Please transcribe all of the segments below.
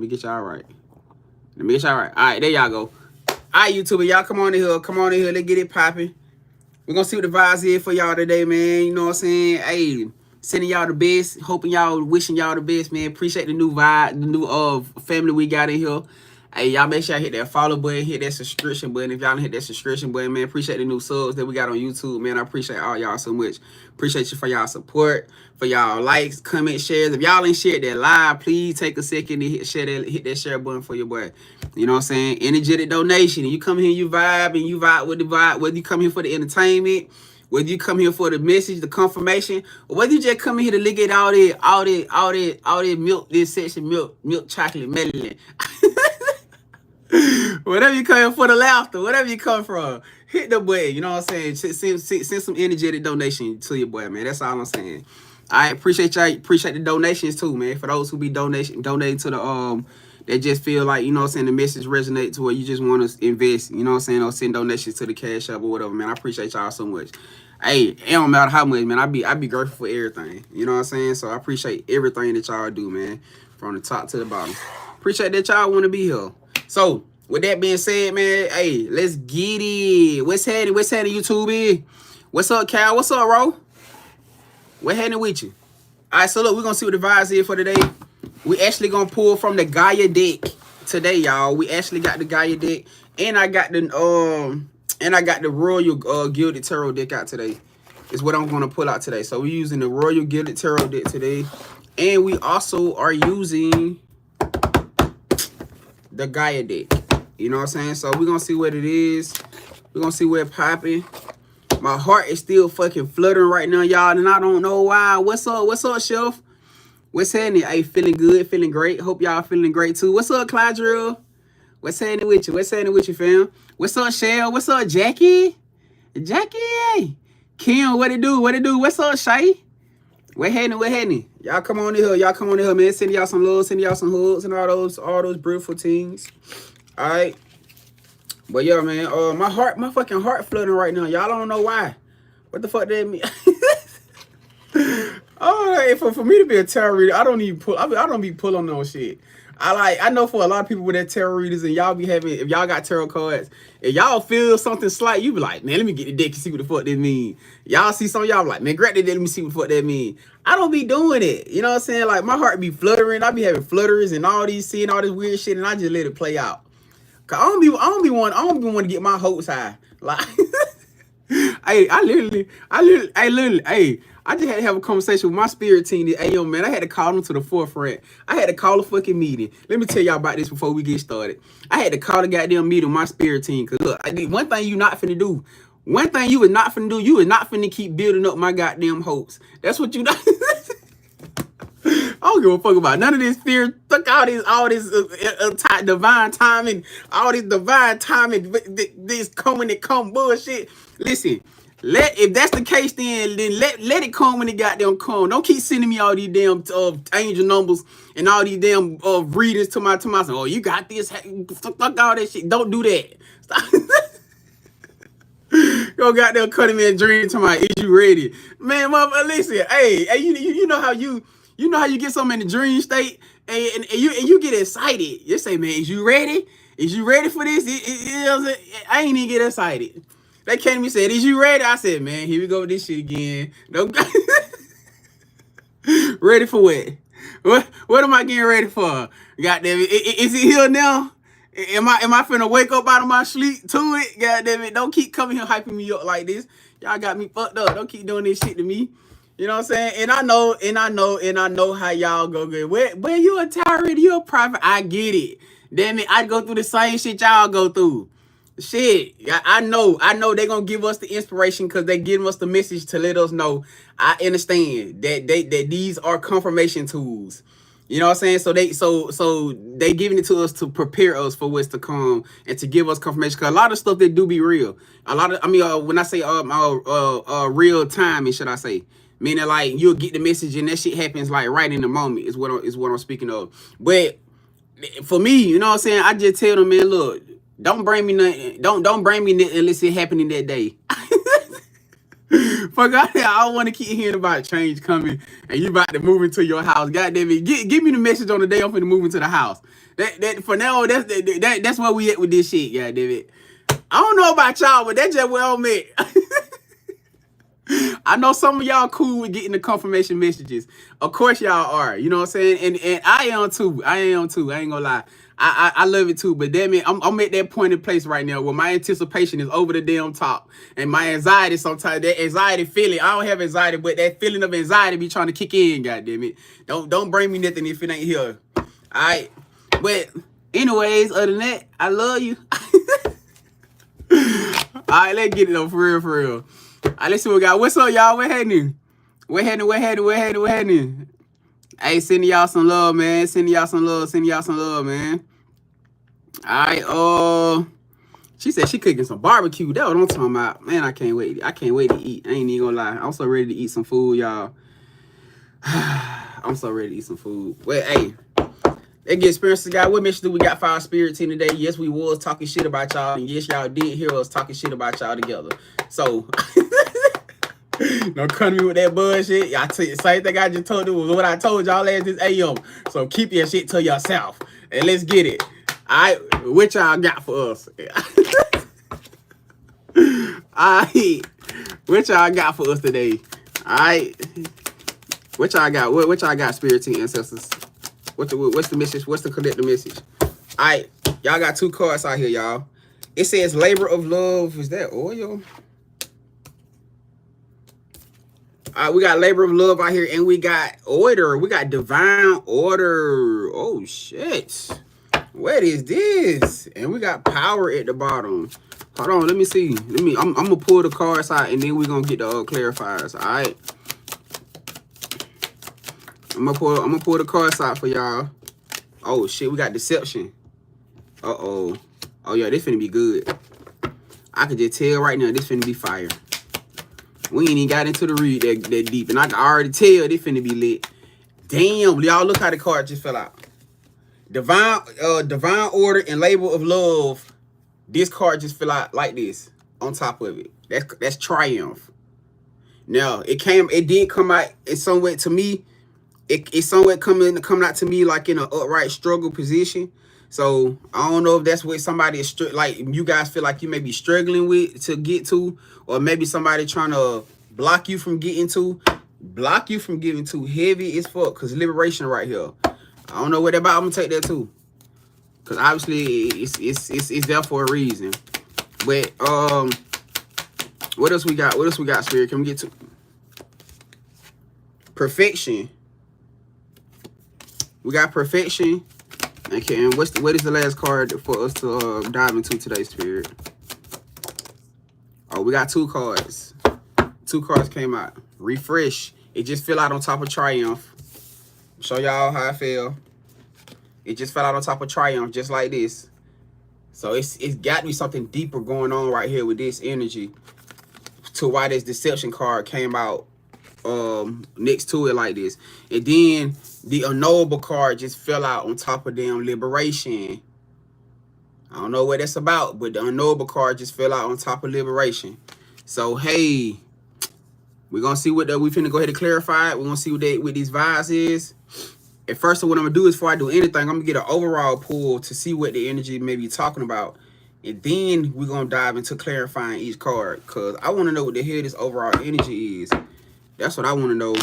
me get y'all right. Let me get y'all right. All right, there y'all go. All right, YouTuber, y'all come on in here. Come on in here. Let's get it popping. We're going to see what the vibes is for y'all today, man. You know what I'm saying? Hey, sending y'all the best. Hoping y'all, wishing y'all the best, man. Appreciate the new vibe, the new family we got in here. Hey, y'all make sure y'all hit that follow button, hit that subscription button. If y'all don't hit that subscription button, man, appreciate the new subs that we got on YouTube, man. I appreciate all y'all so much. Appreciate you for y'all support, for y'all likes, comments, shares. If y'all ain't shared that live, please take a second to hit that share button for your boy. You know what I'm saying? Energetic donation. You come here, you vibe, and you vibe with the vibe. Whether you come here for the entertainment, whether you come here for the message, the confirmation, or whether you just come in here to look at all that milk, this section, milk chocolate melon. Whatever you come here for, the laughter, whatever you come from, hit the button. You know what I'm saying? Send some energetic donation to your boy, man. That's all I'm saying. I appreciate y'all. Appreciate the donations too, man. For those who be donating to the that just feel like, you know what I'm saying, the message resonates to where you just want to invest, you know what I'm saying, or send donations to the Cashapp or whatever, man. I appreciate y'all so much. Hey, it don't matter how much, man. I be grateful for everything. You know what I'm saying? So I appreciate everything that y'all do, man, from the top to the bottom. Appreciate that y'all want to be here. So, with that being said, man, hey, let's get it. What's happening? What's happening, YouTube? What's up, Cal? What's up, Ro? What happening with you? All right, so look, we're going to see what the vibes is for today. We actually going to pull from the Gaia deck today, y'all. We actually got the Gaia deck, and I got the Royal Gilded Tarot deck out today. Is what I'm going to pull out today. So we're using the Royal Gilded Tarot deck today, and we also are using the Gaia deck. You know what I'm saying? So we're gonna see what it is. We're gonna see where it's popping. My heart is still fucking fluttering right now, y'all, and I don't know why. What's up? What's up, Chef? What's happening? Hey, feeling good, feeling great. Hope y'all feeling great too. What's up, Clydrill? What's happening with you? What's happening with you, fam? What's up, Shell? What's up, Jackie? Jackie! Kim, what it do? What it do? What's up, Shay? What happening? What happening? Y'all come on in here. Y'all come on in here, man. Send y'all some love, send y'all some hugs and all those beautiful things. All right, but yeah, man, my fucking heart fluttering right now. Y'all don't know why. What the fuck that mean? Oh, for me to be a tarot reader, I don't even pull. I don't be pulling no shit. I know for a lot of people with that tarot readers, and y'all be having, if y'all got tarot cards, if y'all feel something slight, you be like, man, let me get the deck and see what the fuck that mean. Y'all see some of y'all like, man, grab the deck, let me see what the fuck that mean. I don't be doing it. You know what I'm saying? Like, my heart be fluttering. I be having flutterers and all these, seeing all this weird shit, and I just let it play out. Cause I don't be want to get my hopes high. Like, I just had to have a conversation with my spirit team. Hey, yo, man, I had to call them to the forefront. I had to call a fucking meeting. Let me tell y'all about this before we get started. I had to call a goddamn meeting with my spirit team. Cause look, one thing you not finna do. One thing you is not finna do. You is not finna keep building up my goddamn hopes. That's what you not. I don't give a fuck about none of this fear. Fuck all this divine timing, all this divine timing, this coming and come bullshit. Listen, if that's the case, then let it come when it goddamn come. Don't keep sending me all these damn angel numbers and all these damn readings to my oh, you got this. Fuck all that shit. Don't do that. Stop. Go goddamn cutting me a dream to my, is you ready? Man, motherfucker, listen, hey, you know how you get something in the dream state and you get excited. You say, man, is you ready? Is you ready for this? I ain't even get excited. They came to me and said, is you ready? I said, man, here we go with this shit again. Nope. Ready for what? What am I getting ready for? Goddamn it. Is it here now? Am I finna wake up out of my sleep to it? Goddamn it. Don't keep coming here hyping me up like this. Y'all got me fucked up. Don't keep doing this shit to me. You know what I'm saying? And I know how y'all go good. Where you a tarot, you a private. I get it. Damn it, I go through the same shit y'all go through. Shit, I know they gonna give us the inspiration because they giving us the message to let us know. I understand that these are confirmation tools. You know what I'm saying? So they giving it to us to prepare us for what's to come and to give us confirmation. Cause a lot of stuff they do be real. When I say real time, should I say? Meaning like you'll get the message and that shit happens like right in the moment is what I'm speaking of. But for me, you know what I'm saying? I just tell them, man, look, don't bring me nothing. Don't bring me nothing unless it happening that day. Fuck out there. I don't want to keep hearing about change coming and you about to move into your house. God damn it. Give me the message on the day I'm finna move into the house. That for now, that's where we at with this shit. God damn it. I don't know about y'all, but that's just where I'm at. I know some of y'all cool with getting the confirmation messages. Of course y'all are. You know what I'm saying? And I am too. I ain't gonna lie. I love it too. But damn it, I'm at that point in place right now where my anticipation is over the damn top. And my anxiety sometimes, that anxiety feeling, I don't have anxiety, but that feeling of anxiety be trying to kick in, God damn it. Don't bring me nothing if it ain't here. Alright. But anyways, other than that, I love you. Alright, let's get it though, for real. Alright, let's see what we got. What's up, y'all? What happening? What happening? Hey, sending y'all some love, man. Sending y'all some love, man. Alright, she said she cooking some barbecue. That's what I'm talking about. Man, I can't wait to eat. I ain't even gonna lie. I'm so ready to eat some food, y'all. I'm so ready to eat some food. Well, hey, that good experiences, guys. What mission do we got for our spirit team today? Yes, we was talking shit about y'all, and yes, y'all did hear us talking shit about y'all together. So don't come to me with that bullshit. Y'all tell you the same thing I just told you was what I told y'all last this AM. So keep your shit to yourself and let's get it. Alright, what y'all got for us? Alright, what y'all got for us today? Alright, what y'all got? What y'all got, spirit team ancestors? What's the message? What's the collective message? Alright, y'all got two cards out here, y'all. It says labor of love. Is that oil? We got labor of love out here, and we got order. We got divine order. Oh shit. What is this? And we got power at the bottom. Hold on, let me see. I'm gonna pull the cards out and then we're gonna get the clarifiers. Alright. I'm gonna pull the cards out for y'all. Oh shit, we got deception. Uh-oh. Oh yeah, this finna be good. I can just tell right now this finna be fire. We ain't even got into the read that deep, and I can already tell this finna be lit. Damn, y'all look how the card just fell out. Divine order and label of love. This card just fell out like this on top of it. That's triumph. Now it did come out in some way to me. It's somewhat coming out to me like in an upright struggle position. So I don't know if that's what somebody is like you guys feel like you may be struggling with to get to, or maybe somebody trying to block you from getting to, getting too heavy as fuck. Cause liberation right here. I don't know what about. I'm gonna take that too. Cause obviously it's there for a reason. But what else we got? Spirit? Can we get to perfection? We got perfection. Okay, and what is the last card for us to dive into today, Spirit? Oh, we got two cards. Two cards came out. Refresh. It just fell out on top of triumph. Show y'all how I feel. It just fell out on top of triumph, just like this. So it's got me something deeper going on right here with this energy. To why this deception card came out next to it like this. And then the unknowable card just fell out on top of damn liberation. I don't know what that's about, but the unknowable card just fell out on top of liberation. So hey, we're gonna see what we finna go ahead and clarify it. We're gonna see what these vibes is. At first, what I'm gonna do is before I do anything, I'm gonna get an overall pull to see what the energy may be talking about. And then we're gonna dive into clarifying each card. Cause I wanna know what the hell this overall energy is. That's what I want to know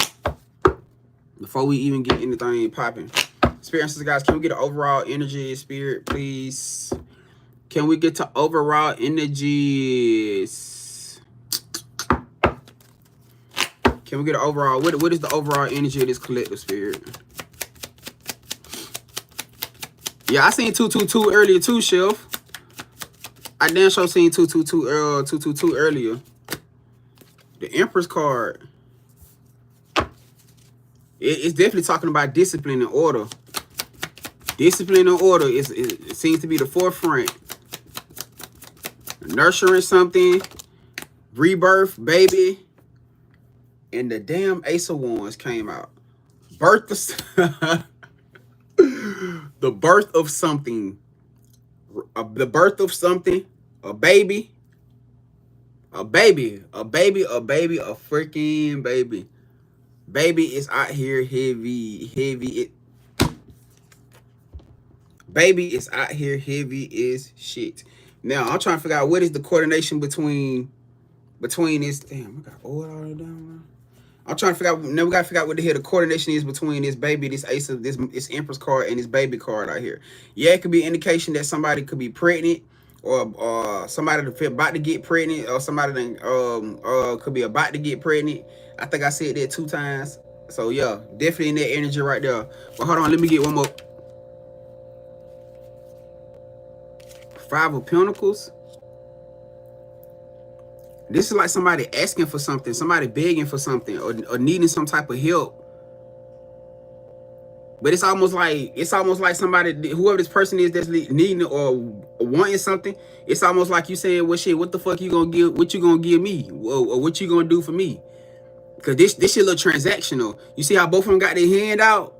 before we even get anything popping. Experiences, guys, can we get an overall energy, Spirit, please? Can we get to overall energies? Can we get an overall? What is the overall energy of this collective, Spirit? Yeah, I seen 222 earlier too, Chef. I damn sure seen 222 earlier. The Empress card. It's definitely talking about discipline and order. Discipline and order it seems to be the forefront. Nurturing something, rebirth, baby, and the damn Ace of Wands came out. The birth of something, a baby, A baby, a freaking baby. Baby is out here heavy. Baby is out here heavy as shit. Now I'm trying to figure out what is the coordination between this. Damn, I got oil all down. I'm trying to figure out. Now we gotta figure out what the hell the coordination is between this baby, this ace of this Empress card, and this baby card out here. Yeah, it could be an indication that somebody could be pregnant, or somebody about to get pregnant, or somebody that could be about to get pregnant. I think I said that 2 times. So yeah, definitely in that energy right there. But hold on, let me get one more. 5 of Pentacles. This is like somebody asking for something, somebody begging for something, or needing some type of help. But it's almost like somebody, whoever this person is that's needing or wanting something, it's almost like you saying, well, shit, what the fuck you gonna give? What you gonna give me? Or what you gonna do for me? Because this shit look transactional. You see how both of them got their hand out?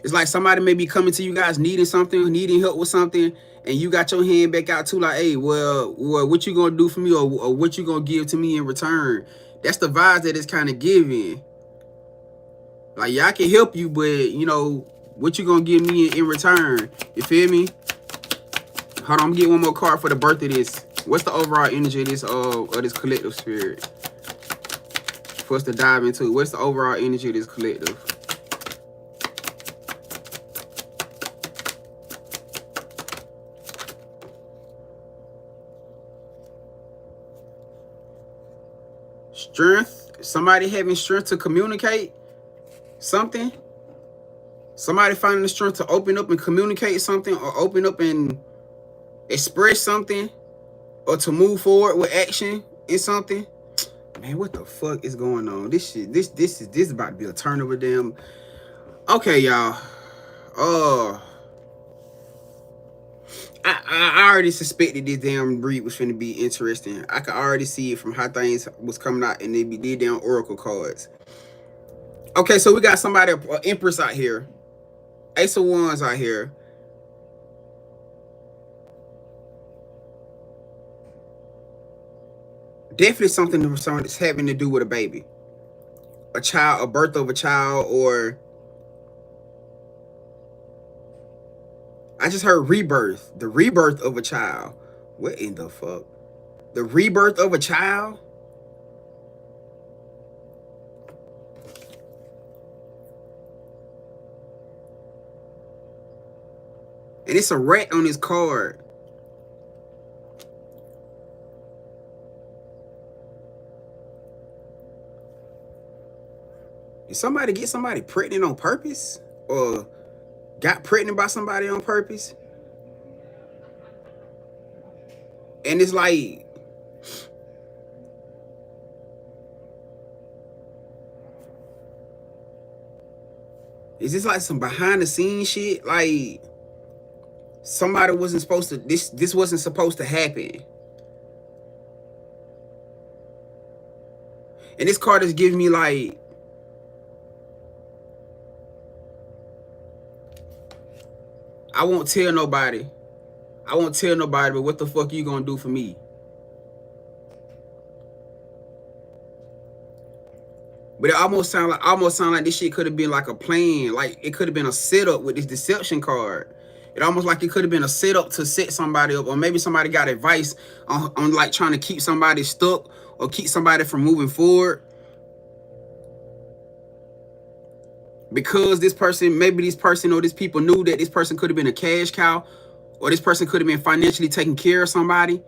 It's like somebody may be coming to you guys needing something, needing help with something, and you got your hand back out too, like, hey, well, what you gonna do for me, or what you gonna give to me in return? That's the vibes that it's kind of giving. Like, yeah, I can help you, but you know, what you gonna give me in return? You feel me? Hold on, I'm gonna get one more card for the birth of this. What's the overall energy of this collective spirit? For us to dive into, what's the overall energy of this collective? Strength. Somebody having strength to communicate something. Somebody finding the strength to open up and communicate something, or open up and express something, or to move forward with action in something. Man, what the fuck is going on? This shit, this is about to be a turn of a damn. Okay, y'all. I already suspected this damn read was finna be interesting. I could already see it from how things was coming out, and they be these damn oracle cards. Okay, so we got somebody, Empress out here, Ace of Wands out here. Definitely something that's having to do with a baby, a child, a birth of a child, or I just heard rebirth. The rebirth of a child. What in the fuck? The rebirth of a child? And it's a rat on his card. Did somebody get somebody pregnant on purpose? Or got pregnant by somebody on purpose? And it's like, is this like some behind the scenes shit? Like, somebody wasn't supposed to, this wasn't supposed to happen. And this card is giving me like, I won't tell nobody. I won't tell nobody, but what the fuck you gonna do for me? But it almost sound like this shit could have been like a plan. Like, it could have been a setup with this deception card. It almost like it could have been a setup to set somebody up, or maybe somebody got advice on like trying to keep somebody stuck or keep somebody from moving forward. Because this person, maybe this person or these people knew that this person could have been a cash cow, or this person could have been financially taking care of somebody.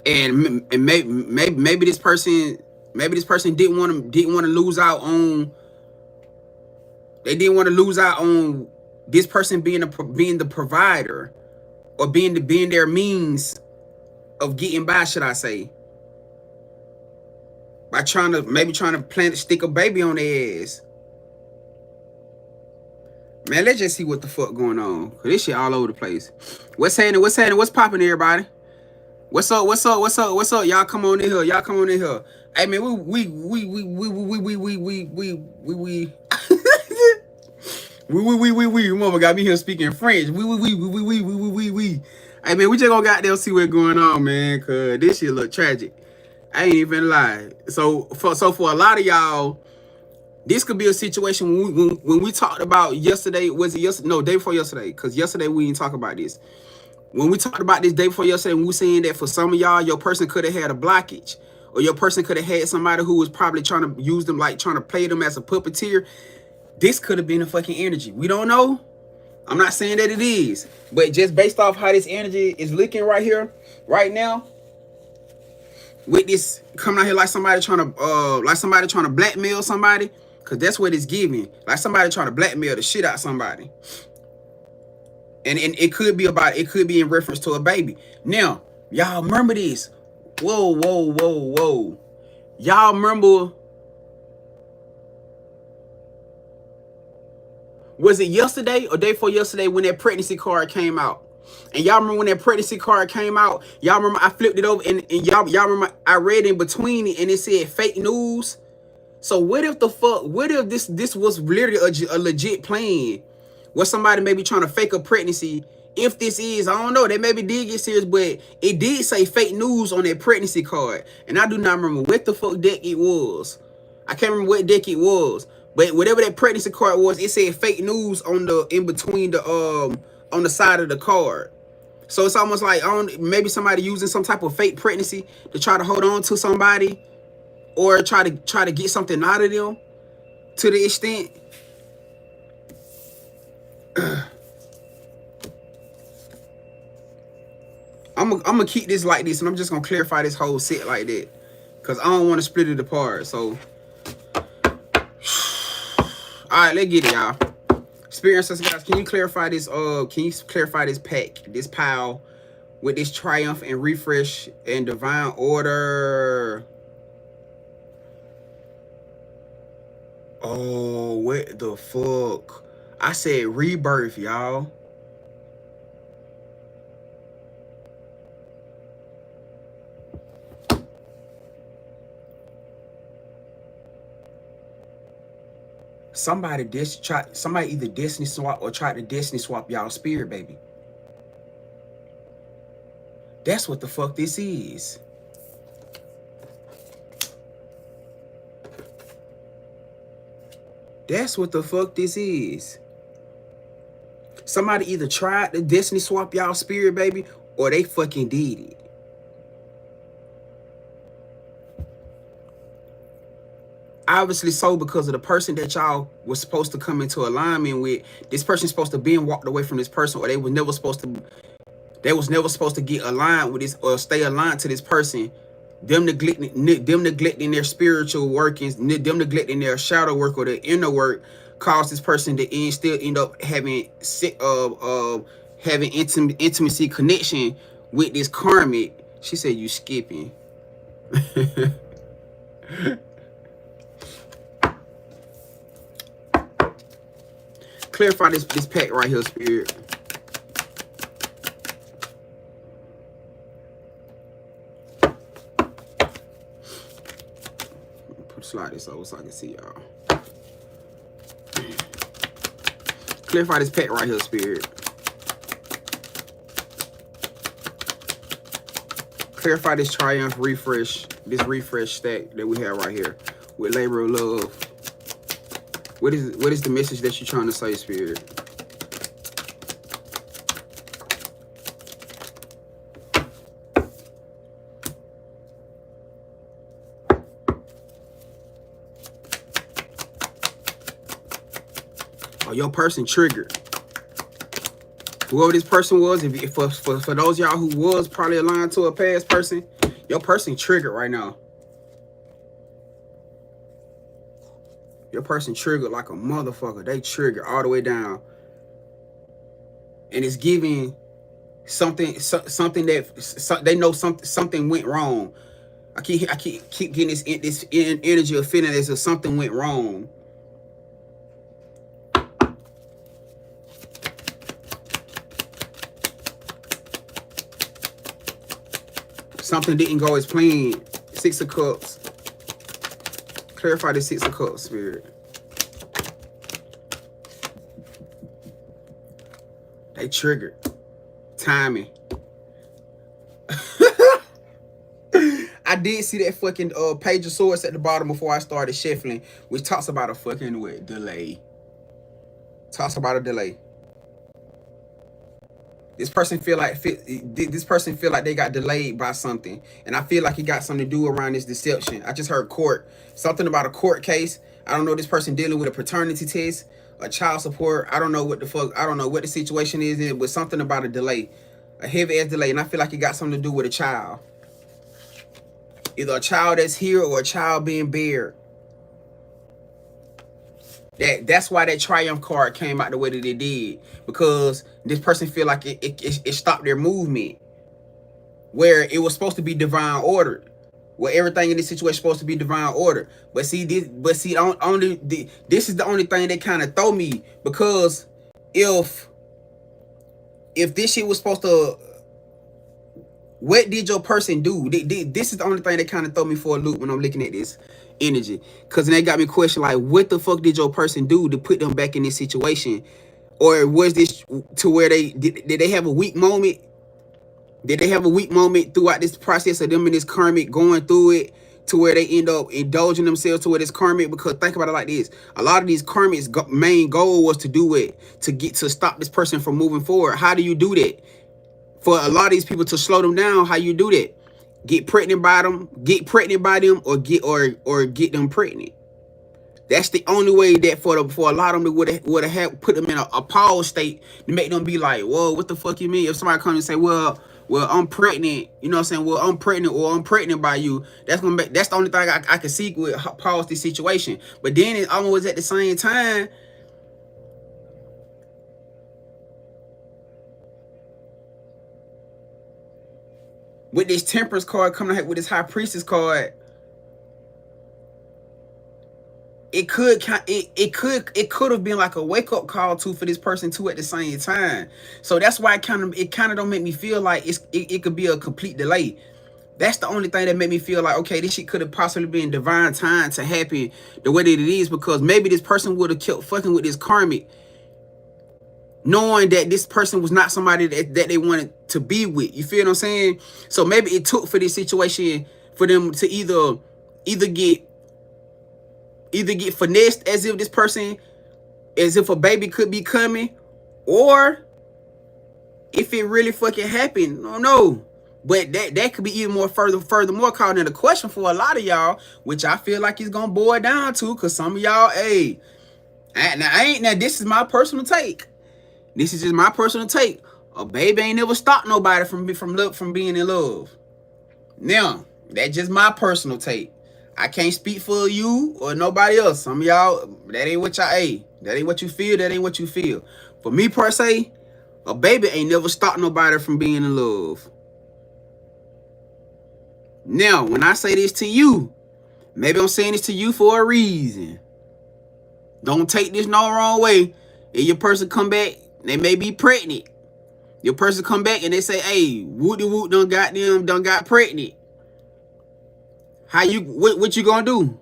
And maybe this person didn't want to lose out on. They didn't want to lose out on this person being the provider, or being their means of getting by, should I say? By trying to stick a baby on their ass. Man, let's just see what the fuck going on. Cause this shit all over the place. What's happening? What's popping, everybody? What's up? Y'all come on in here. Hey man, we mama got me here speaking French. We. Hey, man, we just gonna goddamn see what's going on, man, because this shit look tragic. I ain't even lie. So for a lot of y'all, this could be a situation when we talked about yesterday. Was it yesterday? No, day before yesterday. Because yesterday we didn't talk about this. When we talked about this day before yesterday, we were saying that for some of y'all, your person could have had a blockage. Or your person could have had somebody who was probably trying to use them, like trying to play them as a puppeteer. This could have been a fucking energy. We don't know. I'm not saying that it is. But just based off how this energy is looking right here, right now, with this coming out here like somebody trying to blackmail somebody, because that's what it's giving. Like somebody trying to blackmail the shit out of somebody. And it could be in reference to a baby. Now, y'all remember this. Whoa. Y'all remember, was it yesterday or day before yesterday when that pregnancy card came out? And y'all remember when that pregnancy card came out? Y'all remember I flipped it over and y'all remember I read in between it and it said fake news. So what if this was literally a legit plan? Where somebody may be trying to fake a pregnancy? If this is, I don't know, they maybe did get serious, but it did say fake news on that pregnancy card. And I do not remember what the fuck deck it was. I can't remember what deck it was. But whatever that pregnancy card was, it said fake news on the in between the on the side of the card. So it's almost like maybe somebody using some type of fake pregnancy to try to hold on to somebody, or try to get something out of them to the extent. I'm gonna keep this like this, and I'm just gonna clarify this whole set like that, cause I don't want to split it apart. So, all right, let's get it, y'all. Experiences, guys. Can you clarify this? Can you clarify this pack, this pile, with this triumph and refresh and divine order? Oh, what the fuck? I said rebirth, y'all. Somebody either destiny swap or tried to destiny swap y'all spirit, baby. That's what the fuck this is. That's what the fuck this is. Somebody either tried to destiny swap y'all spirit, baby, or they fucking did it. Obviously so, because of the person that y'all was supposed to come into alignment with. This person's supposed to be walked away from this person, or they was never supposed to get aligned with this or stay aligned to this person. Them neglecting their spiritual workings, them neglecting their shadow work or their inner work, caused this person to still end up having intimacy connection with this karmic. She said you skipping. Clarify this pack right here, spirit. Slide this over so I can see y'all. Clarify this pack right here, spirit. Clarify this triumph refresh, this refresh stack that we have right here with labor of love. What is the message that you're trying to say, spirit? Oh, your person triggered. Whoever this person was, for those y'all who was probably aligned to a past person, your person triggered right now. Your person triggered like a motherfucker. They triggered all the way down. And it's giving something that they know something went wrong. I keep getting this energy of feeling as if something went wrong. Something didn't go as planned. 6 of Cups. Clarify the 6 of Cups, spirit. They triggered. Timing. I did see that fucking page of swords at the bottom before I started shuffling, which talks about a fucking what, delay. Talks about a delay. This person feel like they got delayed by something, and I feel like it got something to do around this deception. I just heard court, something about a court case. I don't know, this person dealing with a paternity test, a child support. I don't know what the fuck. I don't know what the situation is, but something about a delay, a heavy ass delay, and I feel like it got something to do with a child. Either a child that's here or a child being bared. That's why that triumph card came out the way that it did, because this person feel like it stopped their movement, where it was supposed to be divine order, where everything in this situation is supposed to be divine order. But see this, this is the only thing that kind of throw me, because if this shit was supposed to, what did your person do? This is the only thing that kind of throw me for a loop when I'm looking at this energy, because they got me question like, what the fuck did your person do to put them back in this situation? Or was this to where did they have a weak moment? Did they have a weak moment throughout this process of them and this karmic going through it, to where they end up indulging themselves to where it's karmic? Because think about it like this: a lot of these karmics' main goal was to do it, to stop this person from moving forward. How do you do that? For a lot of these people to slow them down, how you do that? Get pregnant by them, or get them pregnant. That's the only way that for a lot of them would have put them in a pause state to make them be like, whoa, what the fuck you mean? If somebody comes and say, well, I'm pregnant, you know what I'm saying? Well, I'm pregnant, or I'm pregnant by you. That's the only thing I can see with pause this situation. But then it almost at the same time, with this Temperance card coming out with this High Priestess card, it could have been like a wake up call too for this person too at the same time. So that's why it kind of don't make me feel like it could be a complete delay. That's the only thing that made me feel like, okay, this shit could have possibly been divine time to happen the way that it is, because maybe this person would have kept fucking with this karmic, knowing that this person was not somebody that they wanted to be with. You feel what I'm saying? So maybe it took for this situation for them to either get finessed as if a baby could be coming, or if it really fucking happened. I don't know. But that could be even more furthermore calling into question for a lot of y'all, which I feel like it's gonna boil down to, because some of y'all, hey, now this is my personal take. This is just my personal take. A baby ain't never stopped nobody from being in love. Now, that's just my personal take. I can't speak for you or nobody else. Some of y'all, that ain't what y'all, hey, that ain't what you feel, that ain't what you feel. For me per se, a baby ain't never stopped nobody from being in love. Now, when I say this to you, maybe I'm saying this to you for a reason. Don't take this no wrong way. If your person come back, they may be pregnant. Your person come back and they say, hey, Woody done got pregnant. How you, what you gonna do?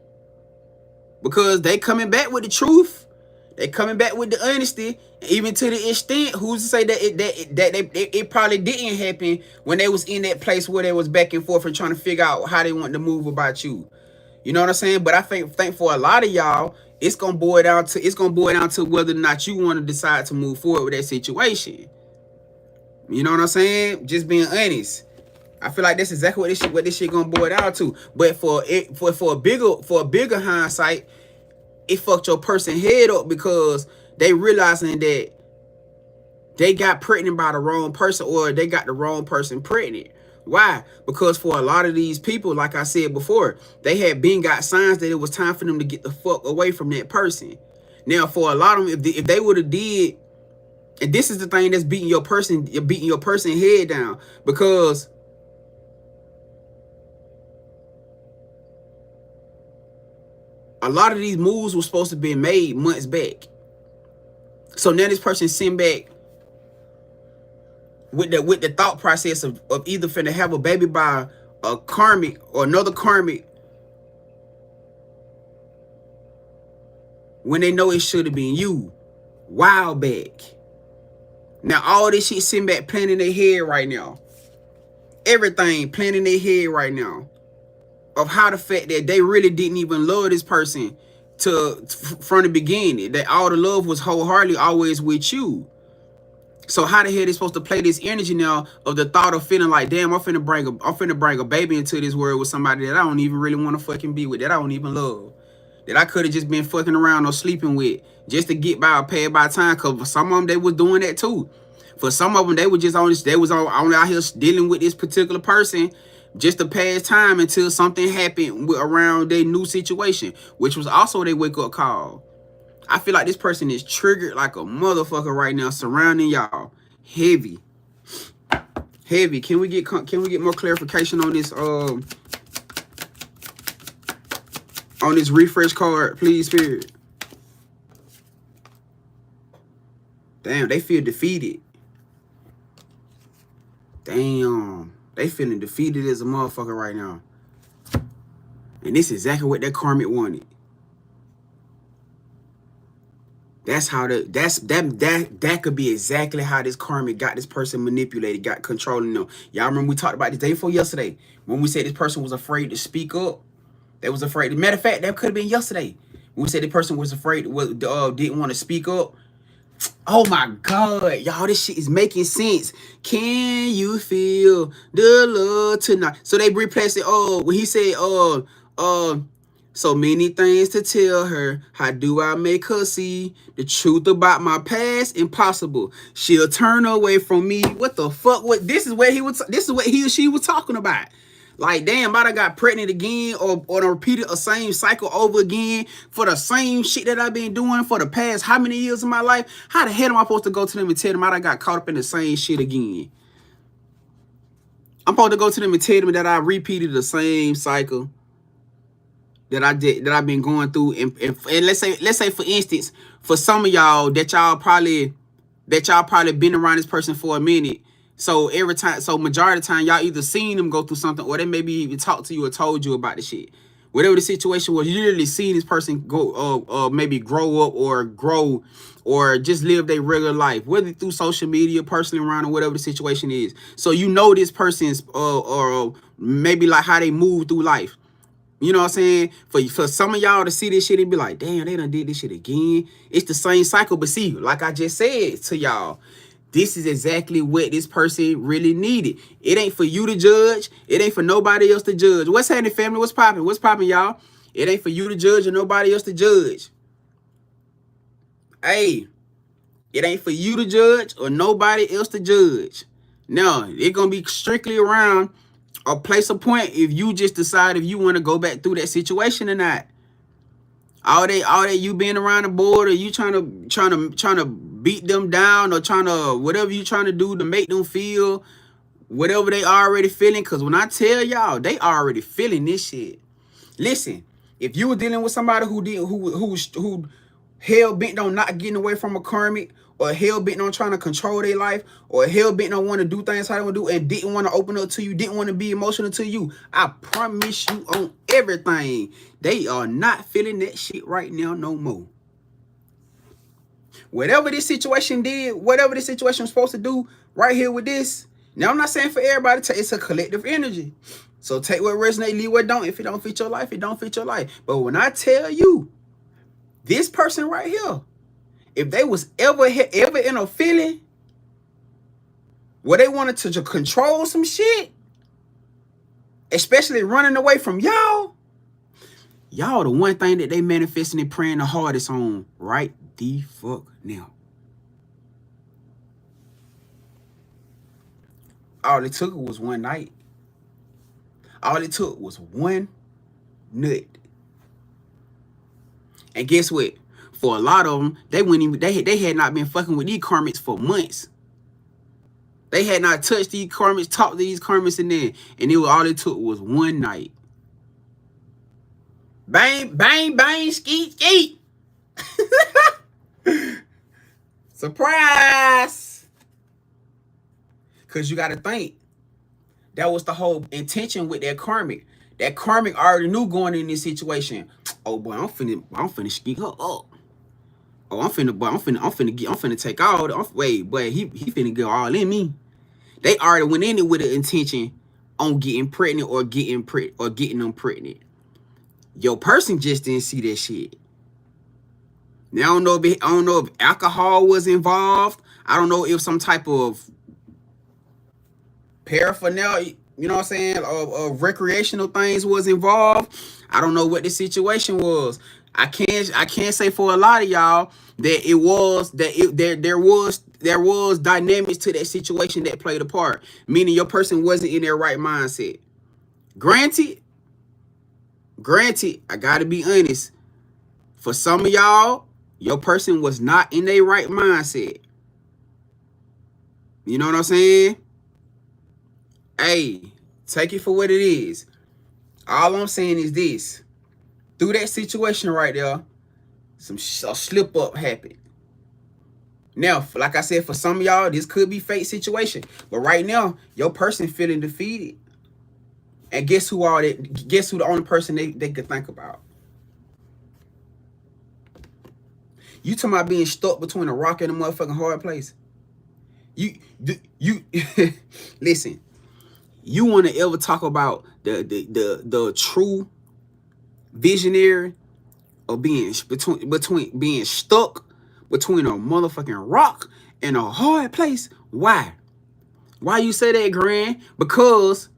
Because they coming back with the truth. They coming back with the honesty, even to the extent, who's to say that it probably didn't happen when they was in that place where they was back and forth and trying to figure out how they want to move about you. You know what I'm saying? But I think for a lot of y'all, it's gonna boil down to whether or not you want to decide to move forward with that situation. You know what I'm saying? Just being honest. I feel like that's exactly what this shit gonna boil down to. But for a bigger hindsight, it fucked your person head up, because they realizing that they got pregnant by the wrong person, or they got the wrong person pregnant. Why? Because for a lot of these people, like I said before, they had got signs that it was time for them to get the fuck away from that person. Now, for a lot of them, if they would have did, and this is the thing that's beating your person head down, because a lot of these moves were supposed to be made months back. So now this person sent back with the thought process of either finna have a baby by a karmic or another karmic, when they know it should have been you while back. Now all this shit sitting back planning their head right now. Everything planning their head right now. of how the fact that they really didn't even love this person from the beginning. That all the love was wholeheartedly always with you. So how the hell they supposed to play this energy now of the thought of feeling like, damn, I'm finna bring a baby into this world with somebody that I don't even really want to fucking be with, that I don't even love, that I could have just been fucking around or sleeping with just to get by or pay by time. Cause for some of them they was doing that too. For some of them they were just only out here dealing with this particular person just to pass time until something happened around their new situation, which was also their wake up call. I feel like this person is triggered like a motherfucker right now, surrounding y'all. Heavy. Can we get more clarification on this refresh card, please, Spirit? Damn, they feel defeated. Damn, they feeling defeated as a motherfucker right now. And this is exactly what that karmic wanted. That's how that could be exactly how this karmic got this person manipulated, got controlling them. Y'all remember we talked about this day before yesterday when we said this person was afraid to speak up. They was afraid. Matter of fact, that could have been yesterday when we said the person was afraid, didn't want to speak up. Oh my God, y'all, this shit is making sense. Can you feel the love tonight? So they replaced it. When he said, so many things to tell her. How do I make her see the truth about my past? Impossible. She'll turn away from me. What the fuck? This is what he or she was talking about. Like, damn, I done got pregnant again or repeated the same cycle over again for the same shit that I've been doing for the past how many years of my life? How the hell am I supposed to go to them and tell them I done got caught up in the same shit again? I'm supposed to go to them and tell them that I repeated the same cycle that I've been going through. And let's say for instance, for some of y'all that y'all probably been around this person for a minute. So majority of the time, y'all either seen them go through something or they maybe even talked to you or told you about the shit. Whatever the situation was, you literally seen this person go, maybe grow up or just live their regular life, whether through social media, personally around, or whatever the situation is. So you know this person's, or maybe like how they move through life. You know what I'm saying? For some of y'all to see this shit and be like, damn, they done did this shit again. It's the same cycle. But see, like I just said to y'all, this is exactly what this person really needed. It ain't for you to judge. It ain't for nobody else to judge. What's happening, family? What's popping? What's popping, y'all? It ain't for you to judge or nobody else to judge. Hey, it ain't for you to judge or nobody else to judge. No, it's going to be strictly around or place a point if you just decide if you want to go back through that situation or not. All that you being around the board, or you trying to beat them down, or trying to whatever you trying to do to make them feel whatever they already feeling. Cause when I tell y'all, they already feeling this shit. Listen, if you were dealing with somebody who hell bent on not getting away from a karmic, or hell bent on trying to control their life, or hell bent on want to do things how they want to do and didn't want to open up to you, didn't want to be emotional to you, I promise you on everything, they are not feeling that shit right now no more. Whatever this situation did, whatever this situation was supposed to do right here with this, now I'm not saying for everybody, it's a collective energy. So take what resonates, leave what don't. If it don't fit your life, it don't fit your life. But when I tell you, this person right here, if they was ever in a feeling where they wanted to control some shit, especially running away from y'all the one thing that they manifesting and praying the hardest on right the fuck now. All it took was one night. All it took was one nut. And guess what? For a lot of them, they had not been fucking with these karmics for months. They had not touched these karmics, talked to these karmics, and all it took was one night. Bang, bang, bang, skeet, skeet. Surprise! Because you got to think, that was the whole intention with that karmic. That karmic already knew going in this situation. Oh boy, I'm finna skeet her up. Oh, I'm finna take all the, wait, boy, he finna get all in me. They already went in it with the intention on getting pregnant or getting them pregnant. Your person just didn't see that shit. Now I don't know if alcohol was involved. I don't know if some type of paraphernalia, you know what I'm saying, of recreational things was involved. I don't know what the situation was. I can't say for a lot of y'all that it was there was dynamics to that situation that played a part, meaning your person wasn't in their right mindset. Granted, I gotta be honest. For some of y'all, your person was not in their right mindset. You know what I'm saying? Hey, take it for what it is. All I'm saying is this. Through that situation right there, a slip up happened. Now, like I said, for some of y'all, this could be fate situation. But right now, your person feeling defeated. And guess who the only person they could think about? You talking about being stuck between a rock and a motherfucking hard place. You listen. You want to ever talk about the true visionary of being between being stuck between a motherfucking rock and a hard place? Why you say that, Grand? Because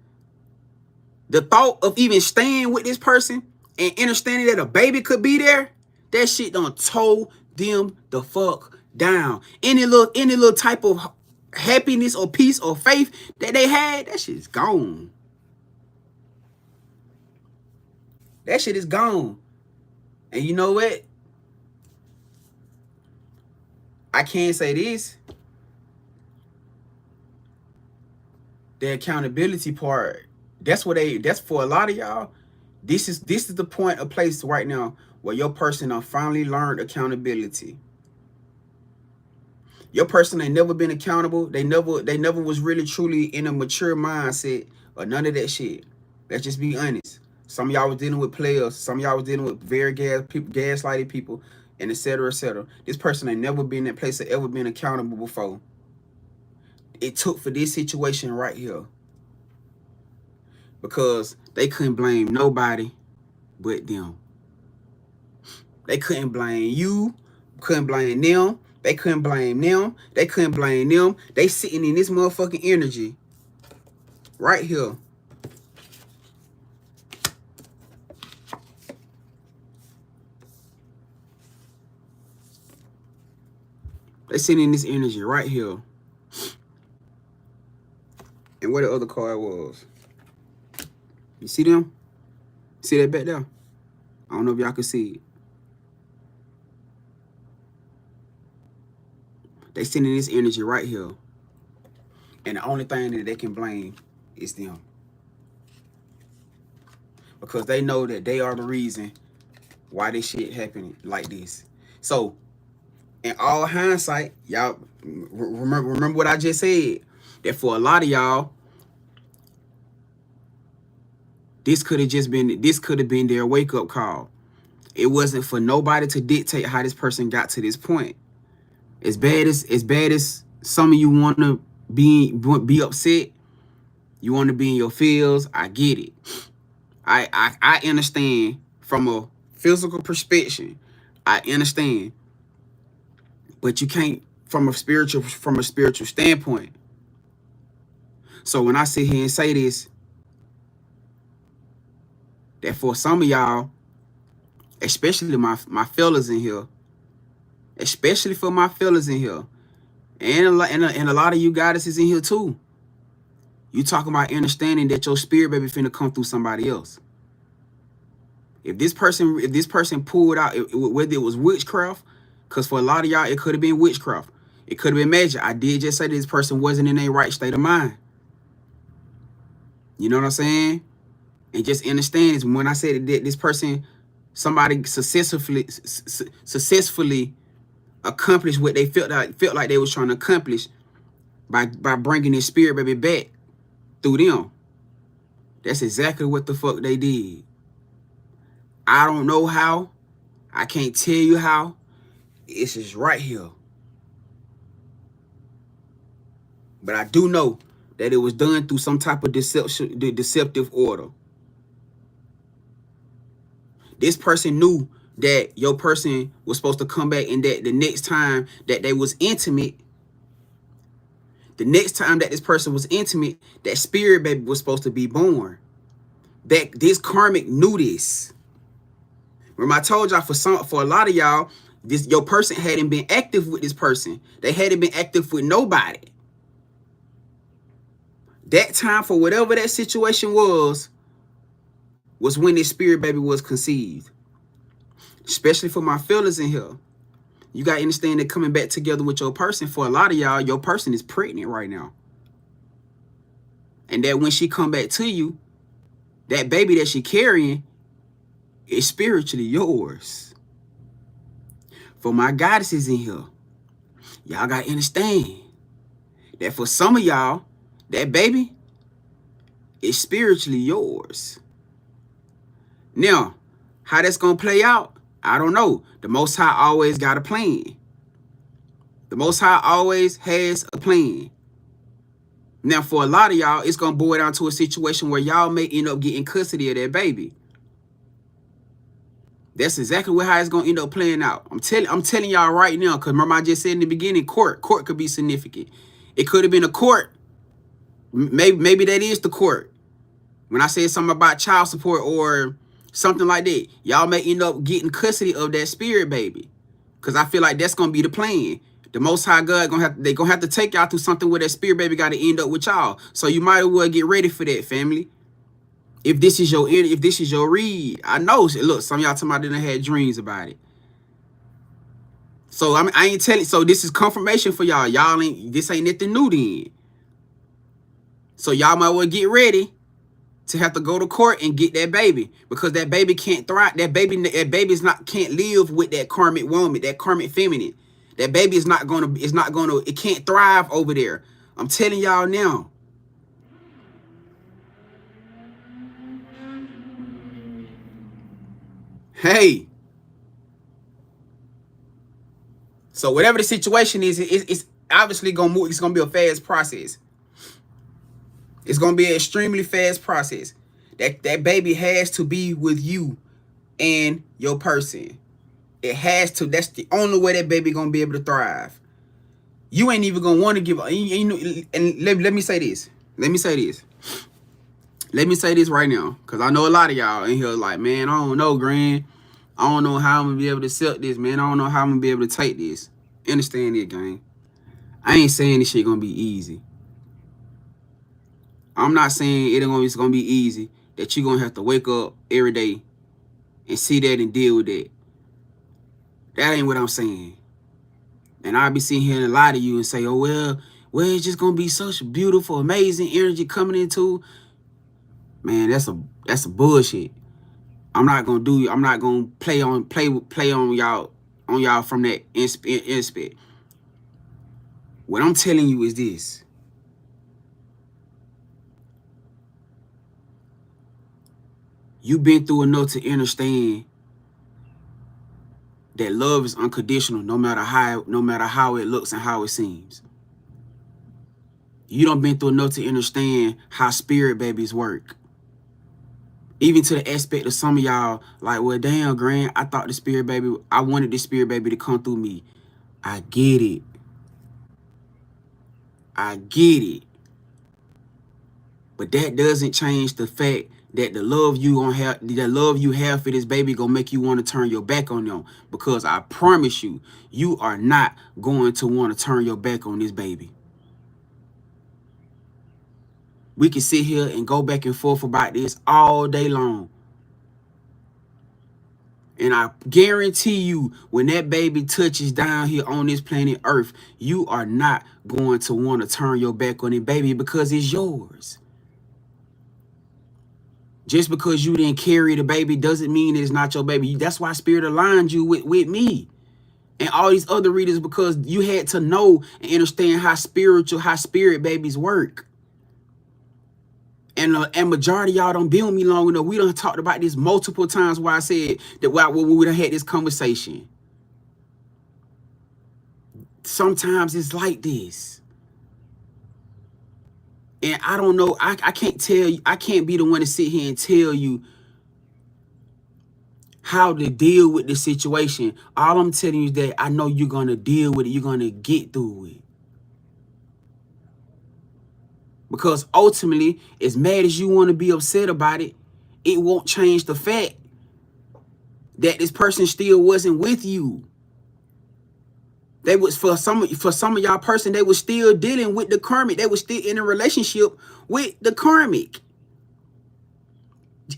the thought of even staying with this person and understanding that a baby could be there, that shit done told them the fuck down. Any little type of happiness or peace or faith that they had, that shit is gone. That shit is gone. And you know what? I can't say this. The accountability part, that's for a lot of y'all. This is the point of place right now where your person done finally learned accountability. Your person ain't never been accountable. They never was really truly in a mature mindset or none of that shit. Let's just be honest. Some of y'all was dealing with players. Some of y'all was dealing with very gaslighted people, and etc. etc. This person ain't never been in that place or ever been accountable before. It took for this situation right here. Because they couldn't blame nobody but them. They couldn't blame you. Couldn't blame them. They couldn't blame them. They couldn't blame them. They sitting in this motherfucking energy right here. They sitting in this energy right here. And where the other card was. You see them? See that back there? I don't know if y'all can see it. They sending this energy right here. And the only thing that they can blame is them. Because they know that they are the reason why this shit happening like this. So, in all hindsight, y'all remember what I just said. That for a lot of y'all, this could have been their wake-up call. It wasn't for nobody to dictate how this person got to this point. As bad as some of you want to be upset, you want to be in your feels, I get it. I understand from a physical perspective. I understand. But you can't from a spiritual standpoint. So when I sit here and say this, that for some of y'all, especially my fellas in here, especially for my fellas in here, and a lot of you goddesses in here too, you talking about understanding that your spirit baby finna come through somebody else. If this person pulled out, whether it was witchcraft, because for a lot of y'all it could have been witchcraft, it could have been magic. I did just say this person wasn't in their right state of mind. You know what I'm saying? And just understand is when I said that this person, somebody successfully accomplished what they felt like they was trying to accomplish by bringing their spirit baby back through them. That's exactly what the fuck they did. I don't know how. I can't tell you how. It's just right here. But I do know that it was done through some type of deceptive order. This person knew that your person was supposed to come back, and that the next time that they was intimate, the next time that this person was intimate, that spirit baby was supposed to be born. That this karmic knew this. Remember, I told y'all for a lot of y'all, your person hadn't been active with this person. They hadn't been active with nobody. That time, for whatever that situation was when this spirit baby was conceived. Especially for my fellas in here. You got to understand that coming back together with your person, for a lot of y'all, your person is pregnant right now. And that when she come back to you, that baby that she carrying is spiritually yours. For my goddesses in here, y'all got to understand that for some of y'all, that baby is spiritually yours. Now, how that's going to play out, I don't know. The Most High always got a plan. The Most High always has a plan. Now, for a lot of y'all, it's going to boil down to a situation where y'all may end up getting custody of that baby. That's exactly how it's going to end up playing out. I'm telling y'all right now, because remember I just said in the beginning, court could be significant. It could have been a court. Maybe that is the court. When I said something about child support or something like that, y'all may end up getting custody of that spirit baby. Because I feel like that's going to be the plan. The Most High God they're gonna have to take y'all through something where that spirit baby got to end up with y'all. So you might as well get ready for that, family. If this is your read, I know. Look, some of y'all talking about didn't had dreams about it. So I ain't telling. So this is confirmation for y'all. This ain't nothing new then. So y'all might well get ready to have to go to court and get that baby, because that baby can't thrive. That baby's can't live with that karmic woman, that karmic feminine. That baby it can't thrive over there. I'm telling y'all now. Hey. So whatever the situation is, it's obviously gonna move. It's gonna be a fast process. It's gonna be an extremely fast process. That baby has to be with you and your person. It has to. That's the only way that baby gonna be able to thrive. You ain't even gonna want to give. And let me say this. Let me say this right now, because I know a lot of y'all in here like, man, I don't know, Grand. I don't know how I'm gonna be able to accept this, man. I don't know how I'm gonna be able to take this. Understand it, gang. I ain't saying this shit gonna be easy. I'm not saying it's gonna be easy, that you're gonna have to wake up every day and see that and deal with that. That ain't what I'm saying. And I'll be sitting here and lie to you and say, oh, well, it's just gonna be such beautiful, amazing energy coming into. Man, that's a bullshit. I'm not gonna play on y'all from that aspect. What I'm telling you is this. You've been through enough to understand that love is unconditional, no matter how it looks and how it seems. You done been through enough to understand how spirit babies work. Even to the aspect of some of y'all, like, well, damn, Grand, I wanted the spirit baby to come through me. I get it. But that doesn't change the fact that the love you have for this baby gonna make you want to turn your back on them. Because I promise you, you are not going to want to turn your back on this baby. We can sit here and go back and forth about this all day long. And I guarantee you, when that baby touches down here on this planet Earth, you are not going to want to turn your back on it, baby, because it's yours. Just because you didn't carry the baby doesn't mean it's not your baby. That's why Spirit aligned you with me and all these other readers, because you had to know and understand how spirit babies work. And majority of y'all don't be with me long enough. We done talked about this multiple times where I said that we done had this conversation. Sometimes it's like this. And I don't know, I can't tell you, I can't be the one to sit here and tell you how to deal with the situation. All I'm telling you is that I know you're going to deal with it. You're going to get through it. Because ultimately, as mad as you want to be upset about it, it won't change the fact that this person still wasn't with you. They was for some of y'all person, they was still dealing with the karmic. They was still in a relationship with the karmic.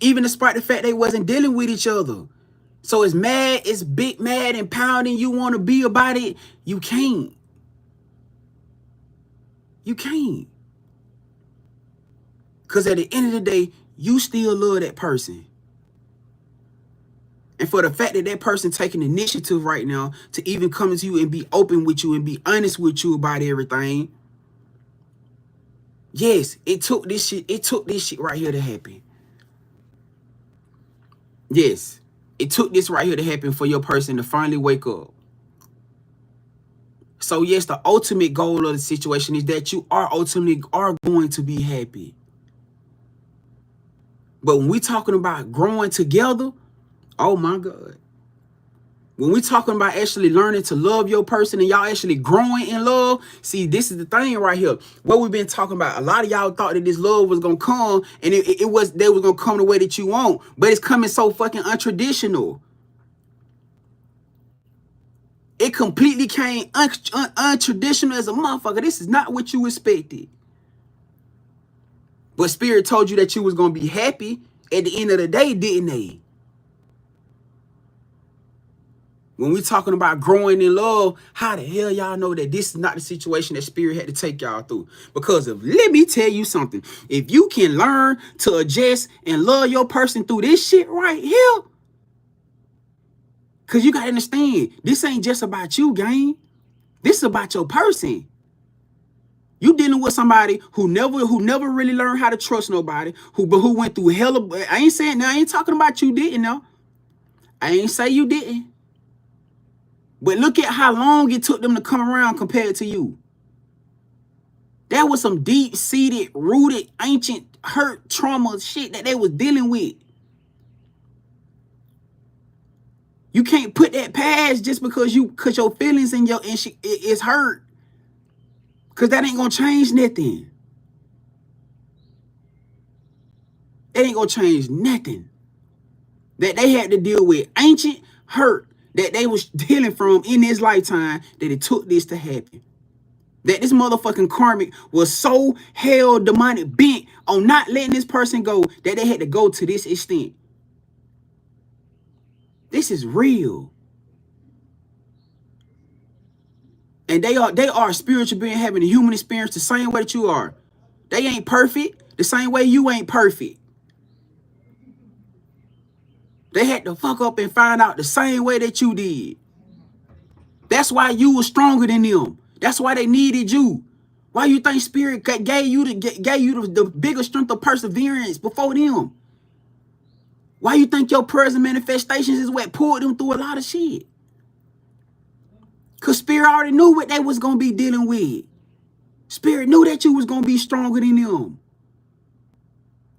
Even despite the fact they wasn't dealing with each other. So as mad, as big mad and pounding you want to be about it, you can't. You can't. Because at the end of the day, you still love that person. And for the fact that that person taking initiative right now to even come to you and be open with you and be honest with you about everything. Yes, it took this shit right here to happen. Yes, it took this right here to happen for your person to finally wake up. So yes, the ultimate goal of the situation is that you are ultimately going to be happy. But when we talking about growing together, oh my God. When we talking about actually learning to love your person and y'all actually growing in love, see, this is the thing right here. What we've been talking about, a lot of y'all thought that this love was going to come and they was going to come the way that you want. But it's coming so fucking untraditional. It completely came untraditional as a motherfucker. This is not what you expected. But Spirit told you that you was going to be happy at the end of the day, didn't they? When we talking about growing in love, how the hell y'all know that this is not the situation that Spirit had to take y'all through? Because let me tell you something. If you can learn to adjust and love your person through this shit right here, because you got to understand, this ain't just about you, gang. This is about your person. You dealing with somebody who never really learned how to trust nobody, who went through hella. I ain't saying now. I ain't talking about you didn't know. I ain't say you didn't. But look at how long it took them to come around compared to you. That was some deep-seated, rooted, ancient hurt, trauma shit that they was dealing with. You can't put that past just because your feelings and shit is hurt. Because that ain't gonna change nothing. It ain't gonna change nothing. That they had to deal with ancient hurt that they was dealing from in this lifetime, that it took this to happen. That this motherfucking karmic was so hell demonic bent on not letting this person go that they had to go to this extent. This is real. And they are a spiritual being having a human experience the same way that you are. They ain't perfect the same way you ain't perfect. They had to fuck up and find out the same way that you did. That's why you were stronger than them. That's why they needed you. Why you think Spirit gave you the bigger strength of perseverance before them? Why you think your present manifestations is what pulled them through a lot of shit? Because Spirit already knew what they was going to be dealing with. Spirit knew that you was going to be stronger than them.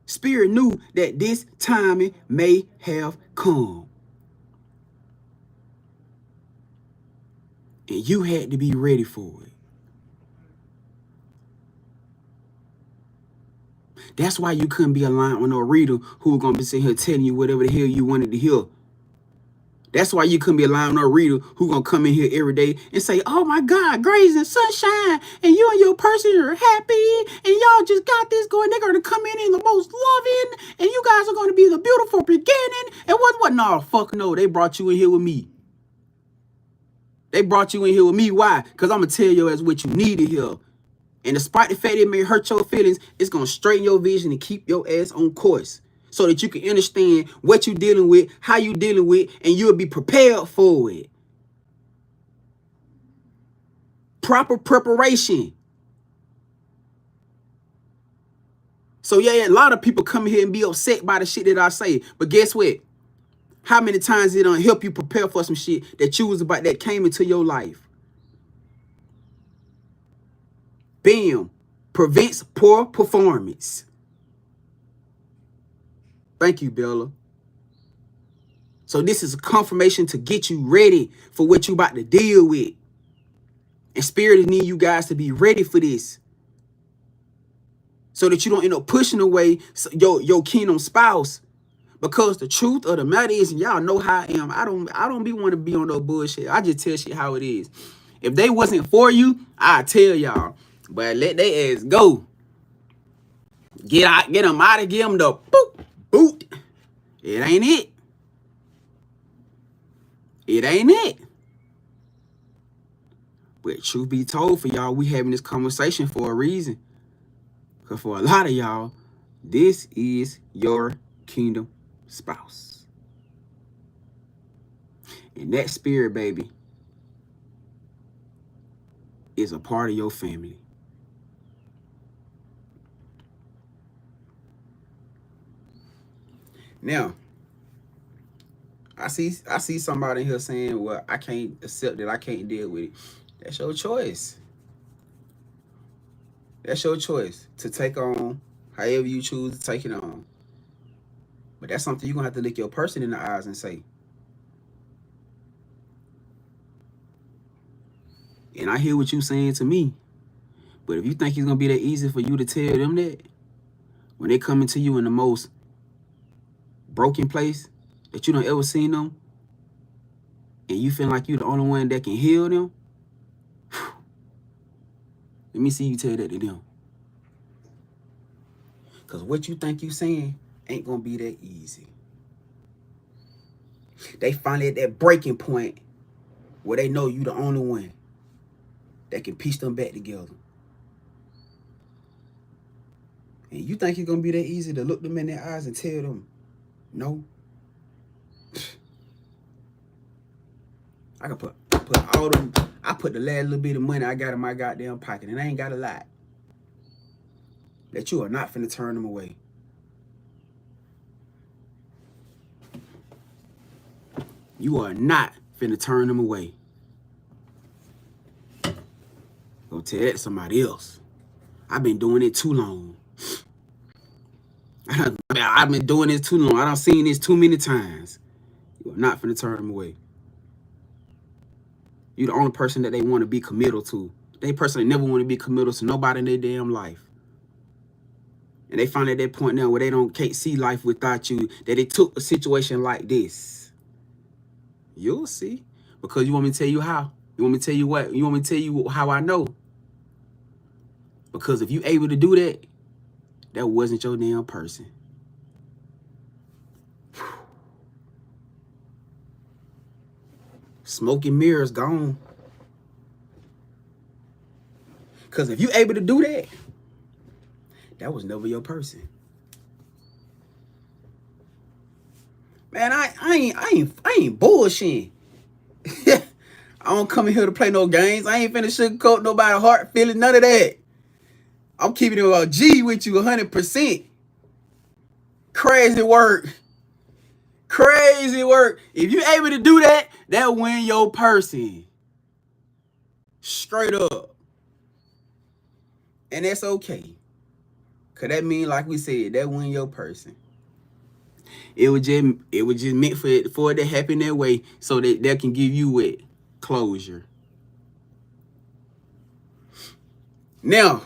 Spirit knew that this timing may have come. And you had to be ready for it. That's why you couldn't be aligned with no reader who was going to be sitting here telling you whatever the hell you wanted to hear. That's why you couldn't be aligned with no reader who going to come in here every day and say, oh my God, grace and sunshine, and you and your person are happy, and y'all just got this going. They're going to come in the most loving, and you guys are going to be the beautiful beginning. And what? No, fuck no. They brought you in here with me. They brought you in here with me. Why? Because I'm going to tell you as what you need to hear. And despite the fact it may hurt your feelings, it's going to straighten your vision and keep your ass on course so that you can understand what you're dealing with, how you're dealing with, and you'll be prepared for it. Proper preparation. So yeah, a lot of people come here and be upset by the shit that I say. But guess what? How many times it don't help you prepare for some shit that came into your life? Bam. prevents poor performance. Thank you, Bella. So this is a confirmation to get you ready for what you about to deal with. And Spirit need you guys to be ready for this, so that you don't end up pushing away your kingdom spouse. Because the truth of the matter is, and y'all know how I am, I don't be want to be on no bullshit. I just tell shit how it is. If they wasn't for you, I tell y'all. But let they ass go. Get them out of, give them the boot. It ain't it. It ain't it. But truth be told, for y'all, we having this conversation for a reason. Because for a lot of y'all, this is your kingdom spouse. And that spirit, baby, is a part of your family. Now, I see somebody here saying, well, I can't accept it. I can't deal with it. That's your choice. That's your choice to take on however you choose to take it on. But that's something you're going to have to look your person in the eyes and say. And I hear what you're saying to me. But if you think it's going to be that easy for you to tell them that, when they come into you in the most broken place that you don't ever seen them, and you feel like you're the only one that can heal them, let me see you tell that to them. Because what you think you saying ain't going to be that easy. They finally at that breaking point where they know you the only one that can piece them back together. And you think it's going to be that easy to look them in their eyes and tell them, no? I can put all them, I put the last little bit of money I got in my goddamn pocket, and I ain't got a lot. That you are not finna turn them away. You are not finna turn them away. Go tell that to somebody else. I've been doing it too long. I've been doing this too long. I done seen this too many times. You are not finna turn them away. You the only person that they want to be committed to. They personally never want to be committed to nobody in their damn life. And they find at that point now where they can't see life without you, that they took a situation like this. You'll see. Because you want me to tell you how? You want me to tell you what? You want me to tell you how I know? Because if you able to do that, that wasn't your damn person. Smoke and mirrors gone. Because if you able to do that, that was never your person. Man, I ain't bullshitting. I don't come in here to play no games. I ain't finna sugarcoat nobody's heart feeling, none of that. I'm keeping it about G with you 100%. Crazy work. Crazy work. If you able to do that, that win your person. Straight up. And that's okay. Cause that mean, like we said, that win your person. It was just meant for it to happen that way, so that they can give you it closure. Now,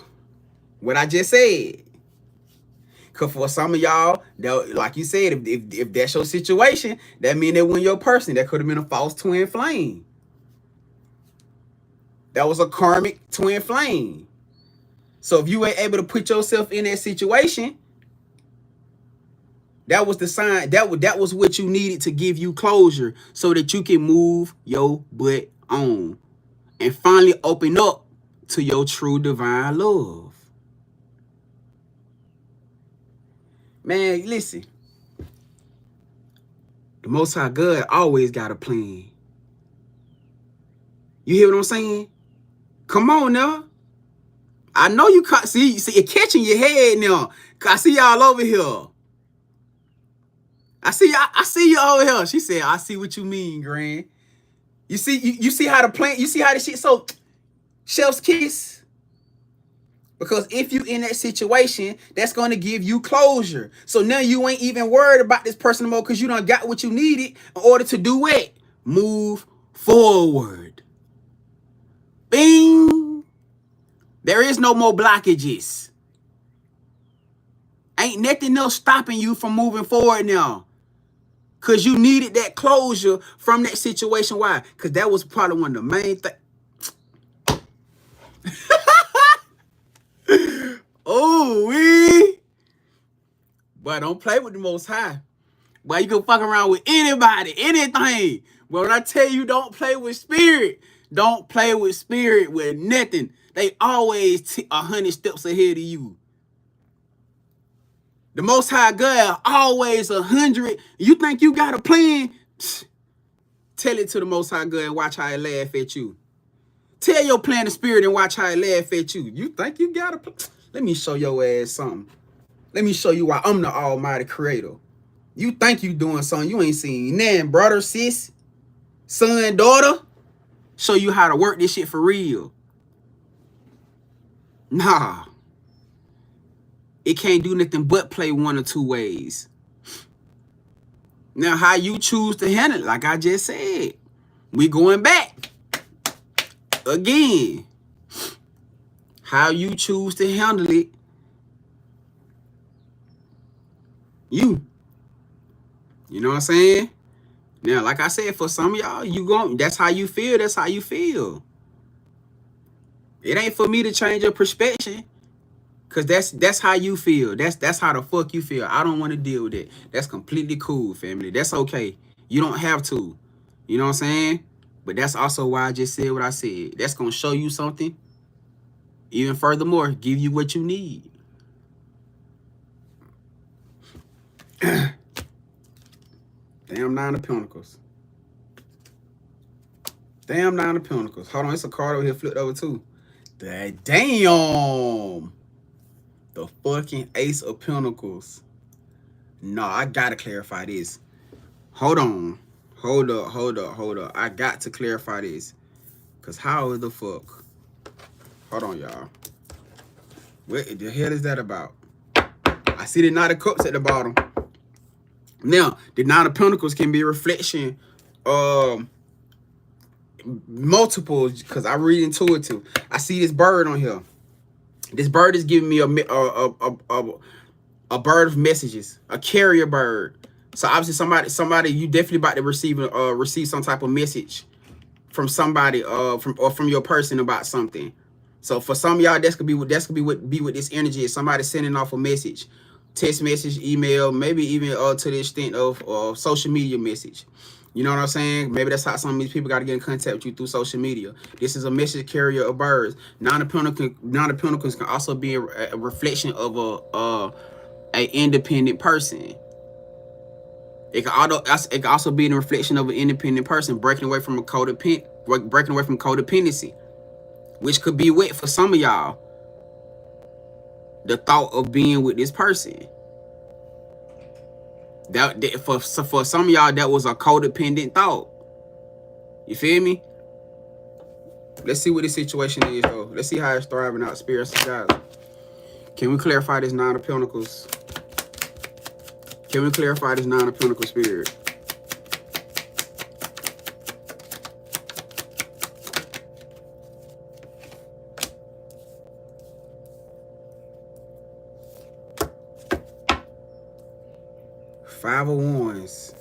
what I just said, cause for some of y'all, like you said, if that's your situation, that mean that when your person, that could have been a false twin flame. That was a karmic twin flame. So if you ain't able to put yourself in that situation, that was the sign. That was what you needed to give you closure, so that you can move your butt on and finally open up to your true divine love. Man, listen. The Most High God always got a plan. You hear what I'm saying? Come on now. I know you can't see it catching your head now. I see y'all over here. I see you over here. She said, I see what you mean, Grand. You see how the plan, you see how the shit, so chef's kiss. Because if you in that situation, that's going to give you closure. So now you ain't even worried about this person anymore because you done got what you needed in order to do what? Move forward. Bing. There is no more blockages. Ain't nothing else stopping you from moving forward now. Because you needed that closure from that situation. Why? Because that was probably one of the main things. Oh, we. But don't play with the Most High. But you can fuck around with anybody, anything. But when I tell you don't play with spirit, don't play with spirit with nothing. They always 100 steps ahead of you. The Most High God always 100. You think you got a plan? Tell it to the Most High God and watch how it laugh at you. Tell your plan to spirit and watch how it laugh at you. You think you got a plan? Let me show your ass something. Let me show you why I'm the Almighty Creator. You think you doing something you ain't seen. Then, brother, sis, son, daughter, show you how to work this shit for real. Nah. It can't do nothing but play one or two ways. Now, how you choose to handle it, like I just said, we going back again. How you choose to handle it, you know what I'm saying? Now, like I said, for some of y'all, that's how you feel. That's how you feel. It ain't for me to change your perspective. Cause that's how you feel. That's how the fuck you feel. I don't want to deal with it. That's completely cool, family. That's okay. You don't have to. You know what I'm saying? But that's also why I just said what I said. That's gonna show you something. Even furthermore, give you what you need. Damn, 9 of Pentacles. Damn, 9 of Pentacles. Hold on, it's a card over here flipped over too. Damn. The fucking Ace of Pentacles. No, I gotta clarify this. Hold on. Hold up. I got to clarify this. Because how the fuck? Hold on, y'all. What the hell is that about? I see the 9 of Cups at the bottom. Now, the 9 of Pentacles can be a reflection of multiple, because I read into it too. I see this bird on here. This bird is giving me a bird of messages, a carrier bird. So obviously somebody you definitely about to receive some type of message from somebody from your person about something. So for some of y'all, that's could be what this energy is. Somebody sending off a message, text message, email, maybe even to the extent of social media message. You know what I'm saying? Maybe that's how some of these people got to get in contact with you, through social media. This is a message carrier of birds. 9 of Pentacles can also be a reflection of a independent person. It can also be a reflection of an independent person breaking away from codependency, which could be what for some of y'all, the thought of being with this person. That for some of y'all, that was a codependent thought. You feel me? Let's see what this situation is, though. Let's see how it's thriving out, spirits and guys. Can we clarify this 9 of Pentacles? Can we clarify this 9 of Pentacles, spirit? Five of Wands.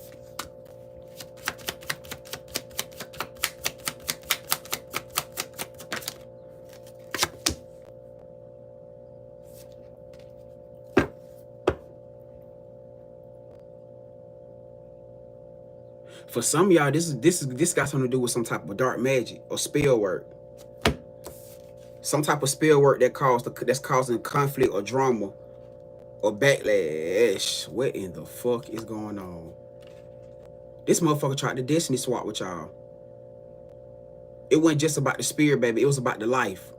For some of y'all, this got something to do with some type of dark magic or spell work. Some type of spell work that's causing conflict or drama or backlash. What in the fuck is going on? This motherfucker tried to destiny swap with y'all. It wasn't just about the spirit, baby. It was about the life.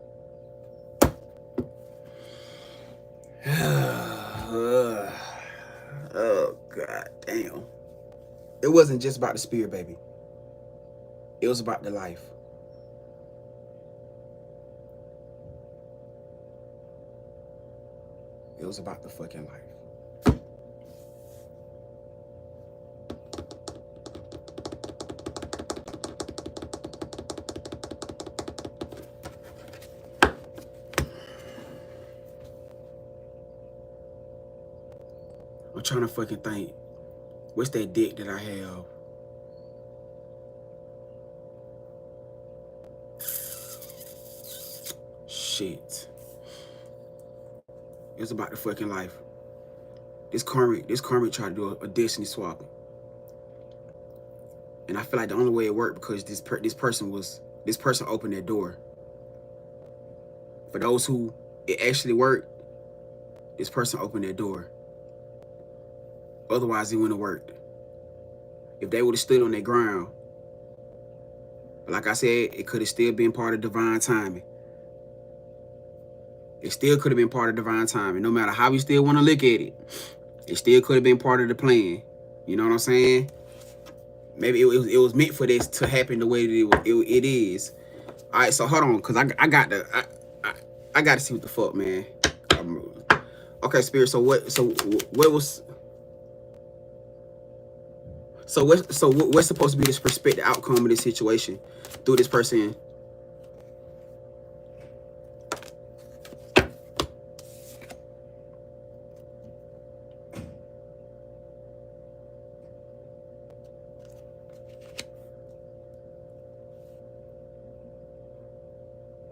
Oh, god damn. It wasn't just about the spirit, baby. It was about the life. It was about the fucking life. I'm trying to fucking think. What's that dick that I have? Shit. It's about the fucking life. This karmic tried to do a destiny swap. And I feel like the only way it worked because this person opened their door. For those who it actually worked, this person opened their door. Otherwise, it wouldn't have worked. If they would have stood on their ground, like I said, it could have still been part of divine timing. It still could have been part of divine timing. No matter how you still want to look at it, it still could have been part of the plan. You know what I'm saying? Maybe it was meant for this to happen the way that it is. All right, so hold on, cause I got to see what the fuck, man. Okay, Spirit. So what's supposed to be this prospective outcome of this situation through this person?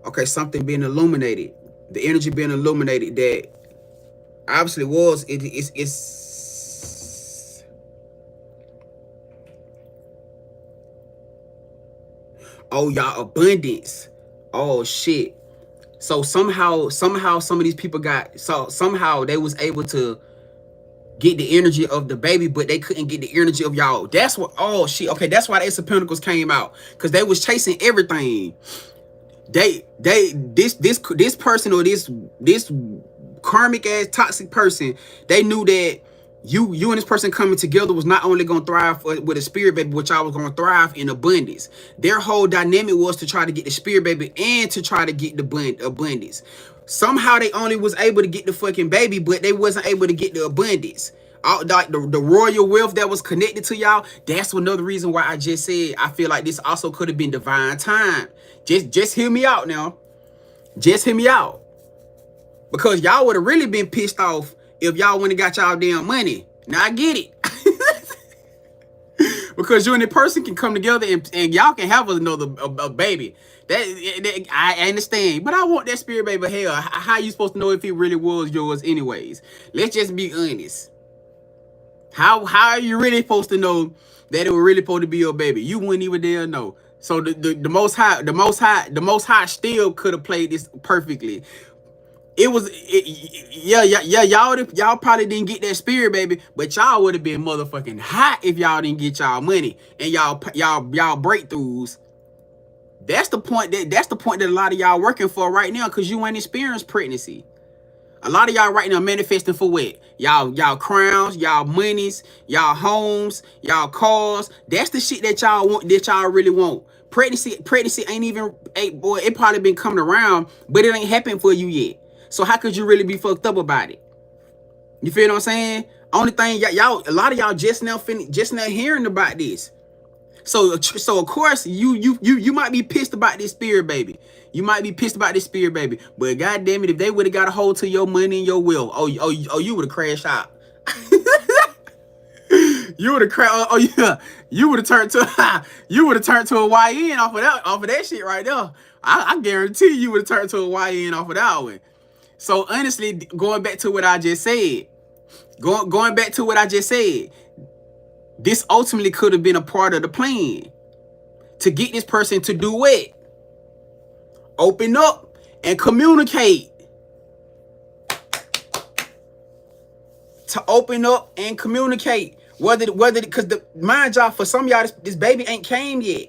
Okay, something being illuminated, the energy being illuminated that obviously was it's oh, y'all, abundance. Oh shit. So somehow some of these people somehow they was able to get the energy of the baby, but they couldn't get the energy of y'all. That's what, oh shit. Okay, that's why the Ace of Pentacles came out, because they was chasing everything. This person, or this karmic ass toxic person, they knew that you and this person coming together was not only gonna thrive with a spirit baby, which I was gonna thrive in abundance. Their whole dynamic was to try to get the spirit baby and to try to get the abundance. Somehow they only was able to get the fucking baby, but they wasn't able to get the abundance. Like the royal wealth that was connected to y'all. That's another reason why I just said I feel like this also could have been divine time. Just hear me out now. Just hear me out. Because y'all would have really been pissed off if y'all went and got y'all damn money. Now I get it. Because you and the person can come together and y'all can have another baby. That I understand. But I want that spirit baby. Hell, how you supposed to know if it really was yours anyways? Let's just be honest. How are you really supposed to know that it was really supposed to be your baby? You wouldn't even dare know. So the most high still could have played this perfectly. Y'all probably didn't get that spirit baby, but y'all would have been motherfucking hot if y'all didn't get y'all money and y'all breakthroughs. That's the point that a lot of y'all working for right now, because you ain't experienced pregnancy. A lot of y'all right now manifesting for what? Y'all crowns, y'all monies, y'all homes, y'all cars. That's the shit that y'all want, that y'all really want. Pregnancy ain't even, boy, it probably been coming around, but it ain't happened for you yet. So how could you really be fucked up about it? You feel what I'm saying? Only thing y'all, a lot of y'all just now hearing about this. So of course you might be pissed about this spirit baby. You might be pissed about this spirit baby. But goddamn it, if they would have got a hold to your money and your will, you would have crashed out. You would have crashed. You would have turned to a YN off of that shit right there. I guarantee you would have turned to a YN off of that one. So honestly, going back to what I just said, this ultimately could have been a part of the plan to get this person to do what? Open up and communicate. To open up and communicate. Whether because mind y'all, for some of y'all, this baby ain't came yet.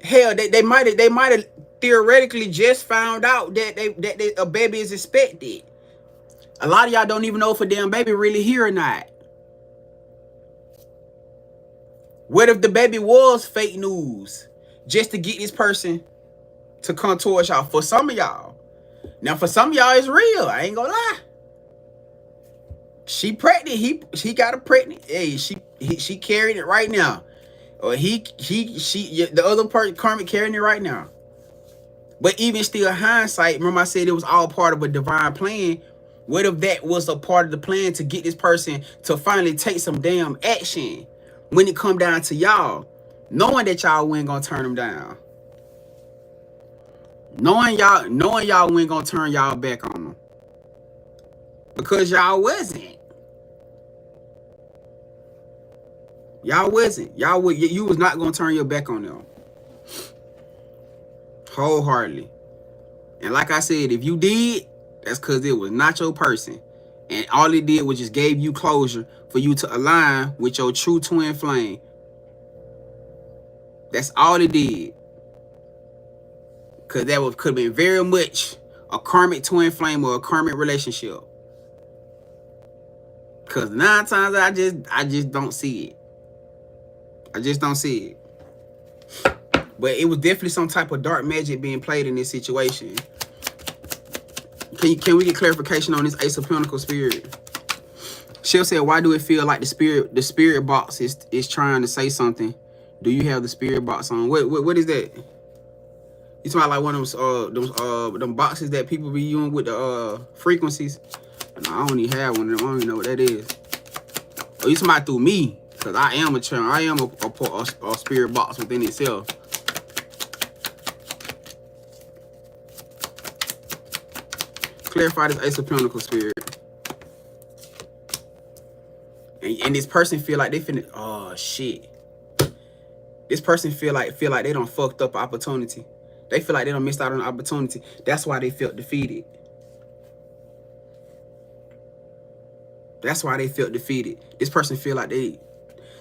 Hell, they might have theoretically just found out that a baby is expected. A lot of y'all don't even know if a damn baby really here or not. What if the baby was fake news just to get this person to come towards y'all? For some of y'all. Now, for some of y'all, it's real. I ain't gonna lie. She pregnant. He got her pregnant. Hey, she carrying it right now. Or the other part, Karmic carrying it right now. But even still, hindsight, remember I said it was all part of a divine plan. What if that was a part of the plan to get this person to finally take some damn action when it come down to y'all, knowing that y'all wasn't gonna turn them down, knowing y'all wasn't gonna turn y'all back on them because y'all wasn't. You was not gonna turn your back on them wholeheartedly. And like I said, if you did, that's because it was not your person. And all it did was just gave you closure for you to align with your true twin flame. That's all it did. Because that could have been very much a karmic twin flame or a karmic relationship. Because 9 times I just don't see it. I just don't see it. But it was definitely some type of dark magic being played in this situation. Can we get clarification on this Ace of Pentacles spirit? She'll say, why do it feel like the spirit box is trying to say something? Do you have the spirit box on? What is that? You talking about like one of them boxes that people be using with the frequencies? No, I don't even have one of them. I don't even know what that is. Oh, you talking about through me? Because I am a channel. I am a spirit box within itself. Clarify this Ace of Pentacles spirit. And this person feel like they finna, oh shit. This person feel like they done fucked up opportunity. They feel like they done missed out on an opportunity. That's why they felt defeated. That's why they felt defeated. This person feel like they.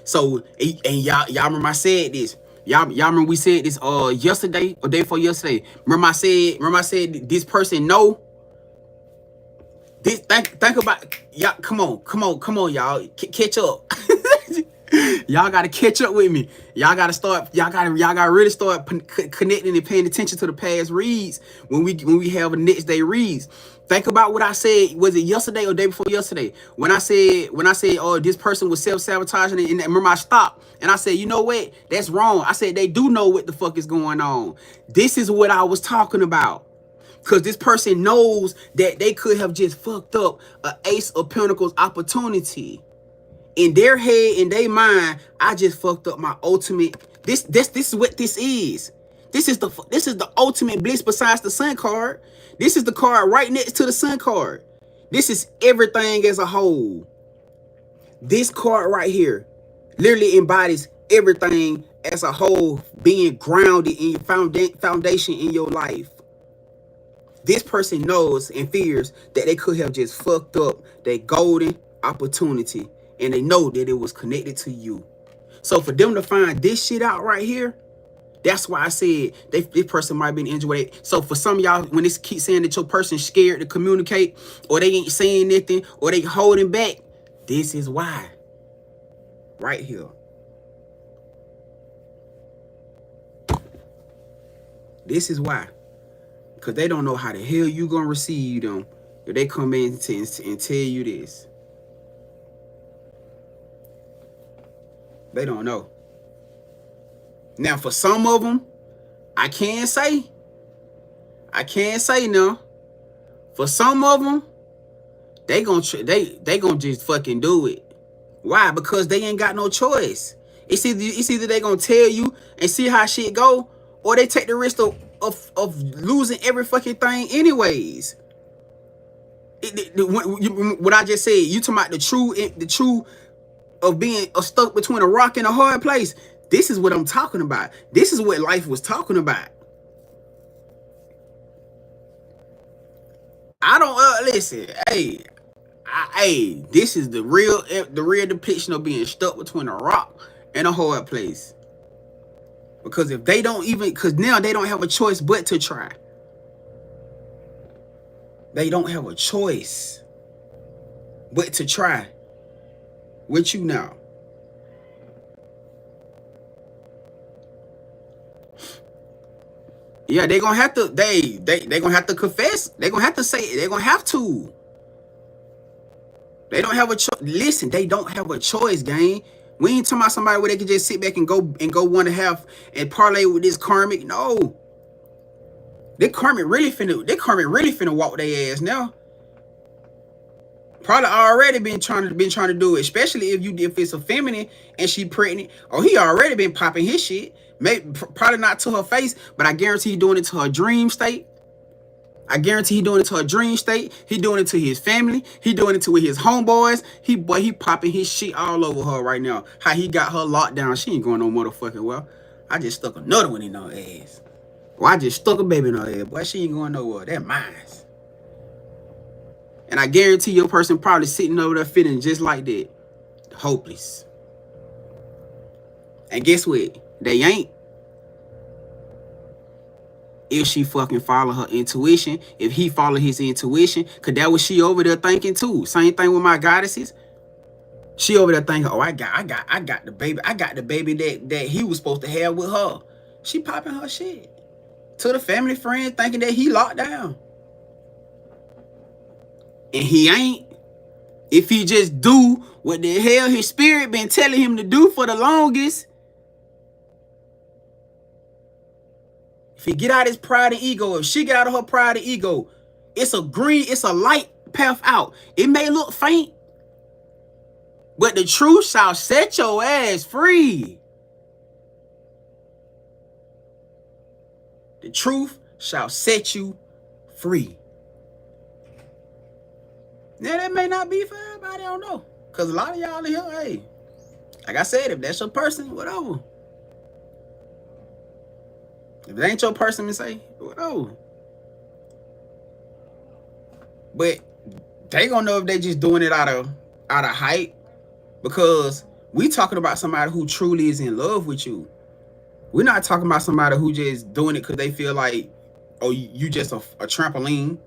So, and y'all remember I said this. Y'all remember we said this yesterday or day before yesterday. Remember I said this person know. This think about y'all. Come on, y'all. Catch up. Y'all gotta catch up with me. Y'all gotta really start connecting and paying attention to the past reads when we have a next day reads. Think about what I said. Was it yesterday or day before yesterday? When I said, oh, this person was self-sabotaging, and remember I stopped and I said, you know what? That's wrong. I said they do know what the fuck is going on. This is what I was talking about. Because this person knows that they could have just fucked up an Ace of Pentacles opportunity. In their head, in their mind, I just fucked up my ultimate. This is what this is. This is the ultimate bliss besides the Sun card. This is the card right next to the Sun card. This is everything as a whole. This card right here literally embodies everything as a whole, being grounded in your foundation in your life. This person knows and fears that they could have just fucked up their golden opportunity. And they know that it was connected to you. So for them to find this shit out right here, that's why I said this person might be injured. So for some of y'all, when they keep saying that your person's scared to communicate, or they ain't saying anything, or they holding back, this is why. Right here. This is why. Because they don't know how the hell you gonna receive them if they come in and tell you this. They don't know. Now, for some of them, I can't say no. For some of them, they gonna just fucking do it. Why? Because they ain't got no choice. It's either they gonna tell you and see how shit go, or they take the risk of losing every fucking thing anyways. What I just said, you talking about the true of being stuck between a rock and a hard place. This is what I'm talking about. This is what life was talking about. I don't listen. Hey, this is the real depiction of being stuck between a rock and a hard place. Because if they don't because now they don't have a choice but to try. They don't have a choice but to try. With you now. Yeah, they gonna have to. They gonna have to confess. They gonna have to say it. They gonna have to. They don't have a choice. Listen, they don't have a choice, gang. We ain't talking about somebody where they can just sit back and go 1.5 and parlay with this karmic. No. That karmic really finna walk their ass now. Probably already been trying to do it, especially if it's a feminine and she pregnant, or he already been popping his shit. Maybe probably not to her face, but I guarantee he doing it to her dream state. I guarantee he doing it to her dream state. He doing it to his family. He doing it to his homeboys. He popping his shit all over her right now. How he got her locked down. She ain't going no motherfucking well. I just stuck another one in her ass. Well, I just stuck a baby in her ass. Boy, she ain't going nowhere. That mine. And I guarantee your person probably sitting over there feeling just like that. Hopeless. And guess what? They ain't. If she fucking follow her intuition, if he follow his intuition, cause that was she over there thinking too. Same thing with my goddesses. She over there thinking, oh, I got the baby. I got the baby that he was supposed to have with her. She popping her shit to the family friend thinking that he locked down. And he ain't. If he just do what the hell his spirit been telling him to do for the longest. If he get out his pride and ego, if she get out of her pride and ego, it's a light path out. It may look faint, but the truth shall set your ass free. The truth shall set you free. Now, that may not be for everybody, I don't know. Because a lot of y'all in here, hey, like I said, if that's your person, whatever. If it ain't your person, to say, whatever. But they gonna know if they just doing it out of hype. Because we talking about somebody who truly is in love with you. We're not talking about somebody who just doing it because they feel like, oh, you just a trampoline.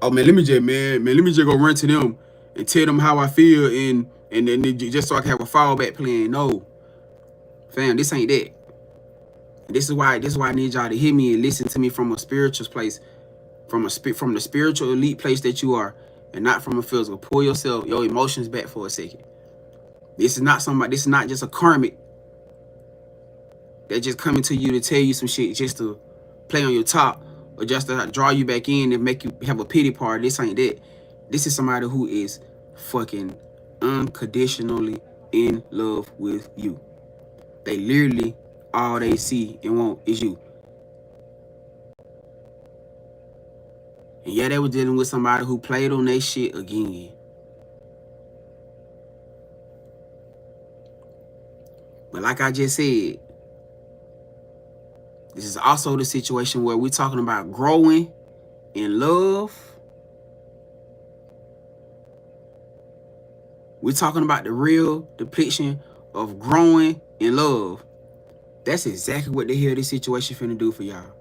Oh man, let me just go run to them and tell them how I feel and then just so I can have a fallback plan. No, fam, this ain't that. This is why I need y'all to hear me and listen to me from a spiritual place, from the spiritual elite place that you are, and not from a physical. Pull your emotions back for a second. This is not just a karmic that just coming to you to tell you some shit just to play on your top. Or just to draw you back in and make you have a pity party. This ain't that. This is somebody who is fucking unconditionally in love with you. They literally, all they see and want is you. And yeah, they were dealing with somebody who played on their shit again. But like I just said, this is also the situation where we're talking about growing in love. We're talking about the real depiction of growing in love. That's exactly what the hell this situation finna do for y'all.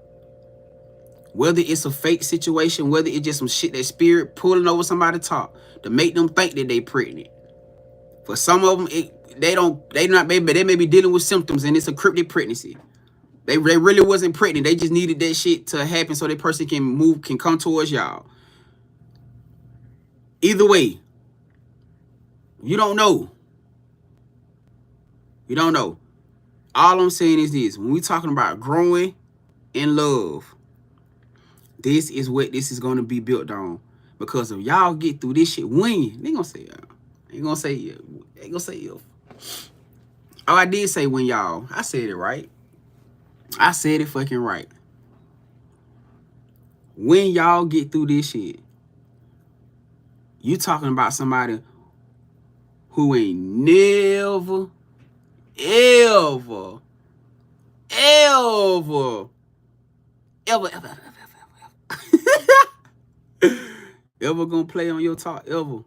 Whether it's a fake situation, whether it's just some shit that spirit pulling over somebody's top to make them think that they pregnant. For some of them, they may be dealing with symptoms and it's a cryptic pregnancy. They really wasn't pregnant. They just needed that shit to happen so that person can come towards y'all. Either way, you don't know. You don't know. All I'm saying is this. When we're talking about growing in love, this is what this is going to be built on. Because if y'all get through this shit, when? They gonna say y'all. They gonna say you. They gonna say you. Oh, I did say when, y'all. I said it right. I said it fucking right. When y'all get through this shit, you talking about somebody who ain't never, ever gonna play on your top, ever.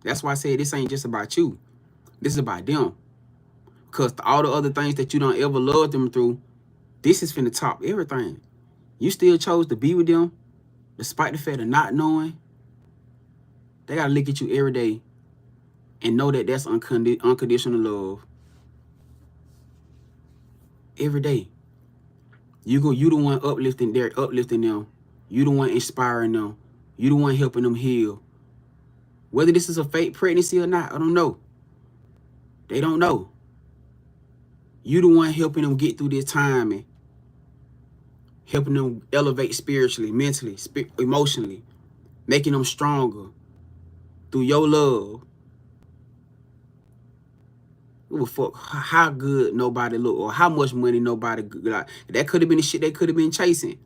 That's why I say this ain't just about you. This is about them. Because all the other things that you don't ever love them through, this is finna top everything. You still chose to be with them, despite the fact of not knowing. They gotta look at you every day and know that that's unconditional love. Every day. You the one uplifting them. You the one inspiring them. You the one helping them heal. Whether this is a fake pregnancy or not, I don't know. They don't know. You the one helping them get through this time and helping them elevate spiritually, mentally, emotionally, making them stronger through your love. Give a fuck how good nobody look or how much money nobody got. That could have been the shit they could have been chasing.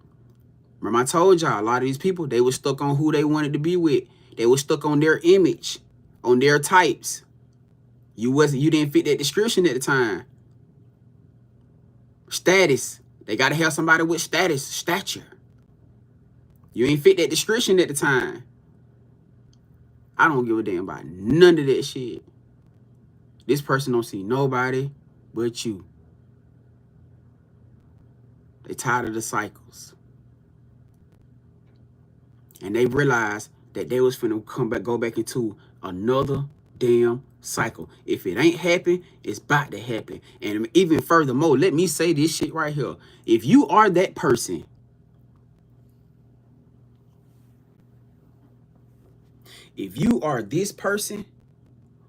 Remember I told y'all, a lot of these people, they were stuck on who they wanted to be with. They were stuck on their image, on their types. You didn't fit that description at the time. Status. They got to have somebody with stature. You ain't fit that description at the time. I don't give a damn about none of that shit. This person don't see nobody but you. They tired of the cycles. And they realized that they was finna go back into another damn cycle. If it ain't happen, it's about to happen. And even furthermore, let me say this shit right here. If you are that person, if you are this person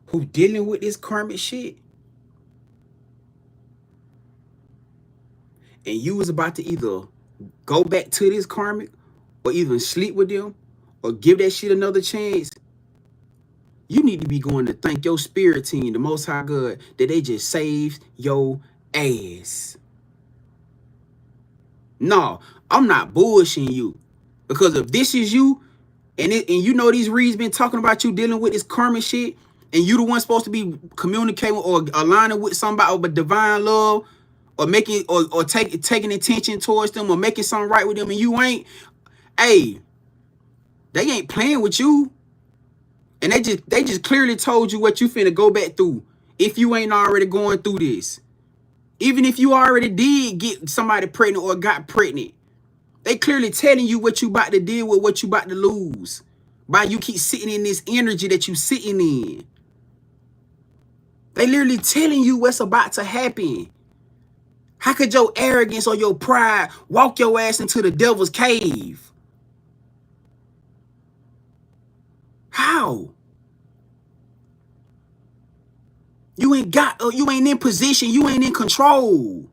who dealing with this karmic shit, and you was about to either go back to this karmic or even sleep with them or give that shit another chance, you need to be going to thank your spirit team, the Most High God, that they just saved your ass. No, I'm not bullshitting you. Because if this is you, and you know these reads been talking about you dealing with this karmic shit, and you the one supposed to be communicating or aligning with somebody with divine love, or making or taking attention towards them, or making something right with them, and you ain't, hey, they ain't playing with you. And they just clearly told you what you finna go back through if you ain't already going through this. Even if you already did get somebody pregnant or got pregnant, they clearly telling you what you about to deal with, what you about to lose. By you keep sitting in this energy that you sitting in. They literally telling you what's about to happen. How could your arrogance or your pride walk your ass into the devil's cave? How? You ain't in position. You ain't in control.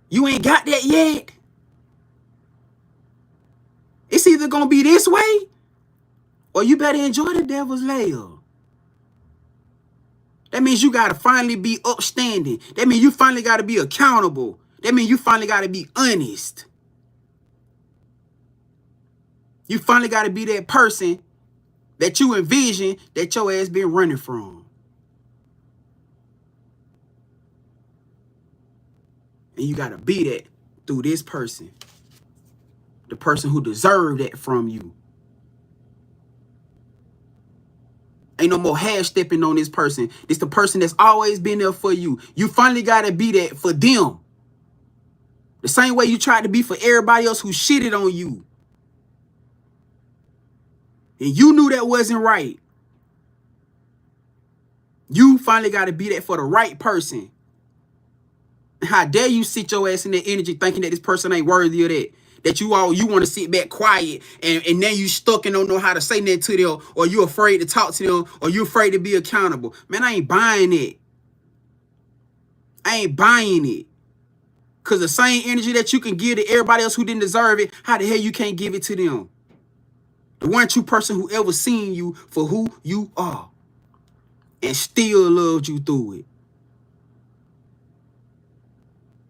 You ain't got that yet. It's either going to be this way or you better enjoy the devil's lair. That means you got to finally be upstanding. That means you finally got to be accountable. That means you finally got to be honest. You finally got to be that person that you envision that your ass been running from. And you got to be that through this person. The person who deserved that from you. Ain't no more half stepping on this person. It's the person that's always been there for you. You finally got to be that for them. The same way you tried to be for everybody else who shitted on you. And you knew that wasn't right. You finally got to be that for the right person. How dare you sit your ass in that energy thinking that this person ain't worthy of that? That you want to sit back quiet and then you stuck and don't know how to say nothing to them, or you afraid to talk to them, or you afraid to be accountable. Man, I ain't buying it. I ain't buying it. Because the same energy that you can give to everybody else who didn't deserve it, how the hell you can't give it to them? The one true person who ever seen you for who you are and still loved you through it.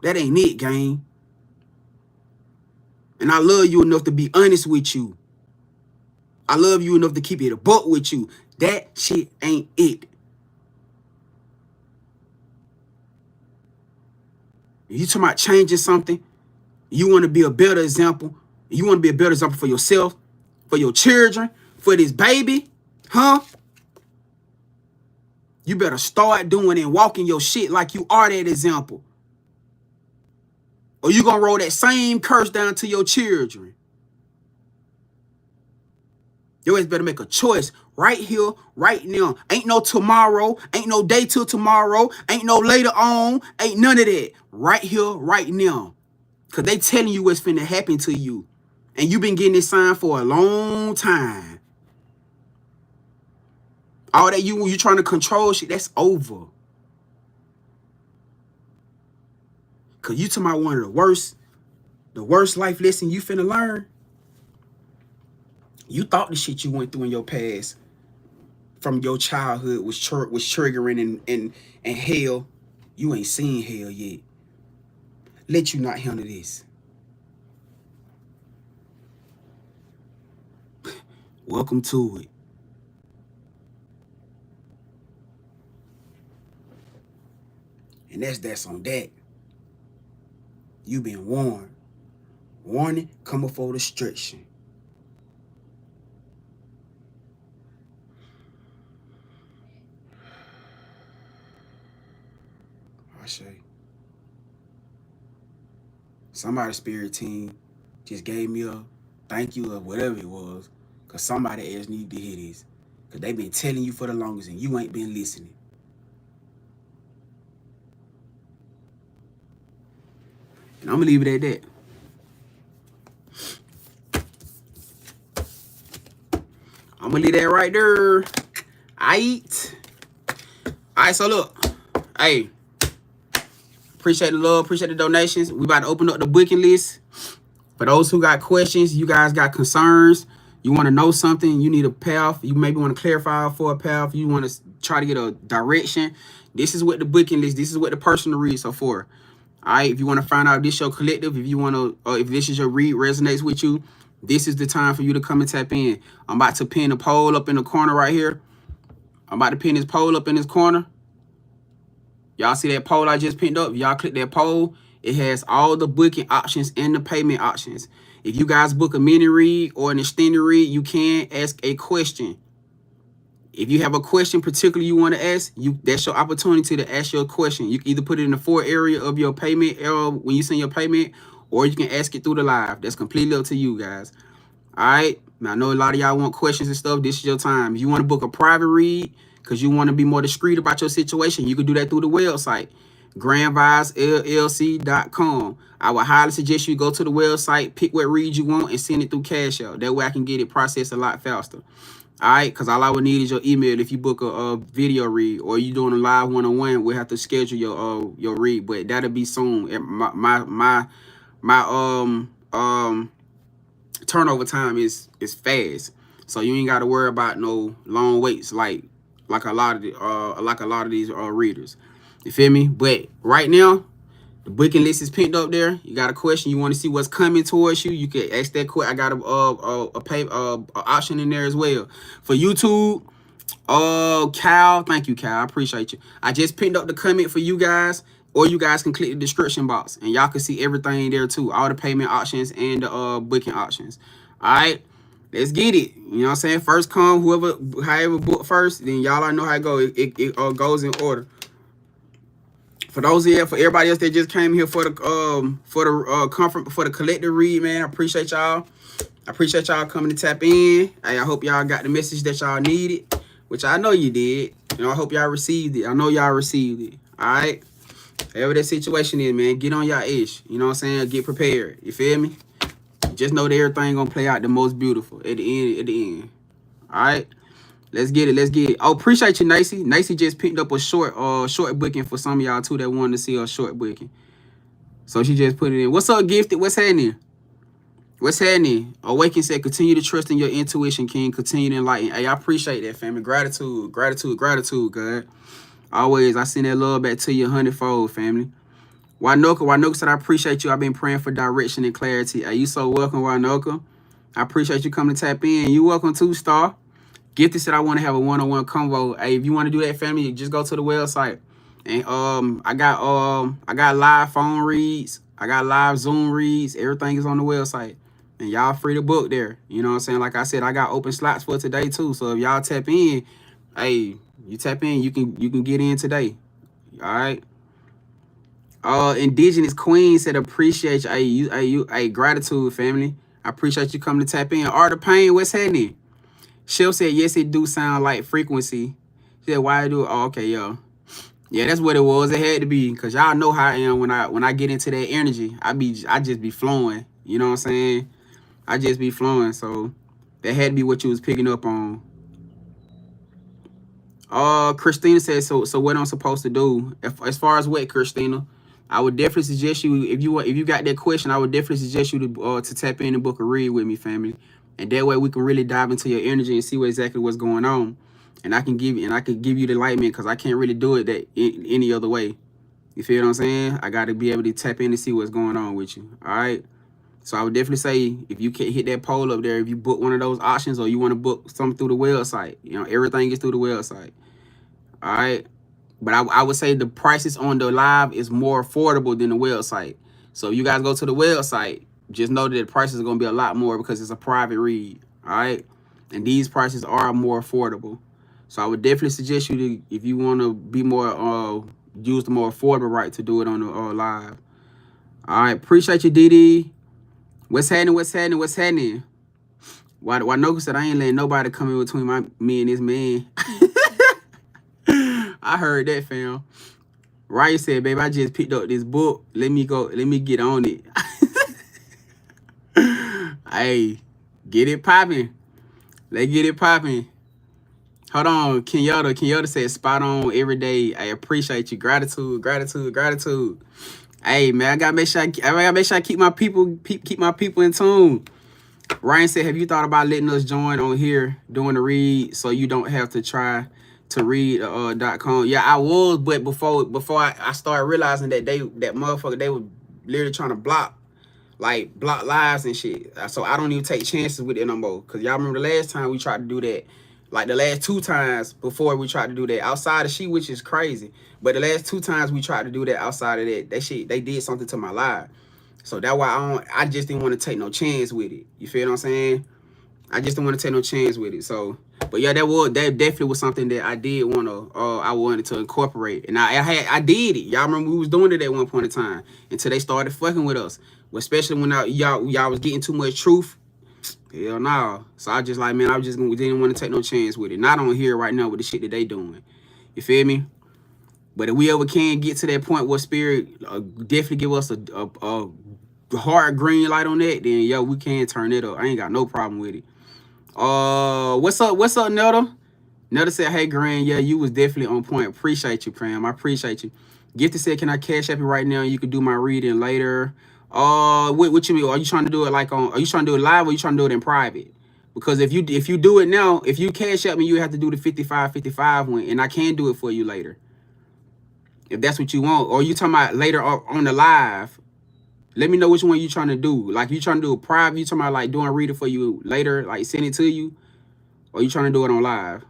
That ain't it, gang. And I love you enough to be honest with you. I love you enough to keep it a buck with you. That shit ain't it. If you talking about changing something, you want to be a better example. You want to be a better example for yourself, for your children, for this baby, huh? You better start doing and walking your shit like you are that example. Or you gonna roll that same curse down to your children. You always better make a choice right here, right now. Ain't no tomorrow. Ain't no day till tomorrow. Ain't no later on. Ain't none of that. Right here, right now. Because they telling you what's finna happen to you. And you been getting this sign for a long time. All that you trying to control shit, that's over. Cause you talking about one of the worst life lesson you finna learn. You thought the shit you went through in your past from your childhood was triggering and hell. You ain't seen hell yet. Let you not handle this. Welcome to it. And that's on that. You been warned. Warning come before destruction. I say. Somebody's spirit team just gave me a thank you or whatever it was. Cause somebody else need to hear this. Cause they been telling you for the longest and you ain't been listening. And I'm gonna leave it at that. I'm gonna leave that right there. Alright, so look. Hey, appreciate the love, appreciate the donations. We about to open up the booking list. For those who got questions, you guys got concerns, you want to know something, you need a path, you maybe want to clarify for a path, you want to try to get a direction, this is what the booking list, this is what the personal reads are for. All right, if you want to find out if this your collective, if you want to, if this is your read resonates with you, this is the time for you to come and tap in. I'm about to pin a poll up in the corner right here. I'm about to pin this poll up in this corner. Y'all see that poll I just pinned up? Y'all click that poll. It has all the booking options and the payment options. If you guys book a mini read or an extended read, you can ask a question. If you have a question particularly you want to ask, that's your opportunity to ask your question. You can either put it in the for area of your payment error when you send your payment, or you can ask it through the live. That's completely up to you guys. All right. Now, I know a lot of y'all want questions and stuff. This is your time. If you want to book a private read because you want to be more discreet about your situation, you can do that through the website, GrandvibesLLC.com. I would highly suggest you go to the website, pick what read you want, and send it through Cashapp. That way I can get it processed a lot faster. All right, because all I would need is your email if you book a video read or you doing a live one-on-one. We'll have to schedule your read, but that'll be soon. My turnover time is fast, so you ain't got to worry about no long waits like a lot of these readers. You feel me? But right now, the booking list is pinned up there. You got a question, you want to see what's coming towards you, you can ask that question. I got a option in there as well. For YouTube, Cal, thank you, Cal. I appreciate you. I just pinned up the comment for you guys, or you guys can click the description box and y'all can see everything there too. All the payment options and the booking options. All right, let's get it. You know what I'm saying? First come, however book first, then y'all know how it goes. It goes in order. For those here, for everybody else that just came here for the conference, for the collective read, man, I appreciate y'all. I appreciate y'all coming to tap in. Hey, I hope y'all got the message that y'all needed, which I know you did. You know, I hope y'all received it. I know y'all received it. All right. Whatever that situation is, man, get on y'all ish. You know what I'm saying? Get prepared. You feel me? Just know that everything gonna play out the most beautiful at the end. All right. Let's get it. Let's get it. Oh, appreciate you, Nacy. Nacy just picked up a short booking for some of y'all too that wanted to see a short booking. So she just put it in. What's up, Gifted? What's happening? What's happening? Awaken said, continue to trust in your intuition, King. Continue to enlighten. Hey, I appreciate that, family. Gratitude, God. Always, I send that love back to you 100-fold, family. Wanoka said, I appreciate you. I've been praying for direction and clarity. Hey, you so welcome, Wanoka. I appreciate you coming to tap in. You welcome too, Star. Gifted said, I want to have a one-on-one convo. Hey, if you want to do that, family, just go to the website. And I got live phone reads. I got live Zoom reads. Everything is on the website. And y'all free to book there. You know what I'm saying? Like I said, I got open slots for today too. So if y'all tap in, hey, you tap in, you can get in today. All right. Indigenous Queen said, appreciate you. Hey, gratitude, family. I appreciate you coming to tap in. Art of Pain, what's happening? She'll said, yes, it do sound like frequency. She said, why do it? Oh, okay, yo. Yeah, that's what it was. It had to be, because y'all know how I am when I get into that energy. I just be flowing. You know what I'm saying? I just be flowing. So that had to be what you was picking up on. Christina said, so what I'm supposed to do? As far as what, Christina? I would definitely suggest you, if you got that question, I would definitely suggest you to tap in and book a read with me, family. And that way we can really dive into your energy and see exactly what's going on. And I can give you the enlightenment, because I can't really do it any other way. You feel what I'm saying? I got to be able to tap in and see what's going on with you. All right. So I would definitely say, if you can't hit that poll up there, if you book one of those options, or you want to book something through the website, everything is through the website. All right. But I would say the prices on the live is more affordable than the website. So if you guys go to the website, just know that the prices are going to be a lot more, because it's a private read. All right. And these prices are more affordable. So I would definitely suggest you to, if you want to be more, use the more affordable right to do it on the live. All right. Appreciate you, DD. What's happening? What's happening? What's happening? Why Noka said I ain't letting nobody come in between me and this man. I heard that, fam. Ryan said, babe, I just picked up this book. Let me get on it. Hey, get it popping. Let's get it popping. Hold on, Kenyatta said, spot on every day. I appreciate you. Gratitude. Hey, man, I gotta make sure I keep my people in tune. Ryan said, have you thought about letting us join on here doing the read, so you don't have to try to read .com? Yeah, I was, but before I started realizing that that motherfucker, they were literally trying to block lives and shit. So I don't even take chances with it no more. Cause y'all remember the last time we tried to do that, like the last 2 times before we tried to do that outside of shit, which is crazy. But the last 2 times we tried to do that outside of that shit, they did something to my life. So that's why I just didn't want to take no chance with it. You feel what I'm saying? I just didn't want to take no chance with it. So, but yeah, that definitely was something that I did want to, I wanted to incorporate. And I did it. Y'all remember we was doing it at one point in time until they started fucking with us. Especially when y'all was getting too much truth. Hell no. So I just like, man, didn't want to take no chance with it. Not on here right now with the shit that they doing. You feel me? But if we ever can get to that point where spirit definitely give us a hard green light on that, then yo, we can turn it up. I ain't got no problem with it. What's up, Nelda? Nelda said, hey, Grand, yeah, you was definitely on point. Appreciate you, Pram. I appreciate you. Gifted said, can I cash app you right now? You could do my reading later. What you mean? Are you trying to do it are you trying to do it live, or are you trying to do it in private? Because if you do it now, if you cash app me, you have to do the 55 one, and I can do it for you later. If that's what you want. Or you talking about later on the live. Let me know which one you trying to do. Like, you trying to do a private, you talking about like doing a reader for you later, like send it to you, or you trying to do it on live?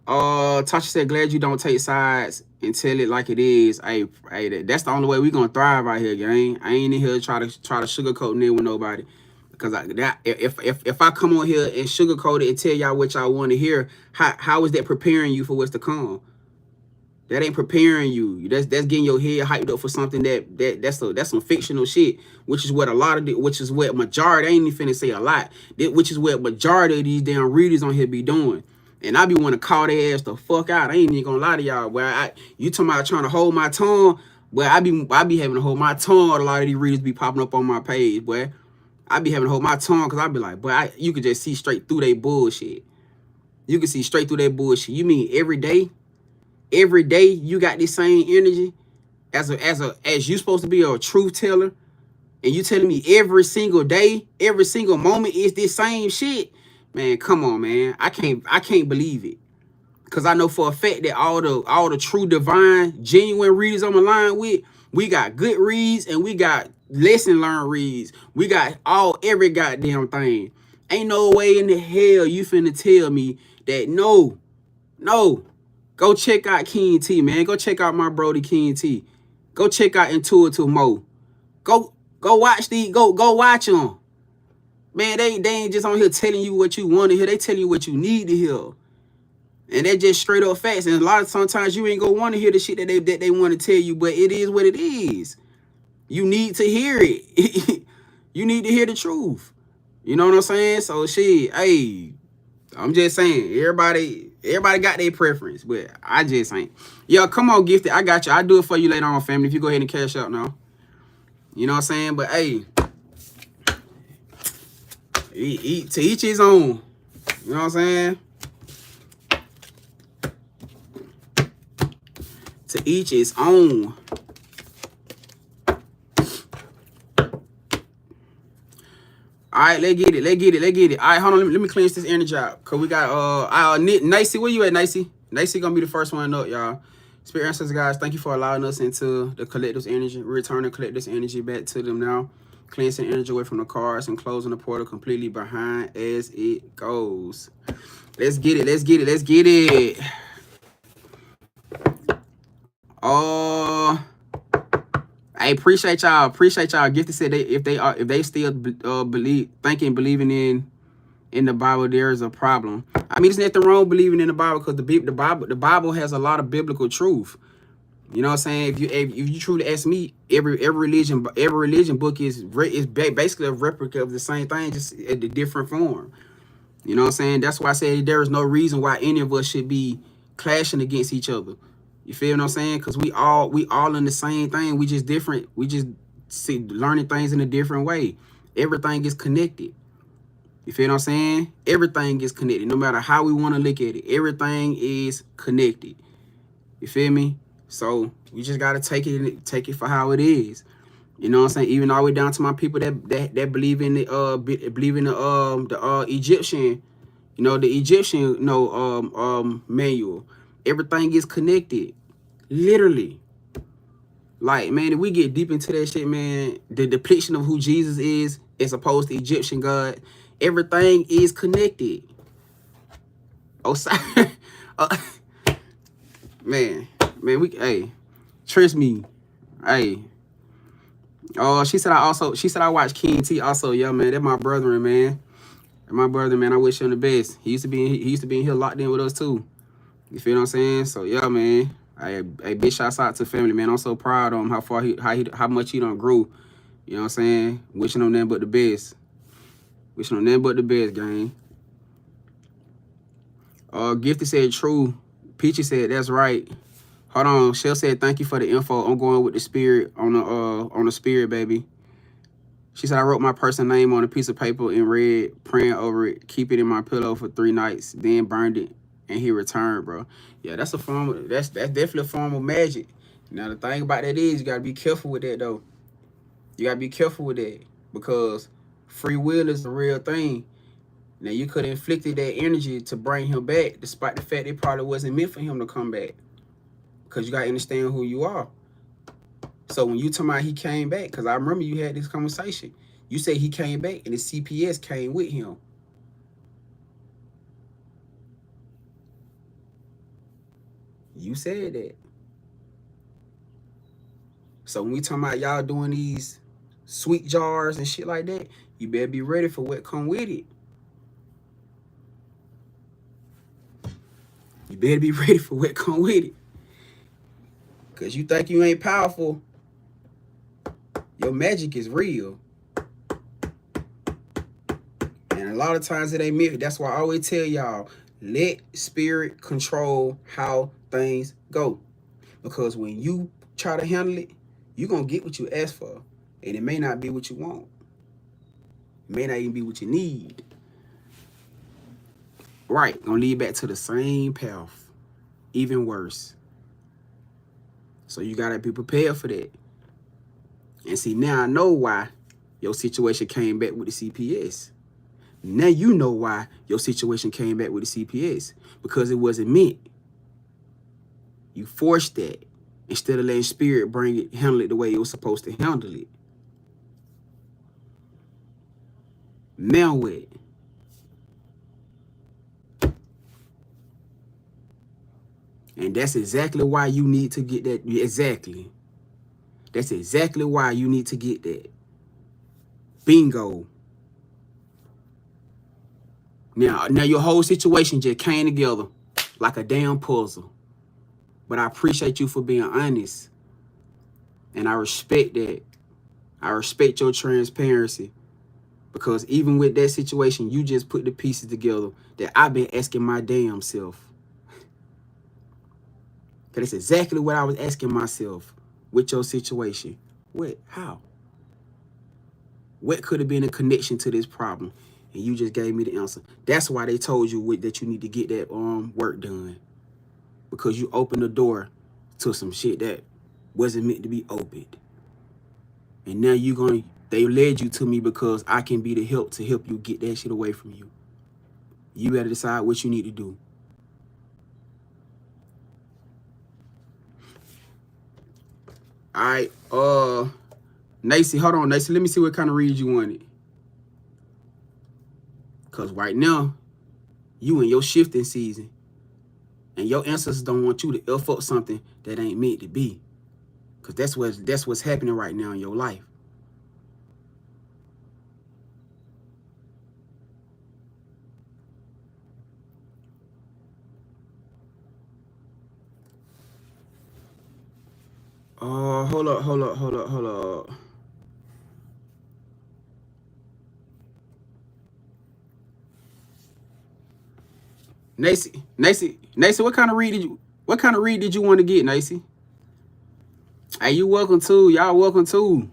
Tasha said, glad you don't take sides and tell it like it is. Hey, that's the only way we gonna thrive out here, gang. I ain't in here try to sugarcoat it with nobody. Because if I come on here and sugarcoat it and tell y'all what y'all want to hear, how is that preparing you for what's to come? That ain't preparing you. That's getting your head hyped up for something that's some fictional shit, which is what majority, I ain't even finna say a lot, which is what majority of these damn readers on here be doing. And I be want to call their ass the fuck out. I ain't even gonna lie to y'all. Where you talking about trying to hold my tongue, where I be having to hold my tongue. A lot of these readers be popping up on my page, boy. I be having to hold my tongue, because I be like, boy, you could just see straight through their bullshit. You can see straight through their bullshit. You mean every day you got this same energy as you supposed to be a truth teller, and you telling me every single day, every single moment is this same shit? Man, come on, man. I can't believe it. Because I know for a fact that all the true, divine, genuine readers I'm aligned with, we got good reads and we got lesson learned reads. We got every goddamn thing. Ain't no way in the hell you finna tell me that no. Go check out King T, man. Go check out my brody King T. Go check out Intuitive Mo. Go watch go watch them. Man, they ain't just on here telling you what you want to hear. They telling you what you need to hear. And they're just straight up facts. And sometimes you ain't gonna want to hear the shit that they want to tell you, but it is what it is. You need to hear it. You need to hear the truth. You know what I'm saying? So shit, hey, I'm just saying, everybody got their preference, but I just ain't. Yo, come on, Gifted. I got you. I'll do it for you later on, family, if you go ahead and cash out now. You know what I'm saying? But hey, to each his own. You know what I'm saying? To each his own. All right, let's get it. Let's get it. Let's get it. All right, hold on. Let me cleanse this energy out. Cause we got Nicey. Where you at, Nicey? Nicey gonna be the first one up, y'all. Spirit ancestors, guys, thank you for allowing us into the collective's energy. Return the collective's energy back to them now. Cleansing energy away from the cards and closing the portal completely behind as it goes. Let's get it. Let's get it. Let's get it. I appreciate y'all. Appreciate y'all. Gifted said if they still believing in the Bible, there is a problem. I mean, it's nothing wrong believing in the Bible, because the Bible has a lot of biblical truth. You know what I'm saying? If you truly ask me, every religion book is basically a replica of the same thing, just in a different form. You know what I'm saying? That's why I say there is no reason why any of us should be clashing against each other. You feel what I'm saying? Because we all in the same thing. We just different. We just learning things in a different way. Everything is connected. You feel what I'm saying? Everything is connected. No matter how we want to look at it, everything is connected. You feel me? So we just gotta take it for how it is. You know what I'm saying? Even all the way down to my people that believe in the Egyptian, you know, the Egyptian manual. Everything is connected. Literally. Like, man, if we get deep into that shit, man, the depiction of who Jesus is as opposed to Egyptian God, everything is connected. Man, hey, trust me. Hey. Oh, she said I watched King T also. Yeah, man, that's my brother, man. My brother, man, I wish him the best. He used to be in here locked in with us too. You feel what I'm saying? So yeah, man. Hey, big shouts out to family, man. I'm so proud of him, how much he done grew. You know what I'm saying? Wishing him nothing but the best. Wishing him nothing but the best, gang. Gifty said true. Peachy said that's right. Hold on. Shell said thank you for the info. I'm going with the spirit on the spirit, baby. She said I wrote my person's name on a piece of paper in red, praying over it, keep it in my pillow for 3 nights, then burned it, and he returned, bro. Yeah, that's definitely a form of magic. Now the thing about that is you gotta be careful with that though. You gotta be careful with that, because free will is a real thing. Now you could have inflicted that energy to bring him back, despite the fact it probably wasn't meant for him to come back. Because you gotta understand who you are. So when you talking about he came back, because I remember you had this conversation. You say he came back and the CPS came with him. You said that. So when we talking about y'all doing these sweet jars and shit like that, you better be ready for what come with it. You better be ready for what come with it. Because you think you ain't powerful, your magic is real. And a lot of times it ain't me. That's why I always tell y'all, let spirit control how things go. Because when you try to handle it, you're going to get what you ask for. And it may not be what you want. It may not even be what you need. Right. Going to lead back to the same path. Even worse. So you got to be prepared for that. And see, now I know why your situation came back with the CPS. Now you know why your situation came back with the CPS. Because it wasn't meant. You forced that. Instead of letting spirit handle it the way it was supposed to handle it. Now what? And that's exactly why you need to get that. Exactly. That's exactly why you need to get that. Bingo. Now your whole situation just came together like a damn puzzle. But I appreciate you for being honest. And I respect that. I respect your transparency. Because even with that situation, you just put the pieces together that I've been asking my damn self. That's exactly what I was asking myself with your situation. What? How? What could have been a connection to this problem? And you just gave me the answer. That's why they told you that you need to get that work done. Because you opened the door to some shit that wasn't meant to be opened. And now they led you to me because I can be the help to help you get that shit away from you. You better decide what you need to do. All right, Nacy, hold on, Nacy. Let me see what kind of read you wanted. Because right now, you in your shifting season. And your ancestors don't want you to F up something that ain't meant to be. Because that's what's happening right now in your life. Hold up. Nacy, what kind of read did you want to get, Nacy? Hey, you welcome too. Y'all welcome too.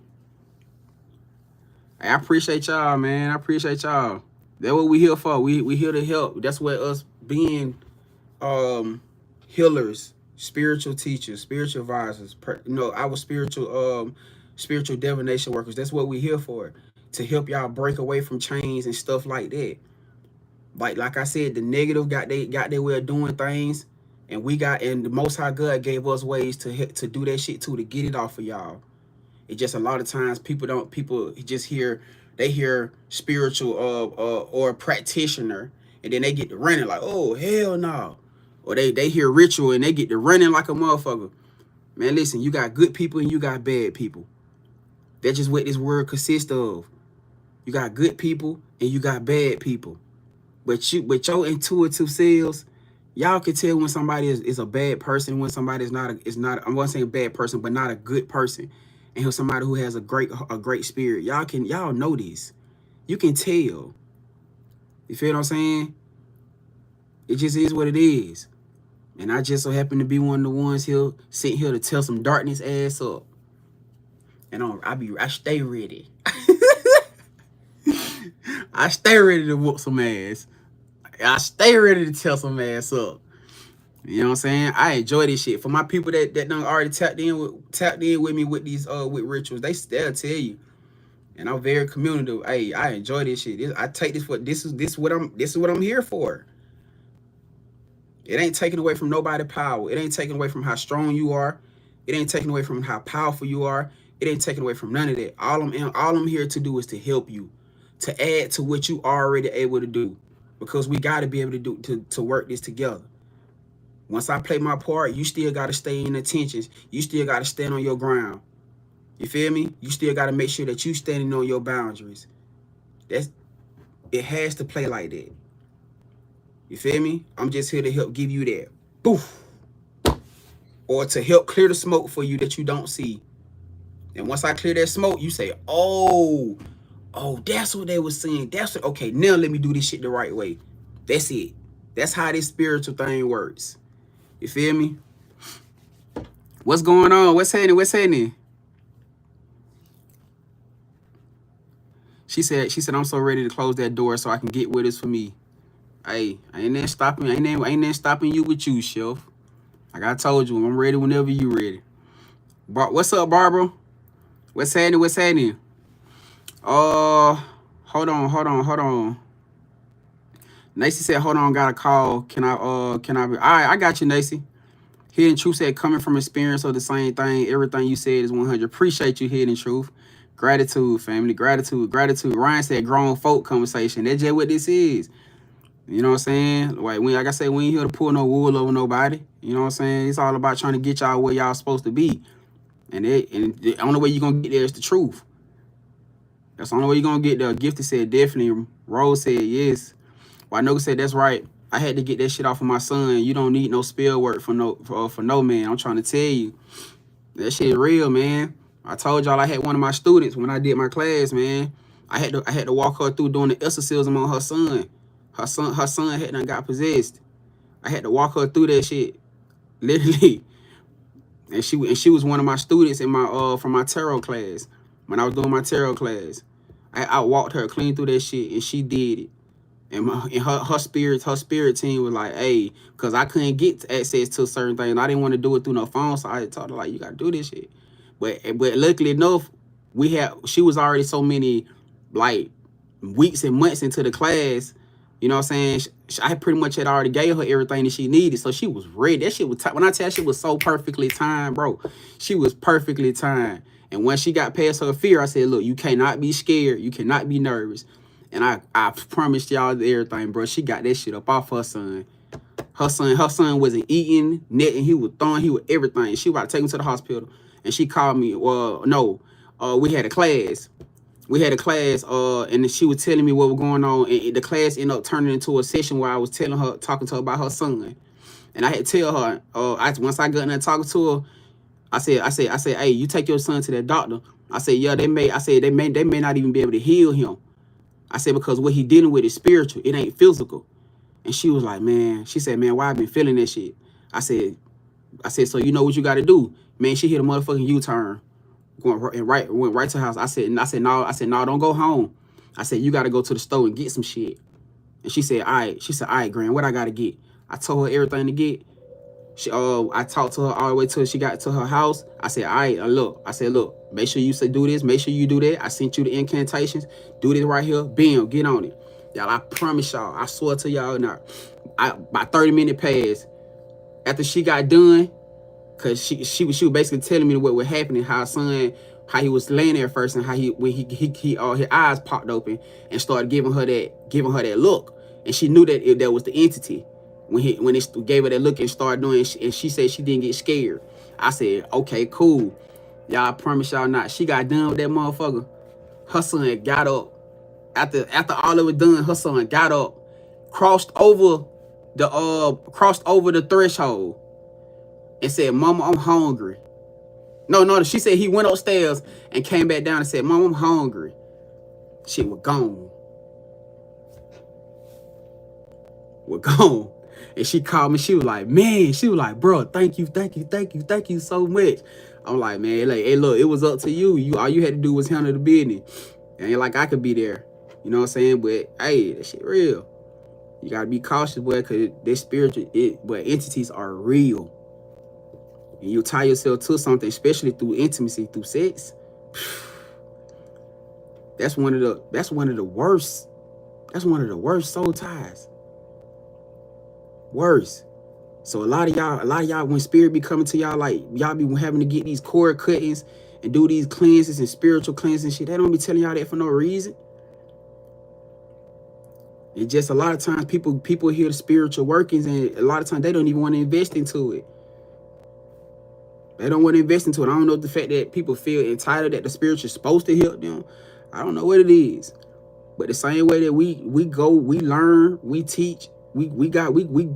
Hey, I appreciate y'all, man. I appreciate y'all. That's what we here for. We here to help. That's what us being healers, spiritual teachers, spiritual advisors, our spiritual divination workers. That's what we here for. To help y'all break away from chains and stuff like that. Like I said, the negative got their way of doing things, and the Most High God gave us ways to do that shit too, to get it off of y'all. It just a lot of times people just hear spiritual or practitioner, and then they get to running like, oh hell no, or they hear ritual and they get to running like a motherfucker. Man, listen, you got good people and you got bad people. That's just what this world consists of. You got good people and you got bad people. But your intuitive selves, y'all can tell when somebody is a bad person, when somebody is not. I'm not saying a bad person, but not a good person, and somebody who has a great spirit. Y'all know this. You can tell. You feel what I'm saying? It just is what it is. And I just so happen to be one of the ones here sitting here to tell some darkness ass up. And I stay ready. I stay ready to whoop some ass. I stay ready to tell some ass up. You know what I'm saying? I enjoy this shit. For my people that done already tapped in with me with these with rituals, they'll tell you. And I'm very communicative. Hey, I enjoy this shit. I take this for this is what I'm here for. It ain't taking away from nobody's power. It ain't taking away from how strong you are. It ain't taking away from how powerful you are. It ain't taking away from none of that. All I'm here to do is to help you, to add to what you already able to do. Because we got to be able to work this together. Once I play my part, you still got to stay in attention. You still got to stand on your ground. You feel me? You still got to make sure that you standing on your boundaries. It has to play like that. You feel me? I'm just here to help give you that. Boof. Or to help clear the smoke for you that you don't see. And once I clear that smoke, you say, oh, that's what they were saying. Okay, now let me do this shit the right way. That's it. That's how this spiritual thing works. You feel me? What's going on? What's happening? She said, I'm so ready to close that door so I can get what is for me. Hey, I ain't there stopping you with you, Chef. Like I told you, I'm ready whenever you ready. What's up, Barbara? What's happening? Hold on. Nacy said, hold on, got a call. Can I all right, I got you, Nacy. Hidden Truth said, coming from experience of the same thing, everything you said is 100. Appreciate you, Hidden Truth. Gratitude, family. Gratitude. Ryan said, grown folk conversation. That's just what this is. You know what I'm saying? Like I said, we ain't here to pull no wool over nobody. You know what I'm saying? It's all about trying to get y'all where y'all supposed to be. And the only way you're going to get there is the truth. That's the only way you're going to get there. Gifted said, definitely. Rose said, yes. Winoka said, that's right. I had to get that shit off of my son. You don't need no spell work for no man. I'm trying to tell you. That shit real, man. I told y'all I had one of my students when I did my class, man. I had to walk her through doing the exorcism on her son. Her son had done got possessed. I had to walk her through that shit. Literally. And she was one of my students in my from my tarot class. When I was doing my tarot class. I walked her clean through that shit, and she did it. And, her spirit team was like, hey, because I couldn't get access to certain things. I didn't want to do it through no phone, so I told her, like, you got to do this shit. But luckily enough, she was already so many, like, weeks and months into the class. You know what I'm saying? I pretty much had already gave her everything that she needed, so she was ready. That shit was, when I tell you, shit was so perfectly timed, bro. She was perfectly timed. And when she got past her fear, I said, look, you cannot be scared. You cannot be nervous. And I promised y'all everything, bro. She got that shit up off her son. Her son wasn't eating, nothing. He was throwing, he was everything. She about to take him to the hospital. And she called me, well, no, we had a class. And she was telling me what was going on. And the class ended up turning into a session where I was talking to her about her son. And I had to tell her, once I got in there talking to her, I said, hey, you take your son to that doctor. I said, yeah, they may not even be able to heal him. I said, because what he dealing with is spiritual. It ain't physical. And she was like, man, she said, man, why I been feeling that shit? I said, so you know what you got to do? Man, she hit a motherfucking U-turn. Went right to her house. I said, no, don't go home. I said, you got to go to the store and get some shit. And she said, all right. She said, all right, Grand, what I got to get? I told her everything to get. I talked to her all the way till she got to her house. I said, all right, look, make sure you say do this, make sure you do that. I sent you the incantations. Do this right here. Bam, get on it. Y'all, I promise y'all, I swear to y'all now, about 30 minutes passed after she got done, because she was basically telling me what was happening, how he was laying there first, and how his eyes popped open and started giving her that look. And she knew that that was the entity. When it gave her that look and started doing it, and she said she didn't get scared. I said, okay, cool. Y'all, I promise y'all not. She got done with that motherfucker. Her son got up. After all it was done, her son got up, crossed over the threshold, and said, Mama, I'm hungry. No, she said he went upstairs and came back down and said, Mama, I'm hungry. Shit was gone. And she called me. She was like, man, bro, thank you so much. I'm like, man, like, hey, look, it was up to you. All you had to do was handle the business. And like, I could be there. You know what I'm saying? But hey, that shit real. You gotta be cautious, boy, because this spiritual, entities are real. And you tie yourself to something, especially through intimacy, through sex. That's one of the worst. That's one of the worst soul ties. Worse. So a lot of y'all, when spirit be coming to y'all, like, y'all be having to get these cord cuttings and do these cleanses and spiritual cleansing shit. They don't be telling y'all that for no reason. It's just a lot of times people hear the spiritual workings, and a lot of times they don't even want to invest into it. They don't want to invest into it. I don't know the fact that people feel entitled that the spiritual is supposed to help them. I don't know what it is. But the same way that we go, we learn, we teach, we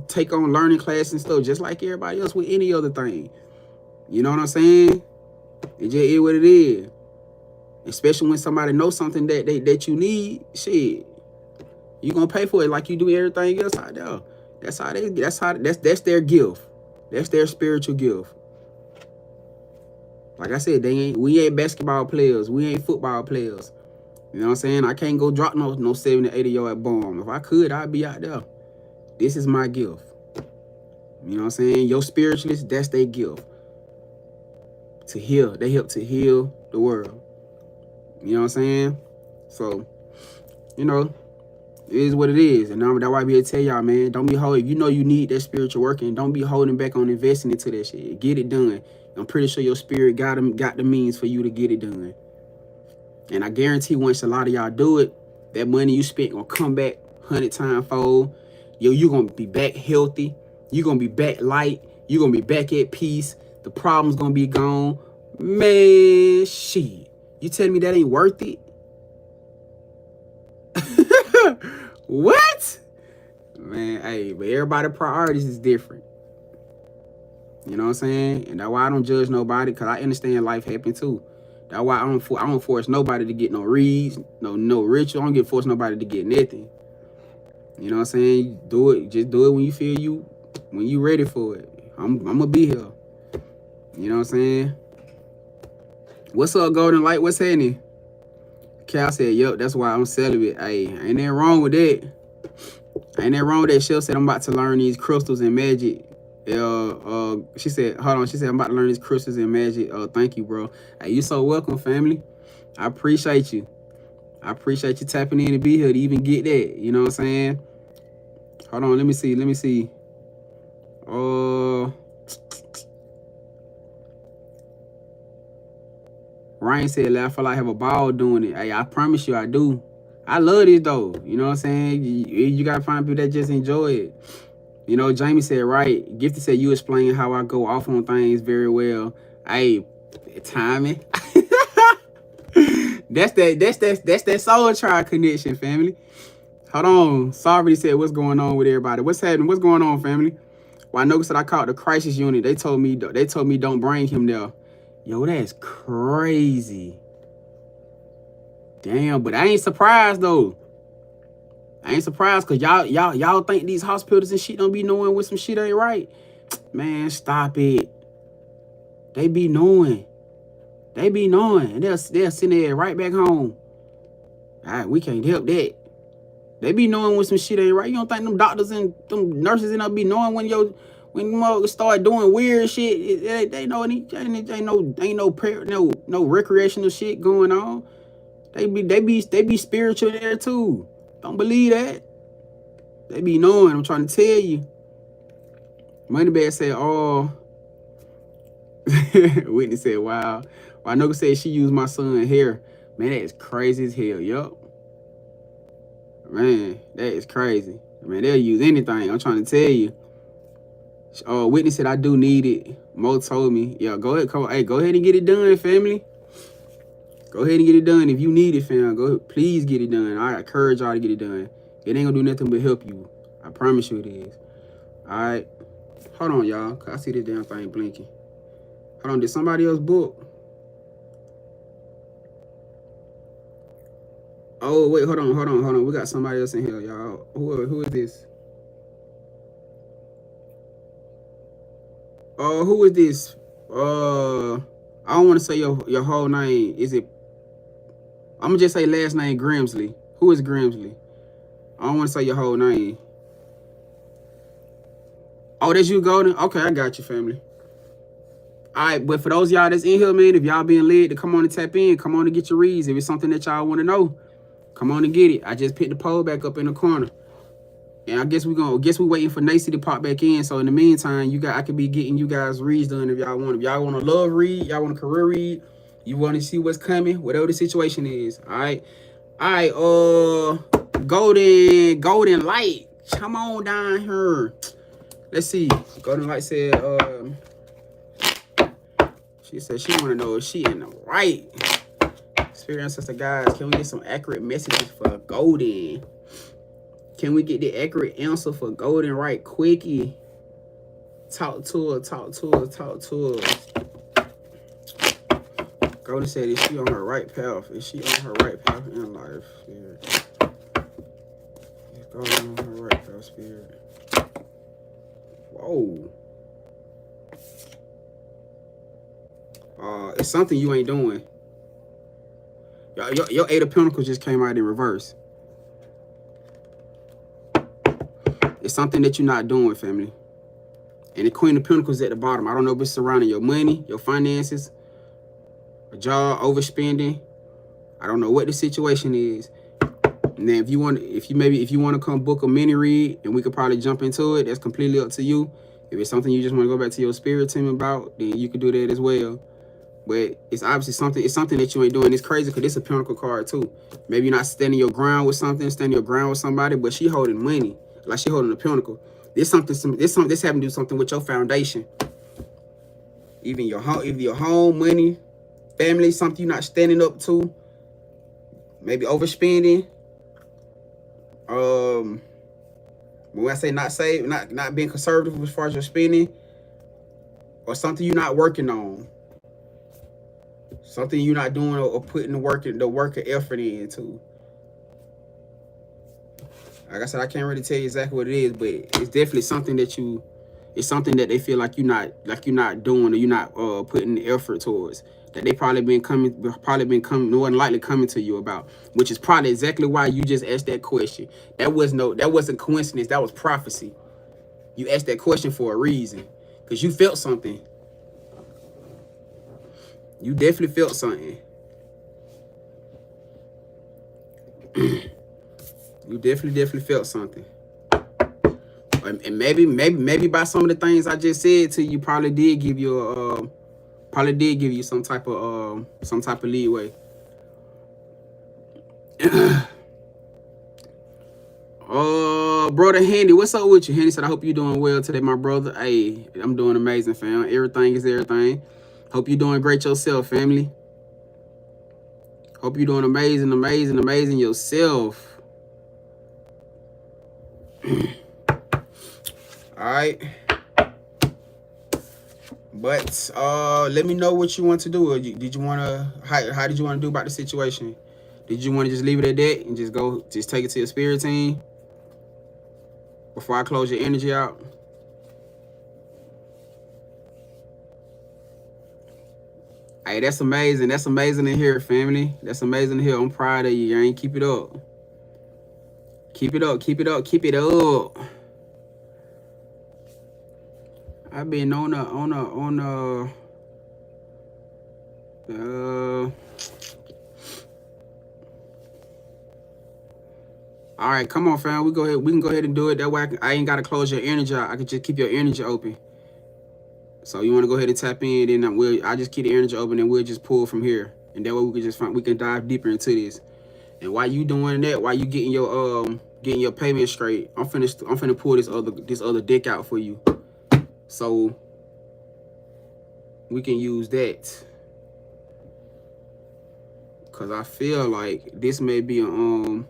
take on learning classes and stuff just like everybody else with any other thing. You know what I'm saying? It just is what it is. Especially when somebody knows something that you need, shit, you gonna pay for it like you do everything else out there. That's their gift. That's their spiritual gift. Like I said, we ain't basketball players. We ain't football players. You know what I'm saying? I can't go drop no 70 to 80 yard bomb. If I could, I'd be out there. This is my gift. You know what I'm saying? Your spiritualists, that's their gift. To heal. They help to heal the world. You know what I'm saying? So, you know, it is what it is. And that's why I be here to tell y'all, man, don't be holding. If you know you need that spiritual work, and don't be holding back on investing into that shit. Get it done. I'm pretty sure your spirit got the means for you to get it done. And I guarantee once a lot of y'all do it, that money you spent gonna come back 100 times fold. Yo, you gonna be back healthy. You gonna be back light. You gonna be back at peace. The problem's gonna be gone. Man, shit. You telling me that ain't worth it? What? Man, hey, but everybody's priorities is different. You know what I'm saying? And that's why I don't judge nobody, because I understand life happen too. That's why I don't force nobody to get no reads, no ritual. I don't force nobody to get nothing. You know what I'm saying? Do it. Just do it when you feel when you ready for it. I'm gonna be here. You know what I'm saying? What's up, Golden Light? What's happening? Cal said, yup, that's why I'm celibate. Hey, ain't nothing wrong with that. Ain't nothing wrong with that. Shell said, I'm about to learn these crystals and magic. She said, hold on. She said, I'm about to learn these crystals and magic. Thank you, bro. Hey, you so welcome, family. I appreciate you. I appreciate you tapping in to be here to even get that. You know what I'm saying? Hold on. Let me see. Ryan said, I feel like I have a ball doing it. Hey, I promise you I do. I love this though. You know what I'm saying? You gotta find people that just enjoy it. You know, Jamie said, right. Gifty said, you explain how I go off on things very well. Hey, timing. That's that soul tribe connection, family. Hold on. Sorry said, what's going on with everybody? What's happening? What's going on, family? Well, I noticed that I called the crisis unit. They told me don't bring him there. Yo, that's crazy. Damn, but I ain't surprised though. I ain't surprised because y'all think these hospitals and shit don't be knowing when some shit ain't right. Man, stop it. They be knowing. They be knowing. And they'll send their right back home. All right, we can't help that. They be knowing when some shit ain't right. You don't think them doctors and them nurses and them be knowing when you start doing weird shit? They know ain't no recreational shit going on. They be spiritual there too. Don't believe that. They be knowing. I'm trying to tell you. Moneybag said, oh. Whitney said, wow. Winoka said she used my son's hair. Man, that is crazy as hell. Yup. Man, that is crazy. Man, they'll use anything. I'm trying to tell you. Whitney said, I do need it. Mo told me. Yeah, go ahead. Hey, go ahead and get it done, family. Go ahead and get it done. If you need it, fam, please get it done. I encourage y'all to get it done. It ain't gonna do nothing but help you. I promise you it is. All right. Hold on, y'all. Cause I see this damn thing blinking. Hold on. Did somebody else book? Oh, wait. Hold on. We got somebody else in here, y'all. Who is this? Who is this? I don't want to say your whole name. Is it? I'm gonna just say last name Grimsley. Who is Grimsley? I don't want to say your whole name. Oh, that's you, Golden? Okay, I got you, family. All right, but for those y'all that's in here, man, if y'all being led to come on and tap in, come on and get your reads. If it's something that y'all want to know, come on and get it. I just picked the poll back up in the corner. And I guess we waiting for Nacy to pop back in. So in the meantime, I could be getting you guys reads done if y'all want. If y'all want a love read, y'all want a career read, you want to see what's coming, whatever the situation is. All right. Golden Light. Come on down here. Let's see. Golden Light said, she said she want to know if she in the right. Spirit ancestor guys, can we get some accurate messages for Golden? Can we get the accurate answer for Golden right quickie? Talk to her. Golden said, is she on her right path? Is she on her right path in life, Spirit? Is Golden on her right path, Spirit? Whoa. It's something you ain't doing. Your Eight of Pentacles just came out in reverse. It's something that you're not doing, family. And the Queen of Pentacles at the bottom. I don't know if it's surrounding your money, your finances, a job, overspending. I don't know what the situation is. And then if you want to come book a mini read and we could probably jump into it, that's completely up to you. If it's something you just want to go back to your spirit team about, then you can do that as well. But it's obviously something that you ain't doing. It's crazy because it's a Pentacle card too. Maybe you're not standing your ground with somebody, but she holding money. Like she holding a Pentacle. This having to do something with your foundation. Even your home, money, family, something you're not standing up to. Maybe overspending. When I say not saving, not being conservative as far as your spending, or something you're not working on. Something you're not doing or putting the work and effort into. Like I said, I can't really tell you exactly what it is, but it's definitely something that It's something that they feel like you're not doing, or you're not putting the effort towards. That they probably been more than likely coming to you about, which is probably exactly why you just asked that question. That wasn't coincidence. That was prophecy. You asked that question for a reason, because you felt something. You definitely felt something. You definitely felt something. And maybe by some of the things I just said to you, probably did give you some type of leeway. Brother Handy, what's up with you? Handy said, I hope you're doing well today, my brother. Hey, I'm doing amazing, fam. Everything is everything. Hope you're doing great yourself, family. Hope you're doing amazing yourself. All right. But let me know what you want to do. Did you want to, how did you want to do about the situation? Did you want to just leave it at that and just take it to your spirit team before I close your energy out? Hey, that's amazing. That's amazing to hear, family. That's amazing to hear. I'm proud of you. Ain't keep it up. Keep it up. Keep it up. Keep it up. I've been on all right, come on, fam. We can go ahead and do it. That way I ain't gotta close your energy out. I can just keep your energy open. So you want to go ahead and tap in, then I just keep the energy open, and we'll just pull from here. And that way we can dive deeper into this. And while you doing that, while you getting your payment straight, I'm finna pull this other deck out for you, so we can use that. Cause I feel like this may be a hold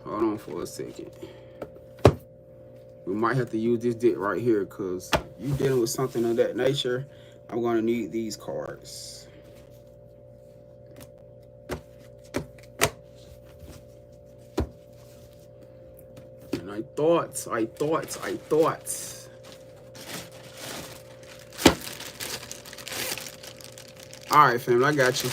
on for a second. We might have to use this deck right here, cause you dealing with something of that nature. I'm gonna need these cards. And I thought. All right, family, I got you.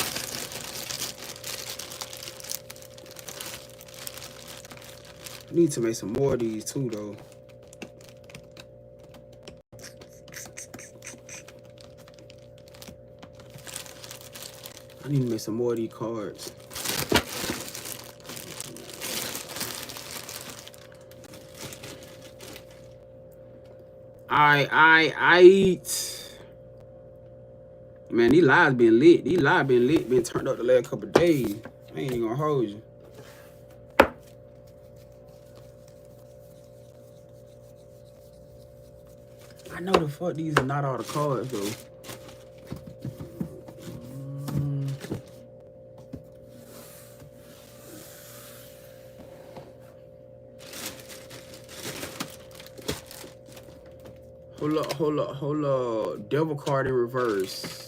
I need to make some more of these too, though. I need to make some more of these cards. Man, these lives been lit. Been turned up the last couple of days. I ain't even gonna hold you. I know the fuck these are not all the cards, though. Hold up. Devil card in reverse.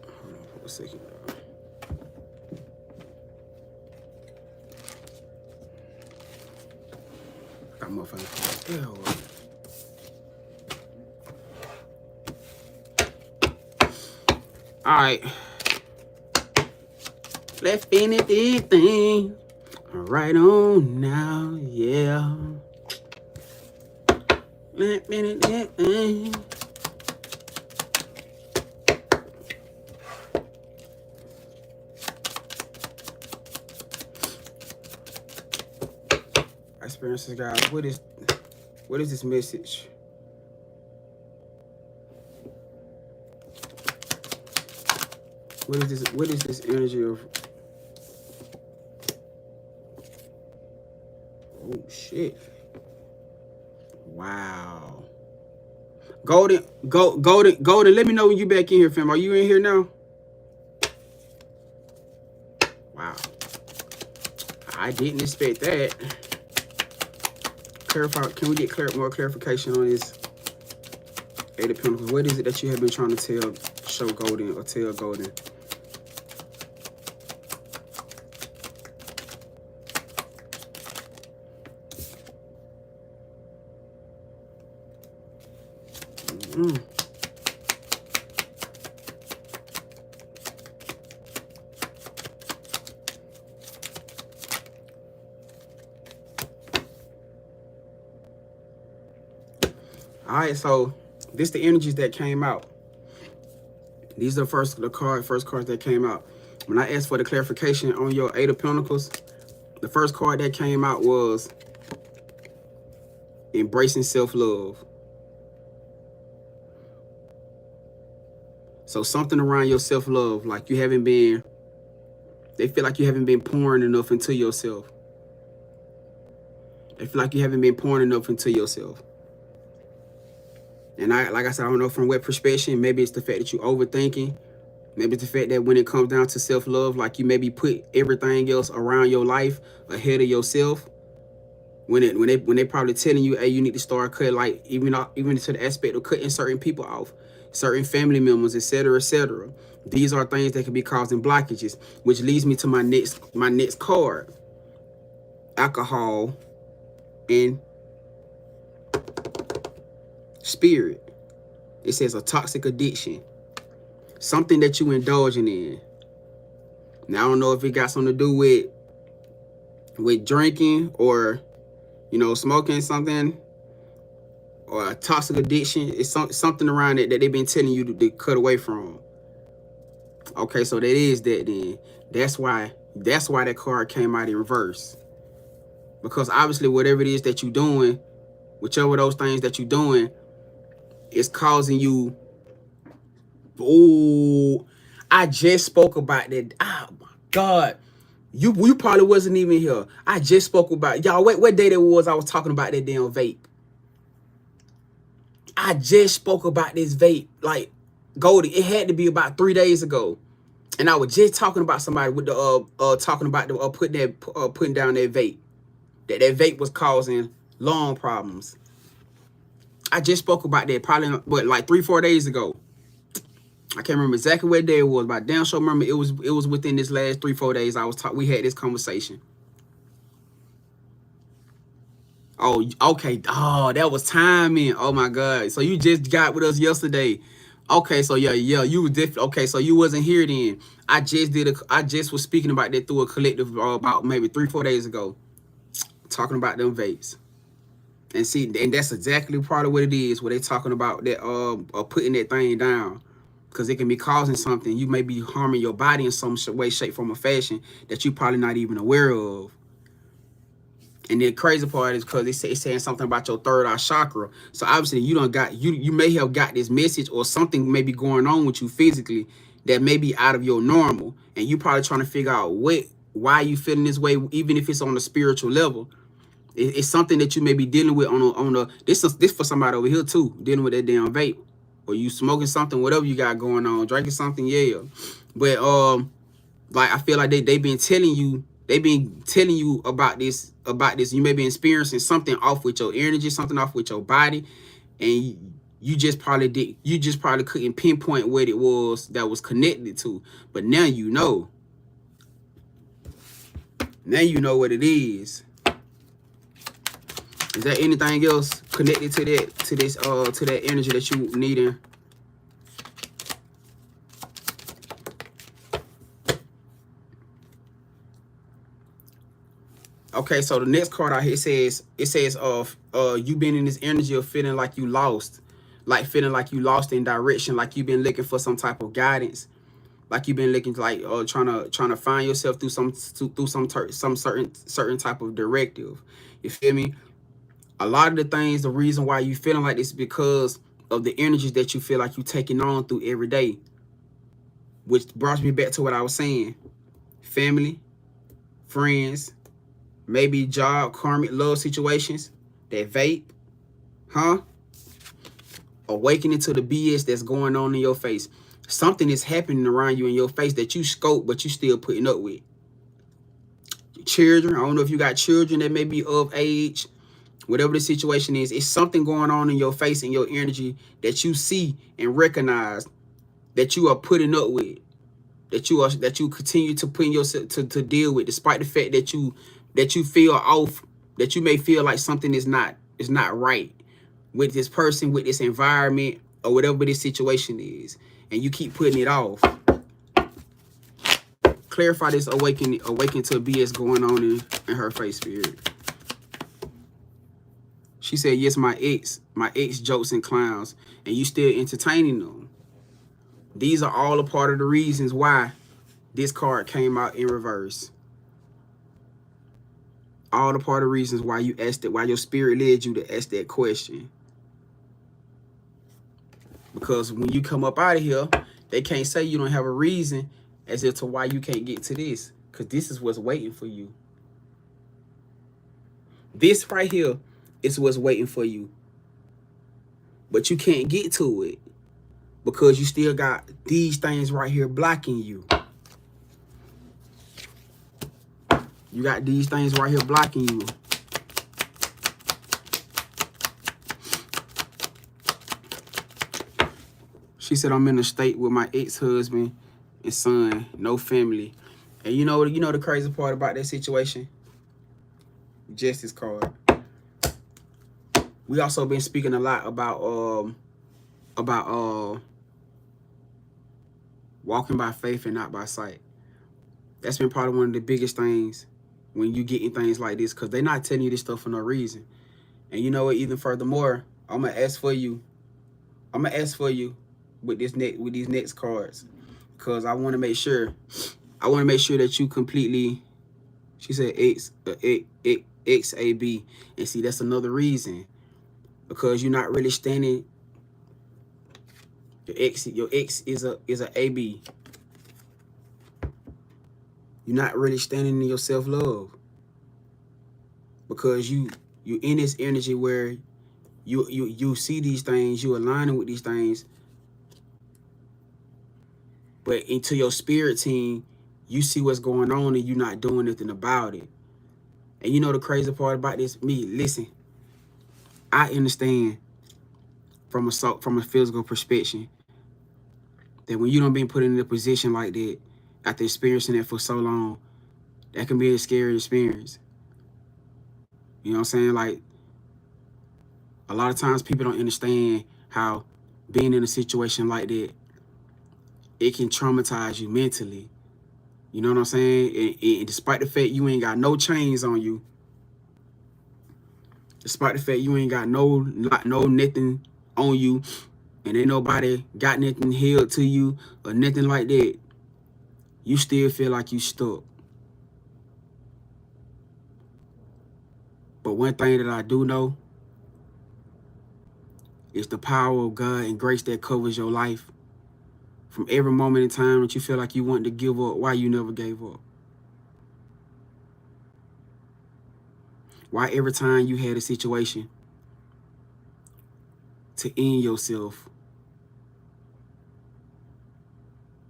Hold on for a second. I got motherfucking cards. Alright. Let's finish this thing. Right on now, yeah. Let's finish this thing. Experiences, guys. What is this message? What is this energy of? Oh shit. Wow. Golden, let me know when you back in here, fam. Are you in here now? Wow. I didn't expect that. Clarify. Can we get more clarification on this Eight of Pentacles? What is it that you have been trying to show Golden, or tell Golden? All right, so this the energies that came out. These are the first cards that came out. When I asked for the clarification on your Eight of Pentacles, the first card that came out was embracing self-love. So something around your self-love, like you haven't been, they feel like you haven't been pouring enough into yourself. They feel like you haven't been pouring enough into yourself. And like I said, I don't know from what perspective. Maybe it's the fact that you're overthinking. Maybe it's the fact that when it comes down to self-love, like you maybe put everything else around your life ahead of yourself. When they probably telling you, hey, you need to start cutting, like even to the aspect of cutting certain people off, certain family members, etc., etc. These are things that can be causing blockages, which leads me to my next card: alcohol and spirit. It says a toxic addiction, something that you indulging in. Now I don't know if it got something to do with drinking or, you know, smoking something, or a toxic addiction. It's something around it that they've been telling you to cut away from. Okay, so that is that then. That's why that card came out in reverse. Because obviously whatever it is that you're doing, whichever of those things that you're doing, it's causing you. Oh, I just spoke about that. Oh my God. You probably wasn't even here. I just spoke about, y'all, what day that was I was talking about that damn vape. I just spoke about this vape. Like, Goldie, it had to be about 3 days ago. And I was just talking about somebody with the talking about the putting down that vape. That vape was causing lung problems. I just spoke about that probably like 3-4 days ago. I can't remember exactly what day it was, but I damn sure remember it was within this last 3-4 days we had this conversation. Oh, okay. Oh, that was timing. Oh my God. So you just got with us yesterday. Okay, so yeah, you were different. Okay, so you wasn't here then. I just was speaking about that through a collective about maybe 3-4 days ago, talking about them vapes. And see, and that's exactly part of what it is, where they talking about that putting that thing down. Because it can be causing something. You may be harming your body in some way, shape, form, or fashion that you're probably not even aware of. And the crazy part is because it's saying something about your third eye chakra. So obviously you may have got this message, or something may be going on with you physically that may be out of your normal. And you probably trying to figure out why you feeling this way, even if it's on a spiritual level. It's something that you may be dealing with this for somebody over here too, dealing with that damn vape. Or you smoking something, whatever you got going on, drinking something, yeah. But like I feel like they been telling you about this. You may be experiencing something off with your energy, something off with your body, and you just probably couldn't pinpoint what it was that was connected to. But now you know. Now you know what it is. Is there anything else connected to that energy that you needing? Okay, so the next card out here says you been in this energy of feeling like you lost, feeling like you lost in direction, like you've been looking for some type of guidance, like you've been looking like trying to find yourself through some certain type of directive. You feel me? A lot of the things, the reason why you feeling like this is because of the energies that you feel like you taking on through every day, which brought me back to what I was saying: family, friends, maybe job, karmic, love situations, that vape, awakening to the BS that's going on in your face. Something is happening around you in your face that you scope, but you still putting up with. Children, I don't know if you got children that may be of age. Whatever the situation is, it's something going on in your face and your energy that you see and recognize that you are putting up with, that you continue to put yourself to deal with, despite the fact that you feel off, that you may feel like something is not right with this person, with this environment, or whatever this situation is, and you keep putting it off. Clarify this awaken to BS going on in her face, spirit. She said, yes, my ex jokes and clowns, and you still entertaining them. These are all a part of the reasons why this card came out in reverse. All the part of reasons why you asked it, why your spirit led you to ask that question. Because when you come up out of here, they can't say you don't have a reason as if to why you can't get to this. Because this is what's waiting for you. This right here is what's waiting for you. But you can't get to it because you still got these things right here blocking you. You got these things right here blocking you. She said, I'm in a state with my ex-husband and son, no family. And you know the crazy part about that situation? Justice card. We also been speaking a lot about walking by faith and not by sight. That's been probably one of the biggest things when you getting things like this, because they're not telling you this stuff for no reason. And you know what? Even furthermore, I'm gonna ask for you with these next cards, because I want to make sure that you completely. She said XAB, and see, that's another reason, because you're not really standing. Your ex is a AB. You're not really standing in your self-love, because you in this energy where you see these things, you aligning with these things, but into your spirit team, you see what's going on and you're not doing nothing about it. And you know the crazy part about this? Listen, I understand from a physical perspective that when you don't been put in a position like that, after experiencing it for so long, that can be a scary experience. You know what I'm saying? Like, a lot of times people don't understand how being in a situation like that, it can traumatize you mentally. You know what I'm saying? And despite the fact you ain't got no chains on you, despite the fact you ain't got no nothing on you, and ain't nobody got nothing held to you or nothing like that, you still feel like you stuck. But one thing that I do know is the power of God and grace that covers your life. From every moment in time that you feel like you want to give up, why you never gave up? Why every time you had a situation to end yourself,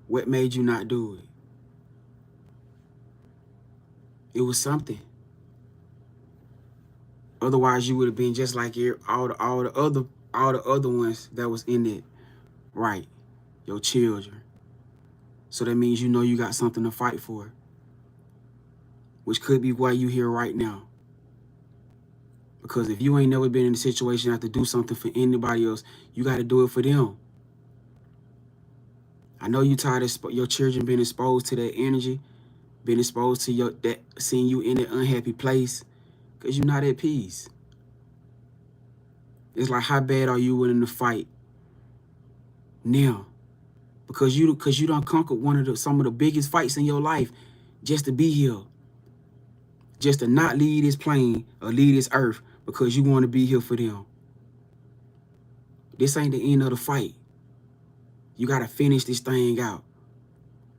what made you not do it? It was something. Otherwise, you would have been just like all the other ones that was in it, right? Your children. So that means you know you got something to fight for, which could be why you here right now. Because if you ain't never been in a situation you have to do something for anybody else, you got to do it for them. I know you tired of your children being exposed to that energy, being exposed to seeing you in an unhappy place, because you're not at peace. It's like, how bad are you willing to fight now? Because you done conquered some of the biggest fights in your life just to be here, just to not leave this plane or leave this earth, because you want to be here for them. This ain't the end of the fight. You got to finish this thing out.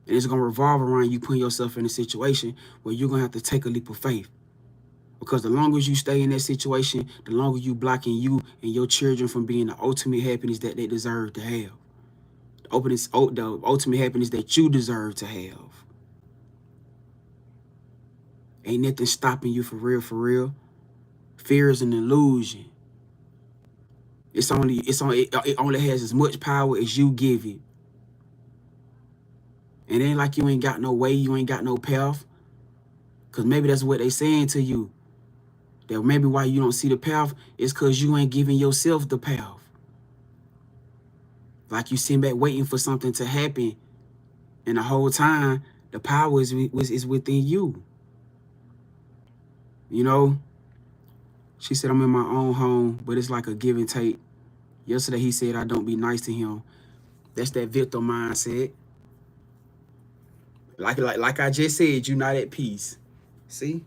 And it's going to revolve around you putting yourself in a situation where you're going to have to take a leap of faith. Because the longer you stay in that situation, the longer you blocking you and your children from being the ultimate happiness that they deserve to have. The ultimate happiness that you deserve to have. Ain't nothing stopping you for real. Fear is an illusion. It only has as much power as you give it. It ain't like you ain't got no way, you ain't got no path. Because maybe that's what they saying to you. That maybe why you don't see the path is because you ain't giving yourself the path. Like you sitting back waiting for something to happen, and the whole time the power is within you. You know, she said, I'm in my own home, but it's like a give and take. Yesterday he said I don't be nice to him. That's that victim mindset. Like I just said, you're not at peace. See?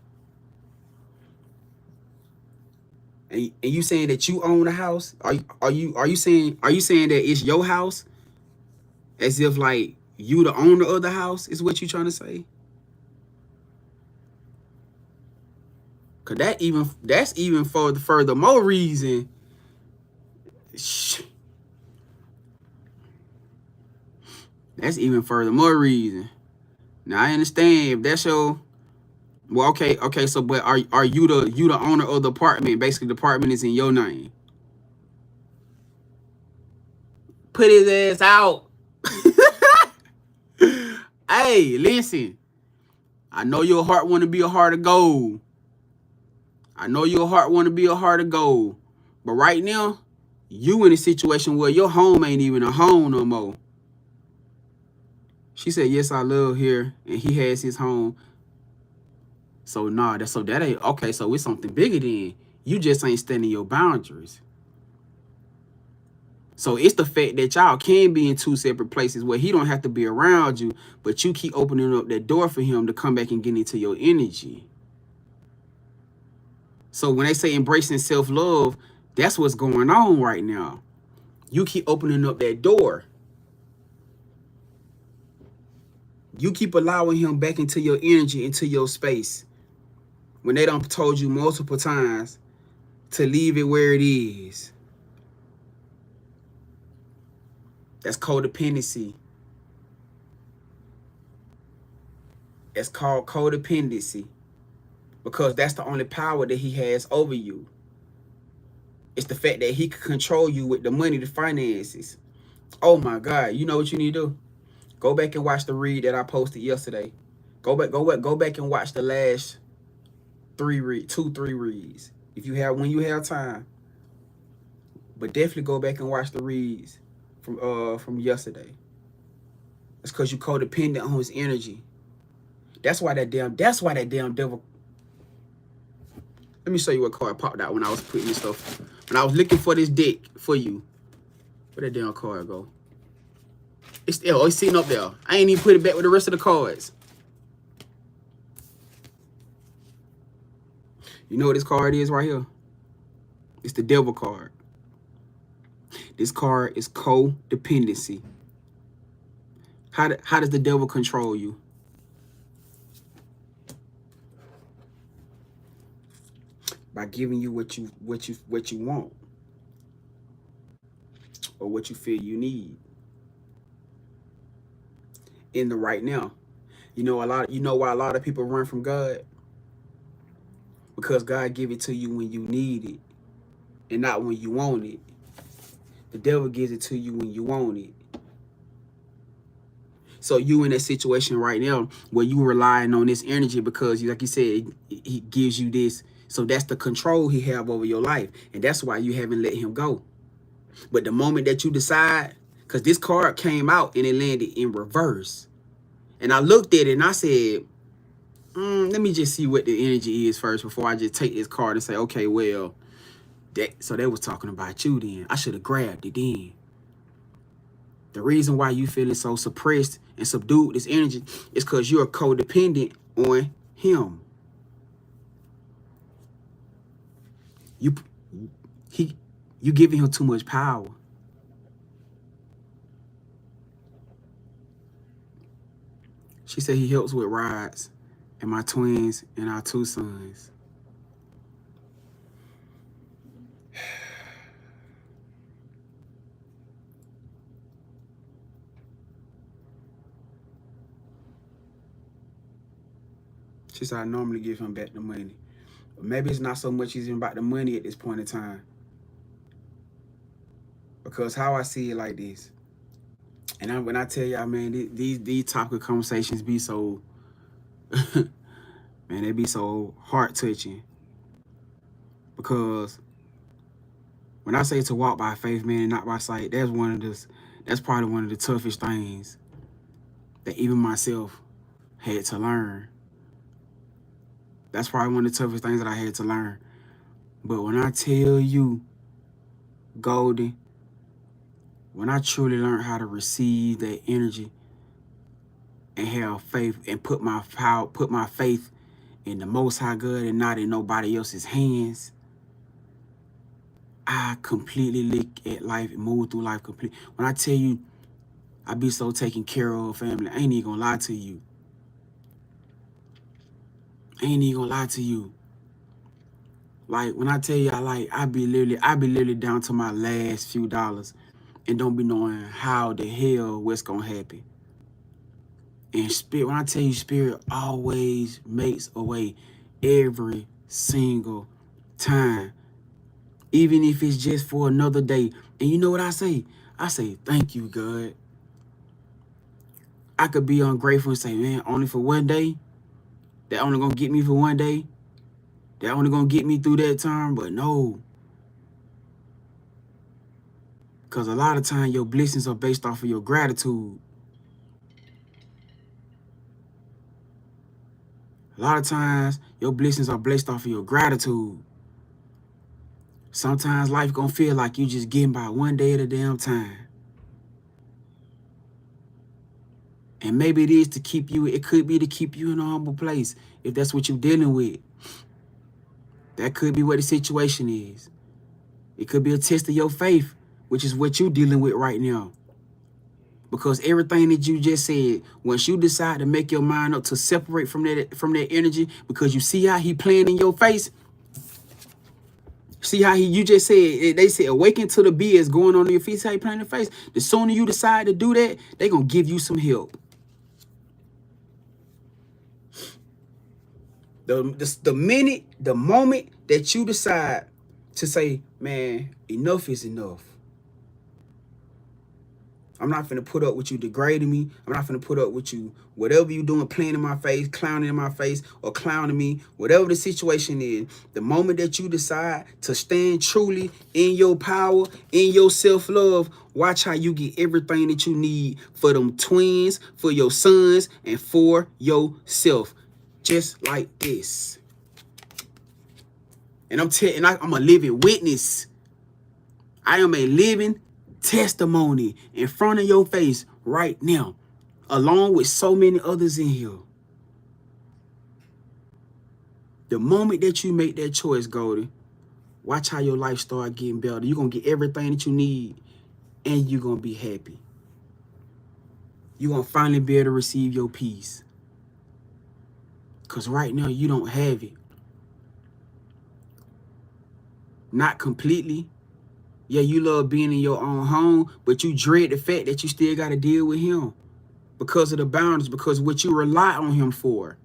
And you saying that you own a house? Are you saying that it's your house? As if like you the owner of the house is what you trying to say? Cause that's even for the furthermore reason. That's even furthermore reason. Now I understand if that's your well, okay. So, but are you the owner of the apartment? Basically, the apartment is in your name. Put his ass out. Hey, listen. I know your heart want to be a heart of gold. I know your heart want to be a heart of gold. But right now, you in a situation where your home ain't even a home no more. She said, yes, I live here, and he has his home. So nah, that ain't okay. So it's something bigger than you just ain't standing your boundaries. So it's the fact that y'all can be in two separate places where he don't have to be around you, but you keep opening up that door for him to come back and get into your energy. So when they say embracing self-love, that's what's going on right now. You keep opening up that door. You keep allowing him back into your energy, into your space. When they done told you multiple times to leave it where it is. That's codependency. It's called codependency. Because that's the only power that he has over you. It's the fact that he can control you with the money, the finances. Oh my God. You know what you need to do? Go back and watch the read that I posted yesterday. Go back and watch the last three reads. If you have when you have time. But definitely go back and watch the reads from yesterday. It's because you codependent on his energy. That's why that damn devil. Let me show you what card popped out when I was putting this stuff. When I was looking for this deck for you. Where that damn card go? It's sitting up there. I ain't even put it back with the rest of the cards. You know what this card is right here? It's the devil card. This card is codependency. How does the devil control you? By giving you what you want, or what you feel you need in the right now. You know why a lot of people run from God? Because God give it to you when you need it and not when you want it. The devil gives it to you when you want it. So you in that situation right now where you relying on this energy because, like you said, he gives you this. So that's the control he have over your life. And that's why you haven't let him go. But the moment that you decide, because this card came out and it landed in reverse. And I looked at it and I said, let me just see what the energy is first before I just take this card and say, okay, well, so they was talking about you then. I should have grabbed it then. The reason why you feeling so suppressed and subdued this energy is because you're codependent on him. You giving him too much power. She said he helps with rides and my twins and our 2 sons. She said I normally give him back the money. But maybe it's not so much even about the money at this point in time. Because how I see it like this, and when I tell y'all, man, these topic conversations be so, man, they be so heart-touching. Because when I say to walk by faith, man, and not by sight, that's one of That's probably one of the toughest things that even myself had to learn. That's probably one of the toughest things that I had to learn. But when I tell you, Goldie, when I truly learned how to receive that energy and have faith and put my faith in the Most High God and not in nobody else's hands, I completely look at life and move through life completely. When I tell you, I be so taken care of, family, I ain't even gonna lie to you. I ain't even gonna lie to you. Like, when I tell you, I be literally down to my last few dollars and don't be knowing how the hell what's gonna happen. And Spirit, when I tell you, Spirit always makes a way every single time. Even if it's just for another day. And you know what I say? I say, thank you, God. I could be ungrateful and say, man, only for one day? That only gonna get me for one day? That only gonna get me through that time? But no. Because a lot of times your blessings are based off of your gratitude. A lot of times your blessings are based off of your gratitude. Sometimes life gonna feel like you just getting by one day at a damn time. And maybe it is to keep you, it could be to keep you in a humble place if that's what you're dealing with. That could be what the situation is. It could be a test of your faith, which is what you're dealing with right now. Because everything that you just said, once you decide to make your mind up to separate from that energy, because you see how he playing in your face. See how you just said, they said awaken to the BS going on in your feet. See how he playing in your face. The sooner you decide to do that, they're going to give you some help. The moment that you decide to say, man, enough is enough. I'm not finna put up with you degrading me. I'm not finna put up with you, whatever you doing, playing in my face, clowning in my face, or clowning me, whatever the situation is. The moment that you decide to stand truly in your power, in your self-love, watch how you get everything that you need for them twins, for your sons, and for yourself. Just like this. And I'm a living witness. I am a living testimony in front of your face right now, along with so many others in here. The moment that you make that choice, Goldie, watch how your life start getting better. You're going to get everything that you need, and you're going to be happy. You're going to finally be able to receive your peace. Because right now, you don't have it. Not completely. Yeah, you love being in your own home, but you dread the fact that you still got to deal with him because of the boundaries, because of what you rely on him for.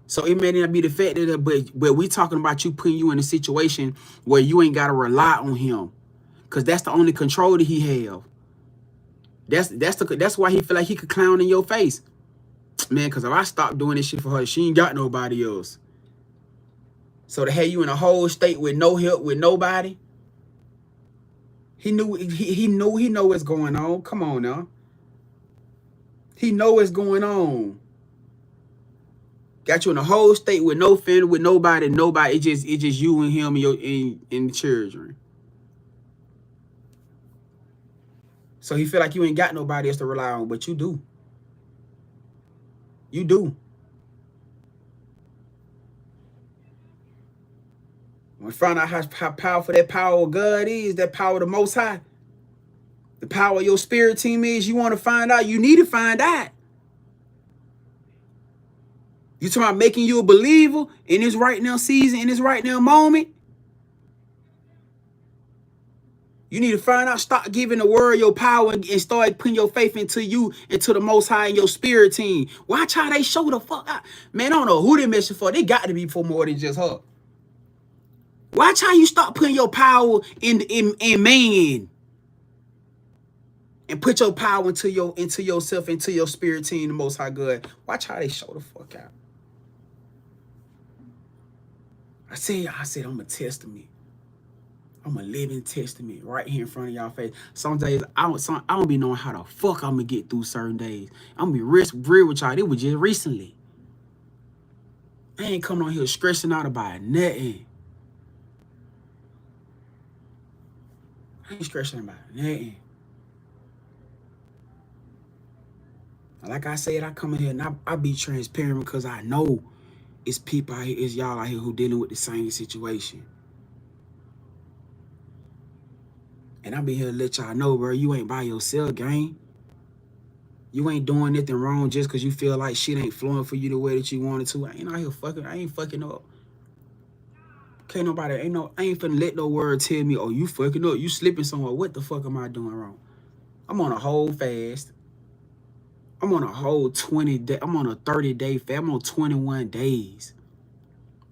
So it may not be the fact that, but we talking about you putting you in a situation where you ain't got to rely on him, because that's the only control that he have. That's why he feel like he could clown in your face, man. Because if I stop doing this shit for her, she ain't got nobody else. So to have you in a whole state with no help, with nobody. He know what's going on. Come on now. He know what's going on. Got you in a whole state with no family, with nobody. It's just you and him and the children. So he feel like you ain't got nobody else to rely on, but you do. You do. When we find out how powerful that power of God is, that power of the Most High, the power of your spirit team is, you want to find out, you need to find out. You talking about making you a believer in this right now season, in this right now moment? You need to find out, stop giving the world your power and start putting your faith into you, into the Most High and your spirit team. Watch how they show the fuck out. Man, I don't know who they messing for. They got to be for more than just her. Watch how you start putting your power in man. And put your power into yourself, into your spirit team, the Most High God. Watch how they show the fuck out. I said, I'm a testament. I'm a living testament right here in front of y'all face. Some days I don't be knowing how the fuck I'm gonna get through certain days. I'm gonna be real with y'all. It was just recently. I ain't coming on here stressing out about nothing. I ain't stressing about nothing. Like I said, I come in here and I be transparent because I know it's people out here, it's y'all out here who dealing with the same situation. And I be here to let y'all know, bro, you ain't by yourself, gang. You ain't doing nothing wrong just because you feel like shit ain't flowing for you the way that you wanted to. I ain't out here fucking, I ain't fucking up. Can't nobody, I ain't finna let no word tell me, oh, you fucking up, you slipping somewhere. What the fuck am I doing wrong? I'm on a whole fast. I'm on a whole 20 day, I'm on a 30-day fast. I'm on 21 days.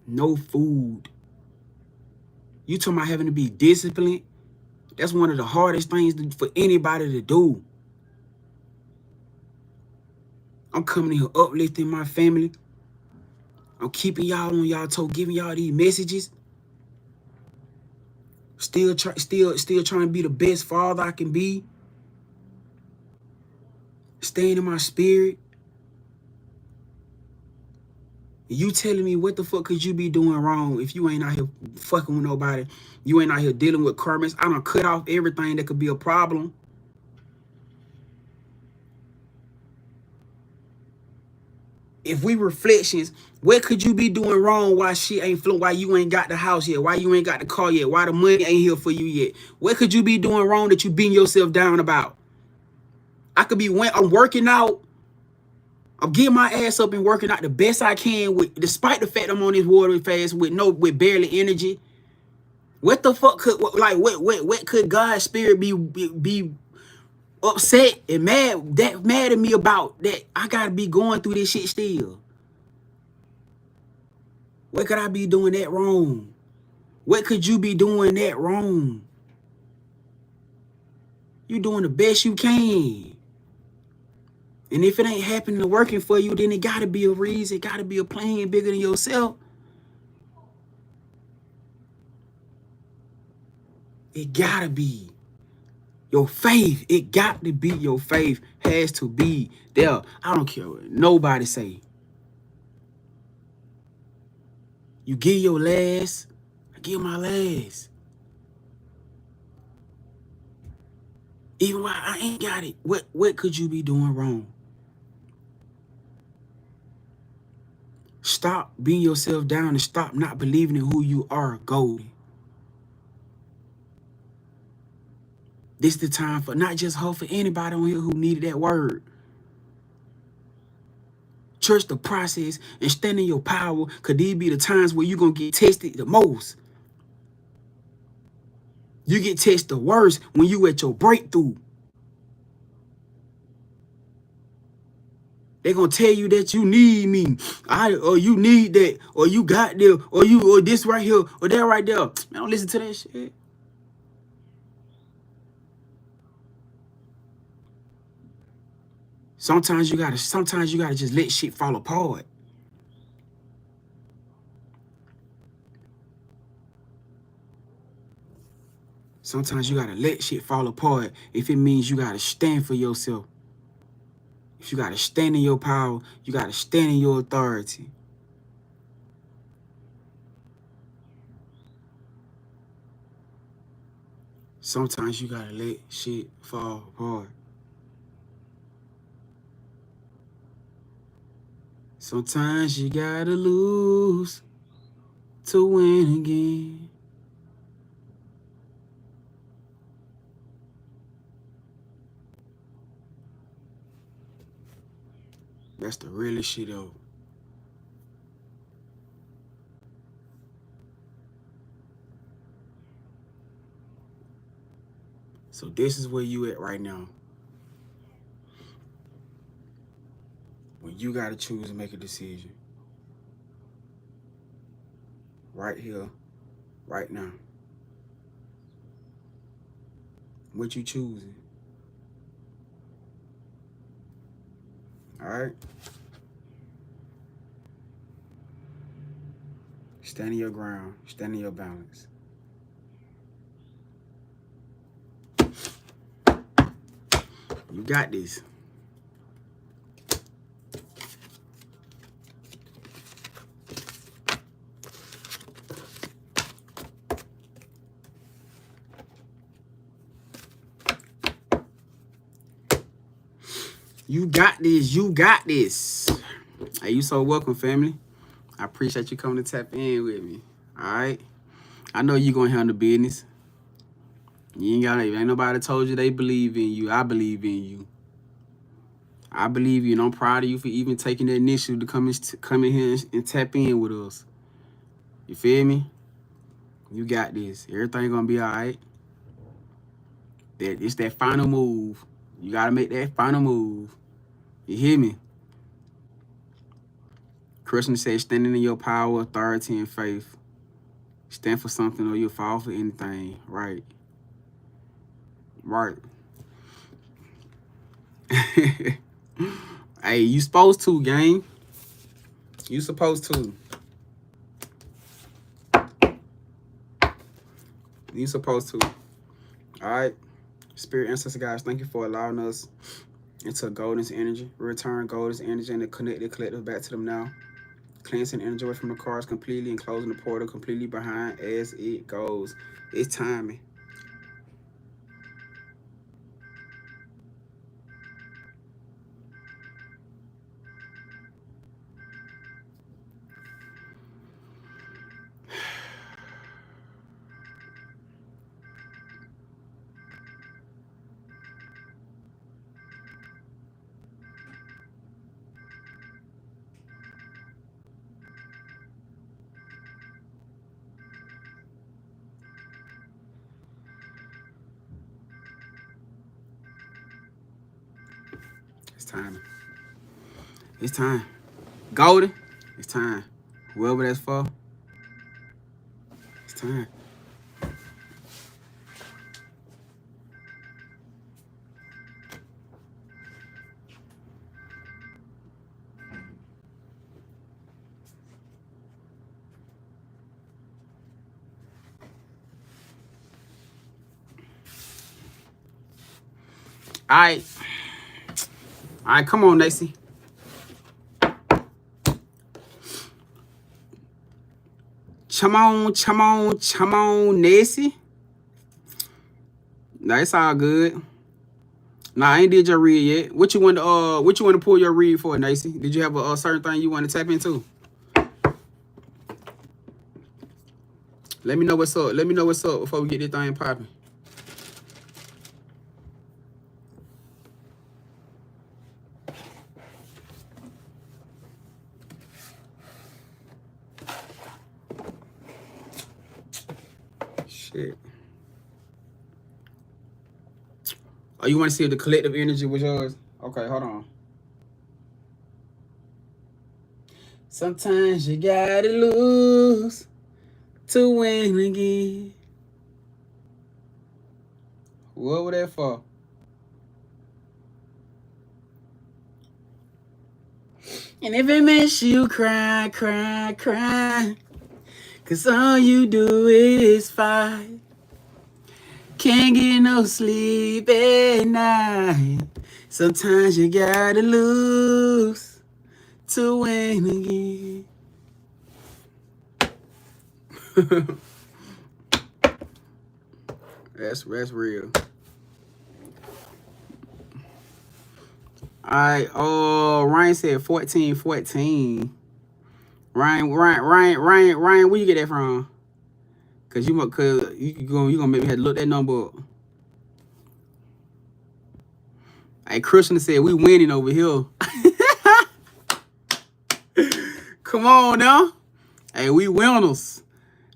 No food. You talking about having to be disciplined? That's one of the hardest things for anybody to do. I'm coming here uplifting my family. I'm keeping y'all on y'all toe, giving y'all these messages. Still trying to be the best father I can be. Staying in my spirit. You telling me what the fuck could you be doing wrong if you ain't out here fucking with nobody? You ain't out here dealing with karmics. I done cut off everything that could be a problem. If we reflections, what could you be doing wrong? Why shit ain't flowing? Why you ain't got the house yet? Why you ain't got the car yet? Why the money ain't here for you yet? What could you be doing wrong that you beating yourself down about? I could be I'm working out. I'm getting my ass up and working out the best I can with, despite the fact I'm on this water fast with barely energy. What the fuck could what could God's spirit be upset and mad at me about that I gotta be going through this shit still? What could I be doing that wrong? What could you be doing that wrong? You doing the best you can. And if it ain't happening or working for you, then it gotta be a reason. It gotta be a plan bigger than yourself. It gotta be. Your faith, it got to be your faith. Has to be there. I don't care what nobody say. You give your last, I give my last. Even while I ain't got it, what could you be doing wrong? Stop beating yourself down and stop not believing in who you are, Goldie. This the time for not just her, for anybody on here who needed that word. Trust the process and stand in your power, because these be the times where you're going to get tested the most. You get tested the worst when you at your breakthrough. They're gonna tell you that you need me, or you need that, or you got there, or this right here, or that right there. Man, don't listen to that shit. Sometimes you gotta just let shit fall apart. Sometimes you gotta let shit fall apart if it means you gotta stand for yourself. If you gotta stand in your power, you gotta stand in your authority. Sometimes you gotta let shit fall apart. Sometimes you gotta lose to win again. That's the realest shit though. So this is where you at right now. When you gotta choose and make a decision. Right here, right now. What you choosing? All right? Stand in your ground. Stand in your balance. You got this. You got this. You got this. Hey, you so welcome, family. I appreciate you coming to tap in with me. All right. I know you gonna handle business. You ain't nobody told you they believe in you. I believe in you. I believe you, and I'm proud of you for even taking the initiative to come in here and tap in with us. You feel me? You got this. Everything gonna be all right. It's that final move. You gotta make that final move. You hear me? Krishna said, standing in your power, authority, and faith. Stand for something or you'll fall for anything. Right. Right. Hey, you supposed to, gang. You supposed to. You supposed to. All right. Spirit ancestor guys, thank you for allowing us into golden's energy. Return golden's energy and connect the collective back to them now. Cleansing energy away from the cards completely and closing the portal completely behind as it goes. It's timing. It's time. It's time. Golden, it's time. Whoever that's for, it's time. All right. All right, come on, Nacy. Come on, Nacy. Nah, it's all good. Nah, I ain't did your read yet. What you want to pull your read for, Nacy? Did you have a certain thing you want to tap into? Let me know what's up. Let me know what's up before we get this thing popping. Shit. Oh, you want to see if the collective energy was yours? Okay, hold on. Sometimes you gotta lose to win again. What was that for? And if it makes you cry, cry, cry, 'cause all you do is fight. Can't get no sleep at night. Sometimes you gotta lose to win again. That's real. Alright, Ryan said 14. Ryan, where you get that from? Cause you gonna make me have to look that number up. Hey, Krishna said we winning over here. Come on now. Hey, we winners.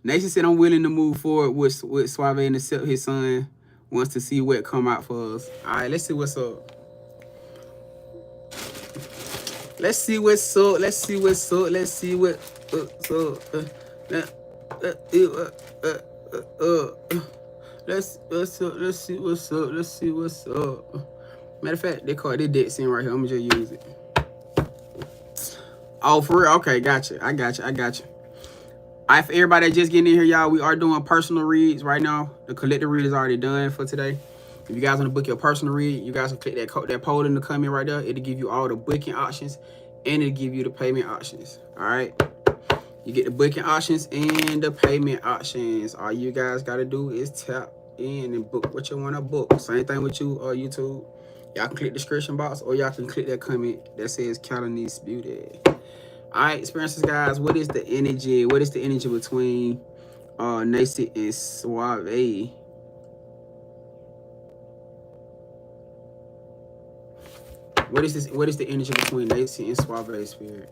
Nation said I'm willing to move forward with Suave and accept his son wants to see what come out for us. Alright, let's see what's up. Let's see what's up. Let's see what's up. Let's see what's up. Let's see what's up. Matter of fact, they call it this dead scene right here. I'm gonna just use it. Oh, for real? Okay, gotcha. I got you. All right, for everybody that just getting in here, y'all, we are doing personal reads right now. The collective read is already done for today. If you guys want to book your personal read, you guys can click that poll in the comment right there. It'll give you all the booking options, and it'll give you the payment options. All right. You get the booking options and the payment options. All you guys got to do is tap in and book what you want to book. Same thing with you or YouTube. Y'all can click the description box, or y'all can click that comment that says Catalyst Beauty. All right, experiences, guys. What is the energy? What is the energy between Nacy and Suave? What is this? What is the energy between Nacy and Suave, spirit?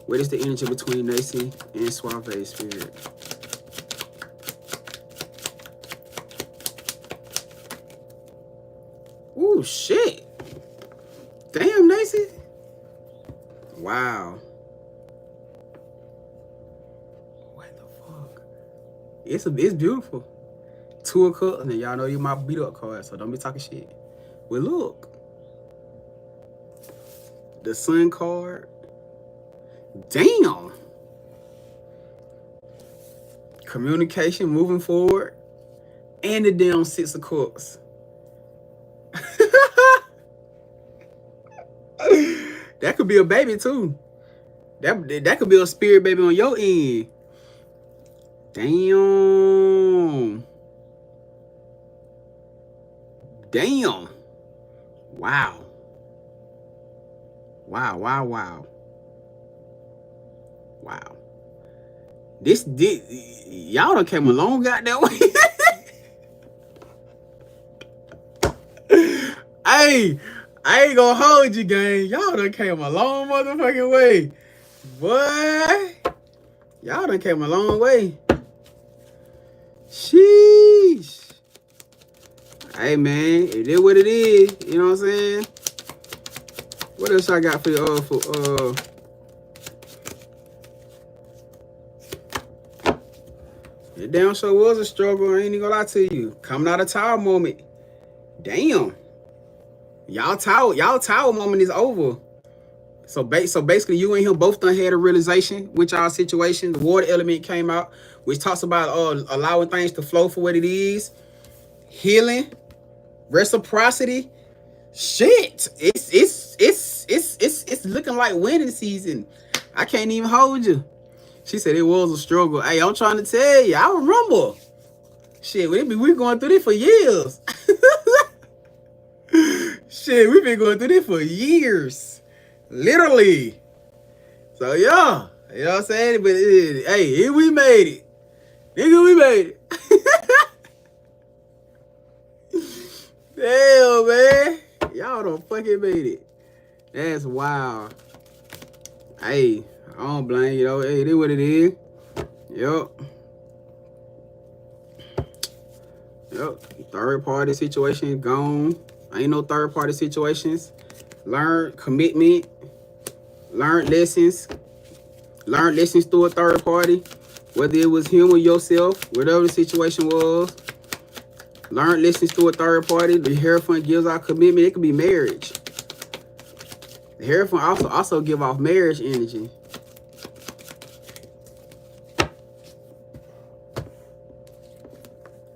What is the energy between Nacy and Suave, spirit? Ooh, shit. Damn, Nacy. Wow. What the fuck? It's beautiful. 2 of Cups, and y'all know you my beat up card, so don't be talking shit. Well, look. The Sun card. Damn. Communication, moving forward, and the damn 6 of Cups. That could be a baby too. That could be a spirit baby on your end. Damn. Damn. Wow. Wow, wow, wow. Wow. This y'all done came a long goddamn way. Hey, I ain't gonna hold you, gang. Y'all done came a long motherfucking way. Boy. Y'all done came a long way. Sheesh. Hey, man. It is what it is. You know what I'm saying? What else I got for you? It damn sure was a struggle. I ain't even gonna lie to you. Coming out of tower moment. Damn. Y'all tower moment is over. So basically, you and him both done had a realization with y'all situation. The water element came out, which talks about allowing things to flow for what it is. Healing, reciprocity. Shit, it's looking like winning season. I can't even hold you. She said it was a struggle. Hey, I'm trying to tell you, I remember. Shit, we going through this for years. Shit, we've been going through this for years. Literally. So, yeah. You know what I'm saying? But, hey, we made it. Nigga, we made it. Damn, man. Y'all done fucking made it. That's wild. Hey, I don't blame you, though. Hey, it is what it is. Yup. Third party situation gone. Ain't no third party situations. Learn commitment. Learn lessons. Learn lessons through a third party. Whether it was him or yourself, whatever the situation was. Learn lessons through a third party. The Hierophant gives out commitment. It could be marriage. The Hierophant also give off marriage energy.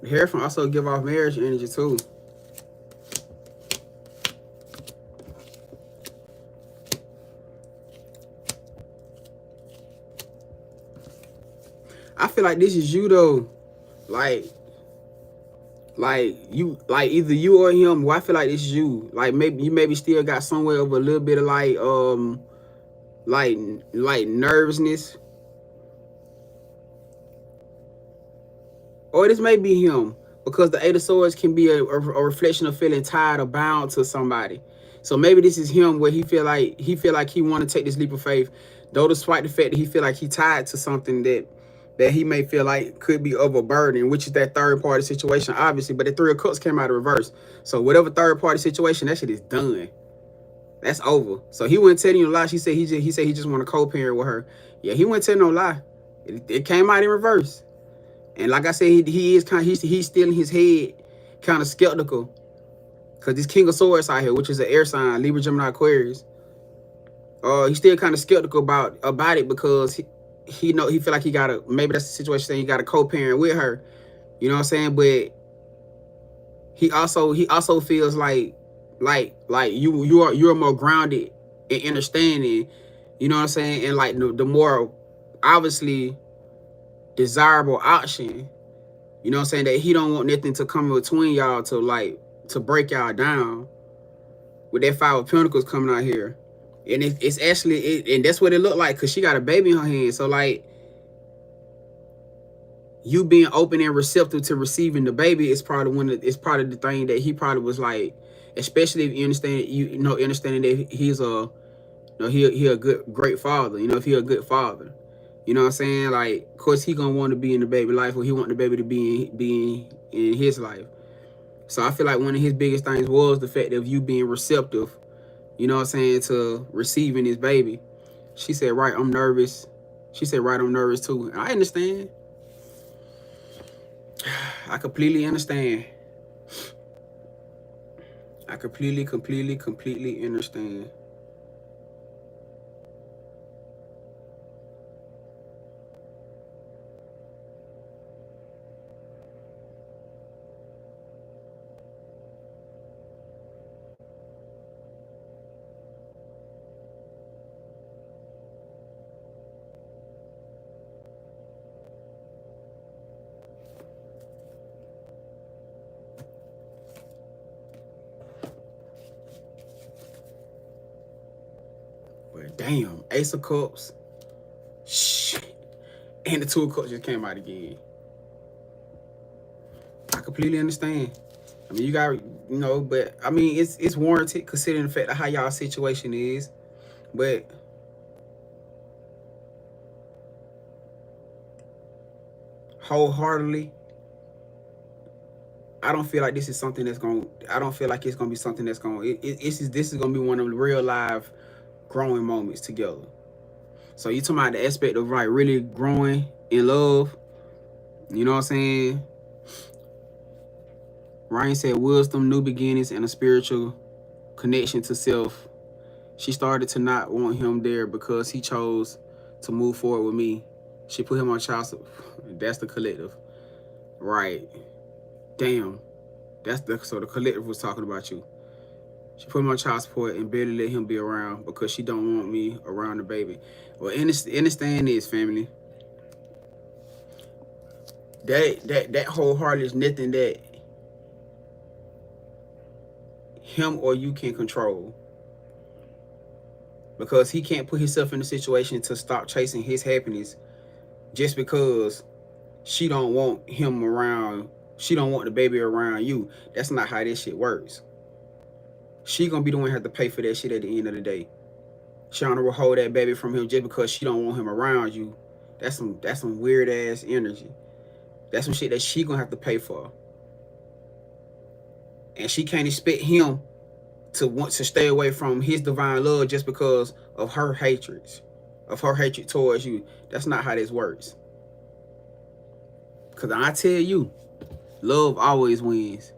The Hierophant also give off marriage energy too. I feel like this is you though. Like either you or him. Well, I feel like this is you. Like maybe still got somewhere of a little bit of like nervousness. Or this may be him, because the 8 of Swords can be a reflection of feeling tired or bound to somebody. So maybe this is him where he feel like he want to take this leap of faith, though despite the fact that he feel like he tied to something that he may feel like could be of a burden, which is that third party situation, obviously. But the 3 of Cups came out of reverse. So whatever third party situation, that shit is done. That's over. So he wouldn't tell you no lie. He said he just want to co-parent with her. Yeah, he wouldn't tell no lie. It came out in reverse. And like I said, he's still in his head kind of skeptical. Because this King of Swords out here, which is an air sign, Libra, Gemini, Aquarius. He's still kind of skeptical about it, because he feel like he gotta, maybe that's the situation saying he gotta co-parent with her. You know what I'm saying? But he also feels like you're more grounded in understanding, you know what I'm saying, and like the more obviously desirable option, you know what I'm saying, that he don't want nothing to come between y'all to break y'all down with that 5 of Pentacles coming out here. And it's actually and that's what it looked like, because she got a baby in her hand. So like, you being open and receptive to receiving the baby is probably the thing that he probably was like, especially if you understand, understanding that he's a, he a great father, if he a good father, you know what I'm saying? Like, of course he gonna want to be in the baby life, or he want the baby to be in his life. So I feel like one of his biggest things was the fact of you being receptive, you know what I'm saying, to receiving this baby. She said, right, I'm nervous. She said, right, I'm nervous too. I understand. I completely understand. I completely understand. But damn, Ace of Cups. Shit. And the 2 of Cups just came out again. I completely understand. I mean, you got, but I mean, it's warranted considering the fact of how y'all situation is. But wholeheartedly, I don't feel like this is something that's I don't feel like it's gonna be something that's this is gonna be one of the real live growing moments together. So you talking about the aspect of like really growing in love, you know what I'm saying? Ryan said wisdom, new beginnings, and a spiritual connection to self. She started to not want him there because he chose to move forward with me. She put him on child support. That's the collective. Right. Damn. So the collective was talking about you. She put him on child support and barely let him be around because she don't want me around the baby. Well, understand this, family. That wholehearted is nothing that him or you can control. Because he can't put himself in a situation to stop chasing his happiness just because she don't want him around. She don't want the baby around you. That's not how this shit works. She gonna be the one who have to pay for that shit at the end of the day. She don't withhold that baby from him just because she don't want him around you. That's some weird ass energy. That's some shit that she gonna have to pay for. And she can't expect him to want to stay away from his divine love just because of her hatred towards you. That's not how this works. Because I tell you, love always wins.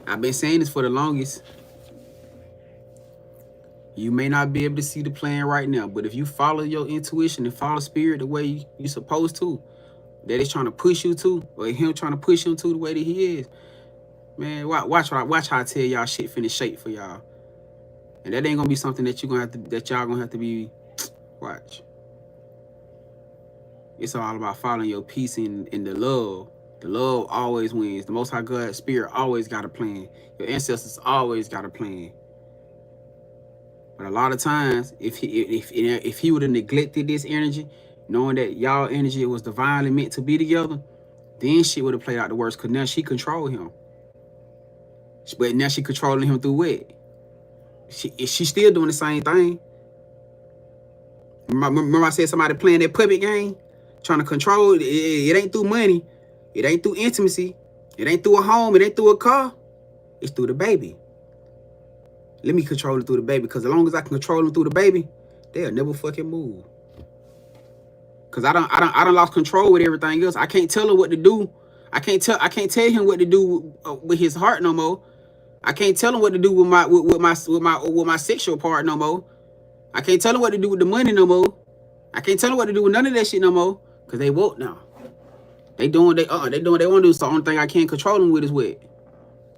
I've been saying this for the longest. You may not be able to see the plan right now, but if you follow your intuition and follow spirit the way you're supposed to, that is trying to push you to, or him trying to push him to the way that he is, man, watch how I tell y'all shit finna shape for y'all. And that ain't gonna be something that y'all gonna have to be, watch. It's all about following your peace and the love. The love always wins. The Most High God Spirit always got a plan. Your ancestors always got a plan. But a lot of times, if he would have neglected this energy, knowing that y'all energy was divinely meant to be together, then shit would have played out the worst. Because now she controlled him. But now she controlling him through what? She's still doing the same thing. Remember I said somebody playing that puppet game? Trying to control it. It ain't through money. It ain't through intimacy. It ain't through a home. It ain't through a car. It's through the baby. Let me control it through the baby. Because as long as I can control them through the baby, they'll never fucking move. Because I don't lost control with everything else. I can't tell her what to do. I can't tell him what to do with his heart no more. I can't tell him what to do with my sexual part no more. I can't tell him what to do with the money no more. I can't tell him what to do with none of that shit no more. Because they woke now. They doing they want to do. So the only thing I can't control them with is what?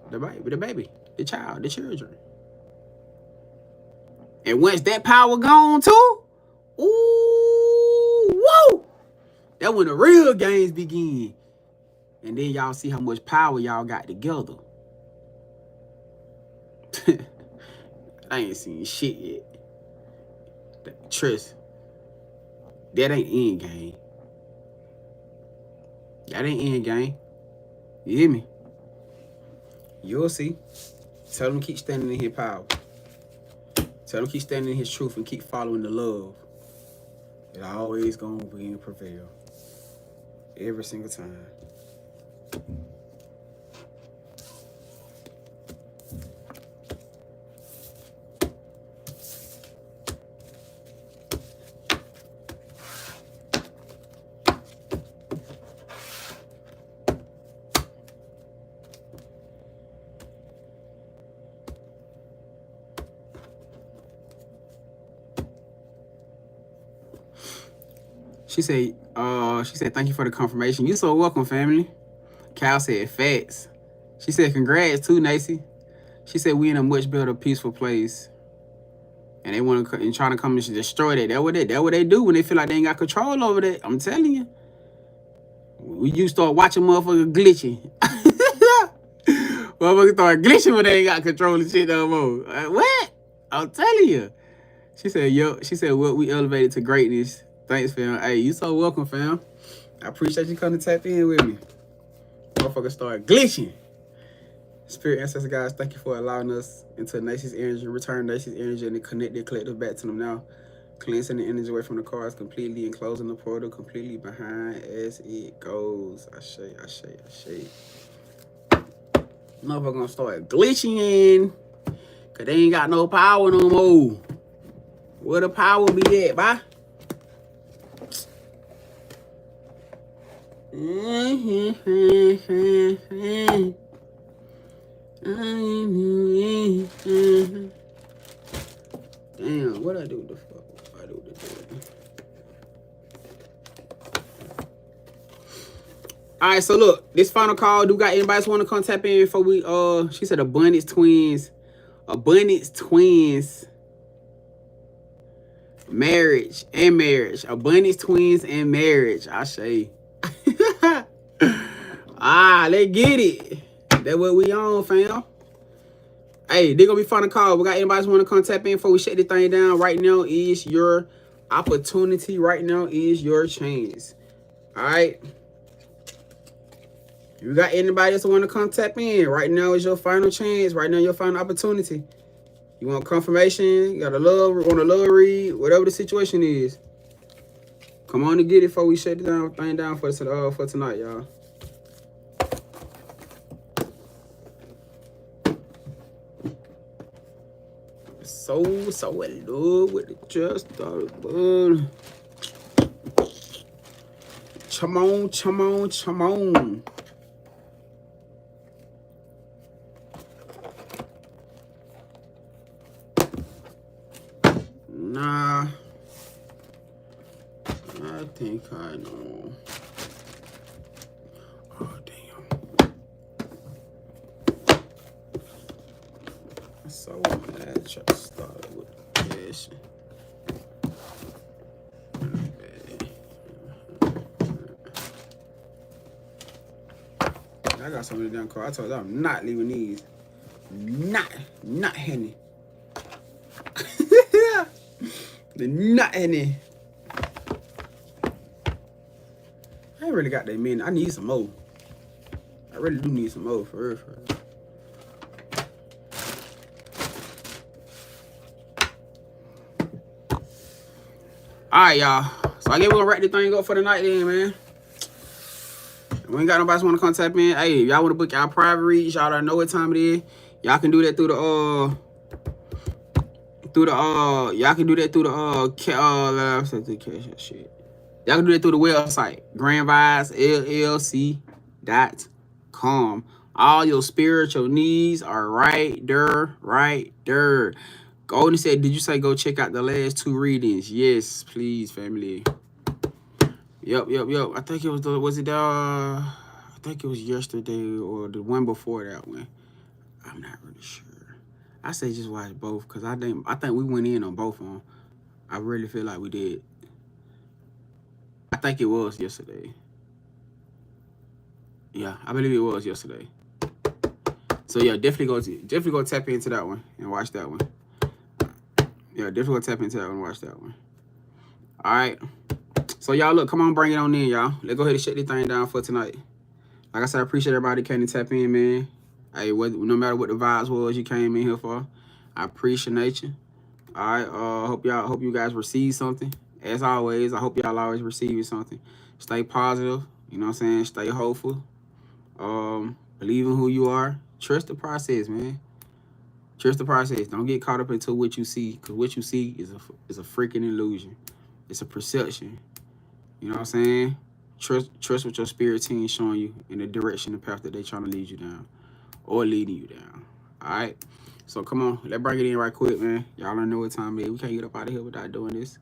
The baby, the child, the children. And once that power gone too, ooh, whoa, that when the real games begin. And then y'all see how much power y'all got together. I ain't seen shit yet. Trust. That ain't end game. That ain't end game. You hear me? You'll see. Tell them keep standing in his power. Tell them keep standing in his truth and keep following the love. It always gonna be and prevail. Every single time. She said, thank you for the confirmation. You so welcome, family. Cal said, facts. She said, congrats too, Nacy. She said, we in a much better, peaceful place. And they want to and trying to come and destroy that. That's what they do when they feel like they ain't got control over that. I'm telling you. When you start watching motherfuckers glitching. Motherfuckers start glitching when they ain't got control of shit no more. Like, what? I'm telling you. She said, well, we elevated to greatness. Thanks, fam. Hey, you so welcome, fam. I appreciate you coming to tap in with me. Motherfuckers start glitching. Spirit ancestor guys, thank you for allowing us into Nacy's energy. Return Nacy's energy and connect the collective back to them now. Cleansing the energy away from the cards completely and closing the portal completely behind as it goes. I say. Motherfucker gonna start glitching. Cause they ain't got no power no more. Where the power be at, bye? Damn, what I do with the fuck? I do with the All right, so look, this final call. Do got anybody want to come tap in before we she said abundance twins. Marriage. Abundance twins and marriage. I say. Let's get it. That's what we on, fam. Hey, they gonna be final call. We got anybody want to come tap in before we shut this thing down? Right now is your opportunity. Right now is your chance. All right. You got anybody else want to come tap in? Right now is your final chance. Right now, your final opportunity. You want confirmation? You got a love read? Whatever the situation is. Come on and get it before we shut the thing down for tonight, y'all. So in love with the just started. Come on. Nah. I think I know. Oh, damn. So mad. Just started with this. I got some of the damn cards. I told you I'm not leaving these. Not Henny. The nut Henny. I ain't really got that many. I need some more. I really do need some more for real. Alright, y'all. So I guess we're gonna wrap this thing up for the night then, man. We ain't got nobody want to come tap in. Hey, if y'all want to book y'all private reads, y'all already know what time it is. Y'all can do that through the y'all can do that through the shit. Y'all can do that through the website, GrandvibesLLC.com. All your spiritual needs are right there. Golden said, did you say go check out the last 2 readings? Yes, please, family. Yep. I think it was I think it was yesterday or the one before that one. I'm not really sure. I say just watch both because I think we went in on both of them. I really feel like we did. I think it was yesterday. Yeah, I believe it was yesterday. So yeah, definitely go tap into that one and watch that one. Yeah, definitely go tap into that one and watch that one. All right. So y'all look, come on, bring it on in, y'all. Let's go ahead and shut this thing down for tonight. Like I said, I appreciate everybody that came to tap in, man. Hey, no matter what the vibes was you came in here for, I appreciate you. All right. Hope you guys receive something. As always, I hope y'all always receive something. Stay positive. You know what I'm saying? Stay hopeful. Believe in who you are. Trust the process, man. Trust the process. Don't get caught up into what you see, because what you see is a freaking illusion. It's a perception. You know what I'm saying? Trust what your spirit team is showing you in the direction, the path that they're trying to lead you down or leading you down. All right? So come on, let's bring it in right quick, man. Y'all don't know what time it is. We can't get up out of here without doing this.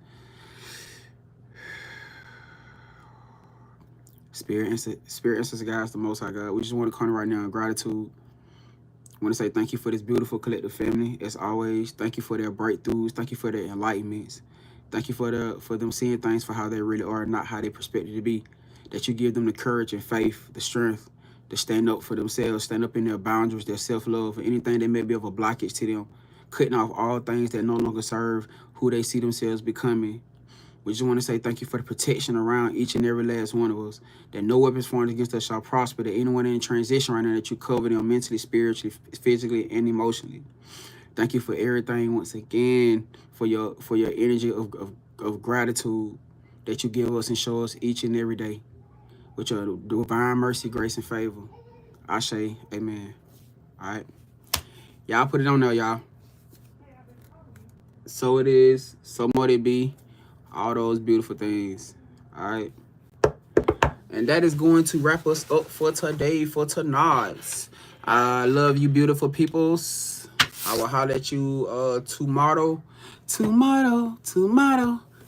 Spirit instance, guys, the Most High God. We just want to come right now in gratitude. I want to say thank you for this beautiful collective family. As always, thank you for their breakthroughs. Thank you for their enlightenments. Thank you for them seeing things for how they really are, not how they expected to be. That you give them the courage and faith, the strength to stand up for themselves, stand up in their boundaries, their self-love, anything that may be of a blockage to them, cutting off all things that no longer serve who they see themselves becoming. We just want to say thank you for the protection around each and every last one of us, that no weapons formed against us shall prosper, that anyone in transition right now, that you cover them mentally, spiritually, physically, and emotionally. Thank you for everything once again, for your energy of gratitude that you give us and show us each and every day with your divine mercy, grace, and favor. I say amen. All right. Y'all put it on there, y'all. So it is, so might it be. All those beautiful things. All right. And that is going to wrap us up for today, for tonight. I love you, beautiful peoples. I will holler at you tomorrow. Tomorrow.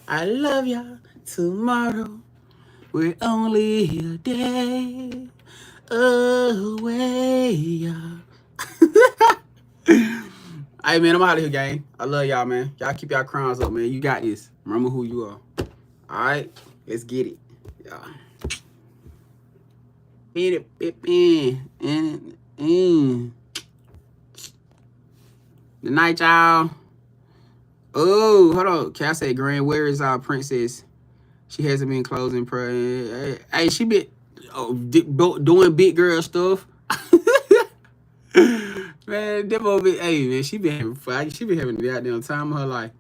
I love y'all. Tomorrow. We're only a day away, y'all. Hey, man, I'm out of here, gang. I love y'all, man. Y'all keep y'all crowns up, man. You got this. Remember who you are. All right? Let's get it. Yeah. Good night, y'all. Oh, hold on. Can I say, where is our princess? She hasn't been closing prayer. Hey, she been doing big girl stuff. Man, them over, hey, man, she been having fun. She been having the goddamn time of her life.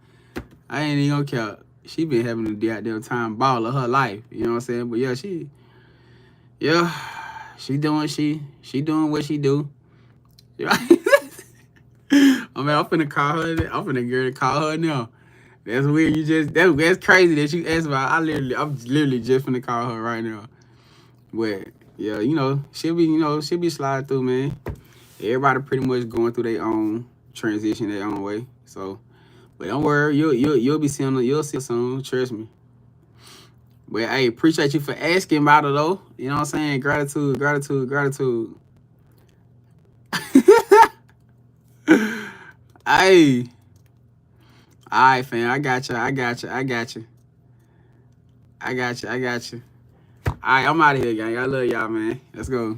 I ain't even gonna count. She been having the goddamn time ball of her life. You know what I'm saying? But yeah, she doing what she do. I mean, I'm finna call her. I'm finna get her to call her now. That's weird. That's crazy that you asked about. I'm literally just finna call her right now. But yeah, she'll be sliding through, man. Everybody pretty much going through their own transition, their own way. So, but don't worry, you'll be seeing her. You'll see her soon. Trust me. But hey, appreciate you for asking about it though. You know what I'm saying? Gratitude. Hey. All right, fam. I got you. All right, I'm out of here, gang. I love y'all, man. Let's go.